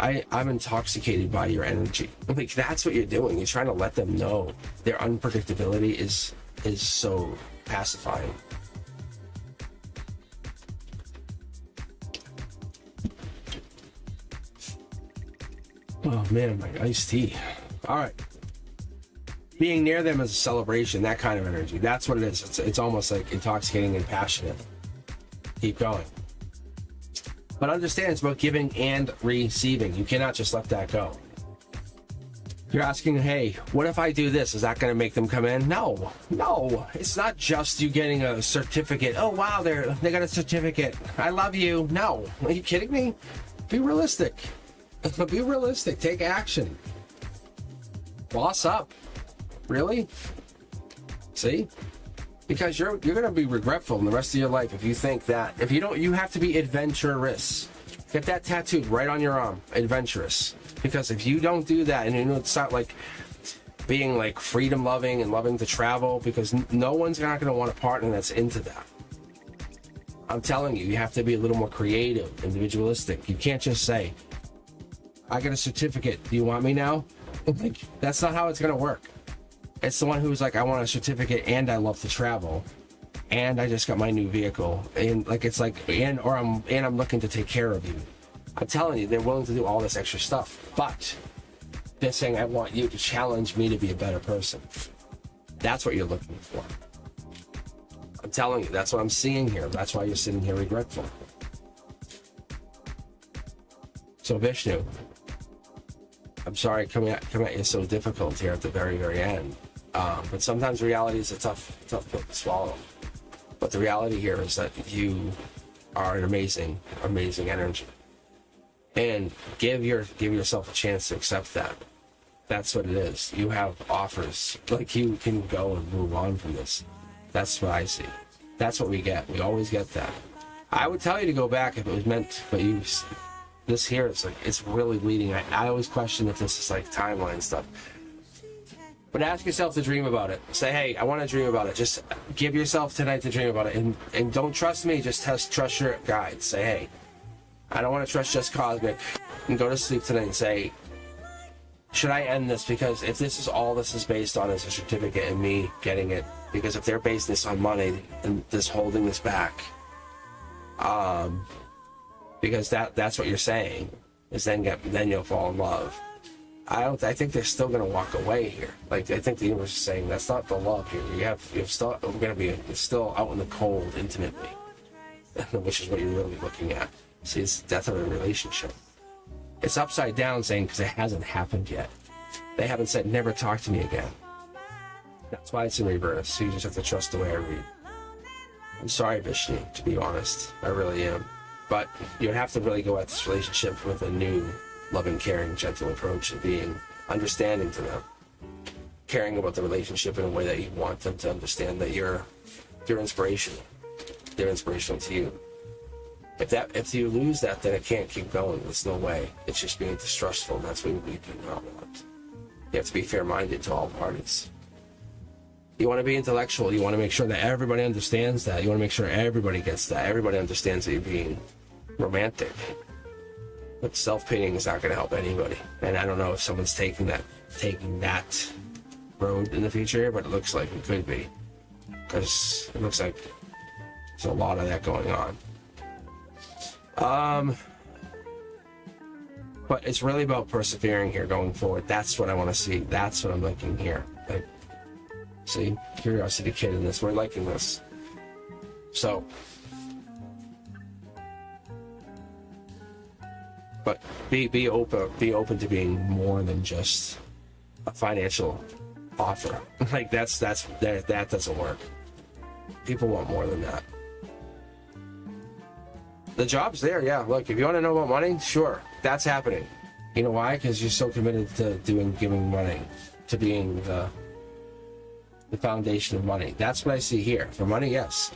I'm intoxicated by your energy. Like, that's what you're doing. You're trying to let them know their unpredictability is so pacifying. Oh man, my iced tea. All right. Being near them is a celebration, that kind of energy. That's what it is. It's almost like intoxicating and passionate. Keep going. But understand, it's about giving and receiving. You cannot just let that go. You're asking, hey, what if I do this? Is that going to make them come in? No. It's not just you getting a certificate. Oh, wow, they got a certificate. I love you. No. Are you kidding me? Be realistic. Be realistic. Take action. Boss up. Really? See? Because you're going to be regretful in the rest of your life if you think that. If you don't, you have to be adventurous. Get that tattooed right on your arm. Adventurous. Because if you don't do that, and you know, it's not like being like freedom loving and loving to travel, because no one's not going to want a partner that's into that. I'm telling you, you have to be a little more creative, individualistic. You can't just say, I got a certificate. Do you want me now? Like, that's not how it's going to work. It's the one who's like, I want a certificate and I love to travel and I just got my new vehicle, and like, it's like, I'm looking to take care of you. I'm telling you, they're willing to do all this extra stuff, but they're saying, I want you to challenge me to be a better person. That's what you're looking for. I'm telling you, that's what I'm seeing here. That's why you're sitting here regretful. So Vishnu, I'm sorry coming at you so difficult here at the very, very end. But sometimes reality is a tough pill to swallow. But the reality here is that you are an amazing, amazing energy. And give yourself a chance to accept that. That's what it is. You have offers. Like, you can go and move on from this. That's what I see. That's what we get. We always get that. I would tell you to go back if it was meant, but this here is like, it's really leading. I always question if this is like timeline stuff. But ask yourself to dream about it. Say, hey, I want to dream about it. Just give yourself tonight to dream about it. And don't trust me, just trust your guides. Say, hey, I don't want to trust just Cosmic. And go to sleep tonight and say, should I end this? Because if this is all this is based on is a certificate and me getting it, because if they're basing this on money and just holding this back, because that's what you're saying, is then you'll fall in love. I think they're still going to walk away here. Like, I think the universe is saying that's not the love here. You're still going to be still out in the cold intimately, which is what you're really looking at. See, it's death of a relationship. It's upside down saying because it hasn't happened yet. They haven't said never talk to me again. That's why it's in reverse. So you just have to trust the way I read. I'm sorry, Vishnu, to be honest. I really am. But you have to really go at this relationship with a new, loving, caring, gentle approach and being understanding to them. Caring about the relationship in a way that you want them to understand that you're inspirational. They're inspirational to you. If you lose that, then it can't keep going. There's no way. It's just being distrustful, and that's what we do not want. You have to be fair-minded to all parties. You want to be intellectual. You want to make sure that everybody understands that. You want to make sure everybody gets that. Everybody understands that you're being romantic. But self-pitying is not going to help anybody. And I don't know if someone's taking that road in the future, but it looks like it could be. Because it looks like there's a lot of that going on. But it's really about persevering here going forward. That's what I want to see. That's what I'm liking here. Like, see, curiosity kid in this. We're liking this. So, but be open to being more than just a financial offer. Like that doesn't work. People want more than that. The job's there, yeah. Look, if you want to know about money, sure, that's happening. You know why? Because you're so committed to giving money, to being the foundation of money. That's what I see here. For money, yes.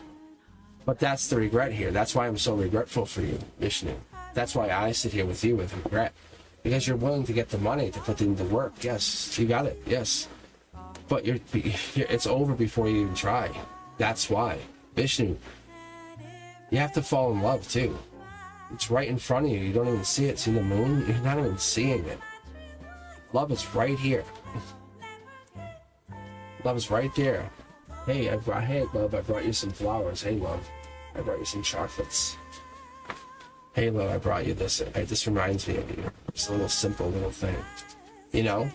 But that's the regret here. That's why I'm so regretful for you, Vishnu. That's why I sit here with you with regret. Because you're willing to get the money to put in the work. Yes, you got it. Yes. But it's over before you even try. That's why. Vishnu, you have to fall in love too. It's right in front of you. You don't even see it. See the moon? You're not even seeing it. Love is right here. Love is right there. Hey, love, I brought you some flowers. Hey, love, I brought you some chocolates. Hey, love, I brought you this. This reminds me of you. It's a little simple little thing. You know?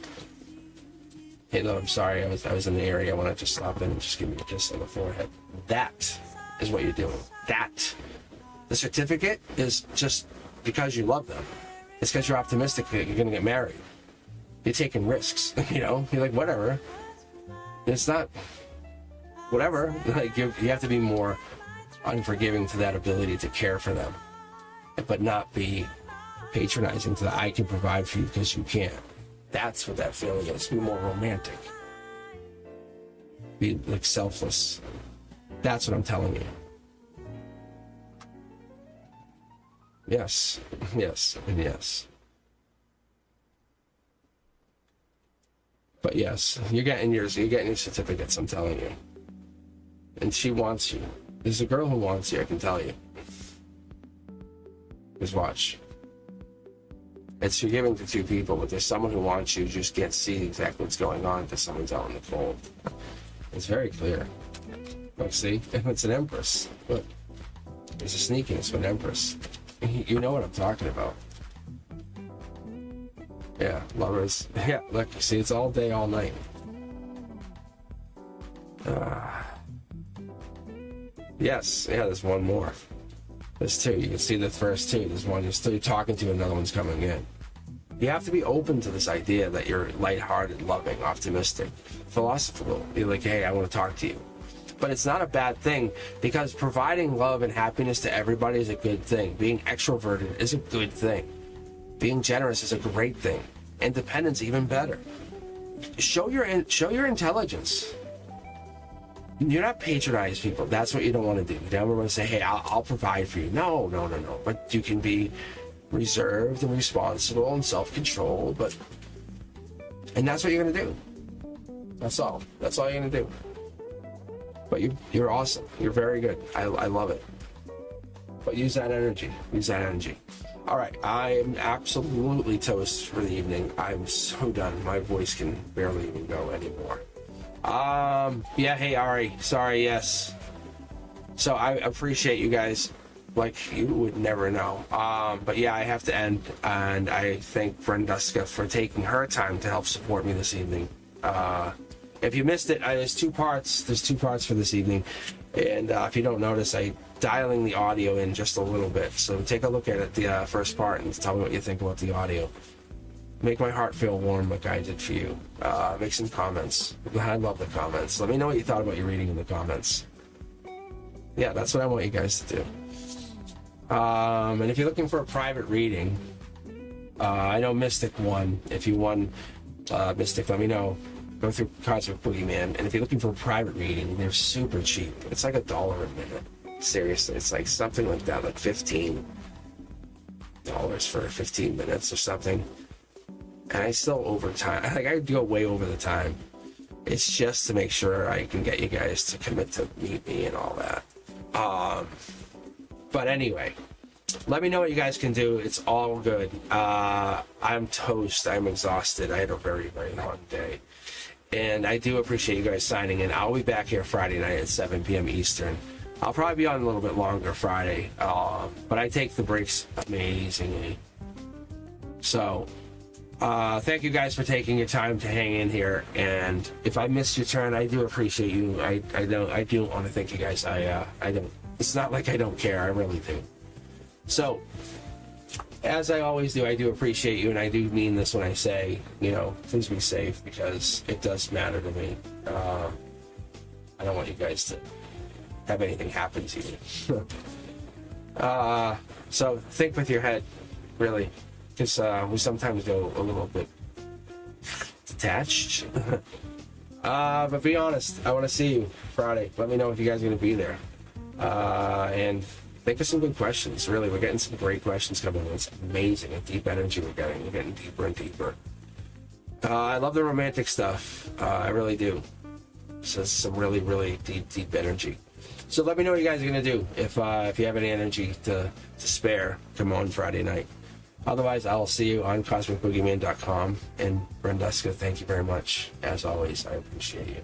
Hey, love, I'm sorry. I was in the area. I want to just stop in and just give me a kiss on the forehead. That is what you're doing. That. The certificate is just because you love them. It's because you're optimistic that you're going to get married. You're taking risks, you know? You're like, whatever. It's not, whatever. Like you have to be more unforgiving to that ability to care for them, but not be patronizing to the I can provide for you because you can't. That's what that feeling is. Be more romantic. Be like selfless. That's what I'm telling you. Yes, yes, and yes. But yes, you're getting your certificates, I'm telling you. And she wants you. There's a girl who wants you, I can tell you. Just watch. You're giving to two people, but there's someone who wants you, just can't see exactly what's going on because someone's out in the cold. It's very clear. Look, see? It's an empress. Look. There's a sneakiness with an empress. You know what I'm talking about. Yeah, lovers. Yeah, look, see, it's all day, all night. Yes, yeah, there's one more. There's two. You can see the first two. There's one you're still talking to, another one's coming in. You have to be open to this idea that you're lighthearted, loving, optimistic, philosophical. You're like, hey, I want to talk to you. But it's not a bad thing because providing love and happiness to everybody is a good thing. Being extroverted is a good thing. Being generous is a great thing. Independence even better. Show your intelligence. You're not patronize people. That's what you don't want to do. You don't want to say, hey, I'll provide for you. No. But you can be reserved and responsible and self-controlled. And that's what you're going to do. That's all. That's all you're going to do. But you're awesome. You're very good. I love it. But use that energy. Use that energy. All right. I am absolutely toast for the evening. I'm so done. My voice can barely even go anymore. Yeah. Hey, Ari. Sorry. Yes. So I appreciate you guys like you would never know. But yeah, I have to end, and I thank Brenduska for taking her time to help support me this evening. If you missed it, there's two parts. There's two parts for this evening, and if you don't notice, I'm dialing the audio in just a little bit. So take a look at it, the first part, and tell me what you think about the audio. Make my heart feel warm like I did for you. Make some comments. I love the comments. Let me know what you thought about your reading in the comments. Yeah, that's what I want you guys to do. And if you're looking for a private reading, I know Mystic won. If you won Mystic, let me know. Go through Cosmic Boogeyman. And if you're looking for a private reading, they're super cheap. It's like $1 a minute. Seriously, it's like something like that, like $15 for 15 minutes or something. And I still overtime. Like I go way over the time. It's just to make sure I can get you guys to commit to meet me and all that. But anyway, let me know what you guys can do. It's all good. I'm toast. I'm exhausted. I had a very, very long day. And I do appreciate you guys signing in. I'll be back here Friday night at 7 p.m. Eastern. I'll probably be on a little bit longer Friday. But I take the breaks amazingly. So, thank you guys for taking your time to hang in here. And if I missed your turn, I do appreciate you. I do want to thank you guys. I don't. It's not like I don't care. I really do. So, as I always do, I do appreciate you, and I do mean this when I say, please be safe, because it does matter to me. I don't want you guys to have anything happen to you. So think with your head, really, because we sometimes go a little bit detached. But be honest, I want to see you Friday. Let me know if you guys are going to be there. And think of some good questions. Really, we're getting some great questions coming in. It's amazing the deep energy we're getting. We're getting deeper and deeper. I love the romantic stuff. I really do. So it's some really, really deep energy. So let me know what you guys are going to do. If you have any energy to spare, come on Friday night. Otherwise, I'll see you on CosmicBoogeyman.com. And Brenduska, thank you very much. As always, I appreciate you.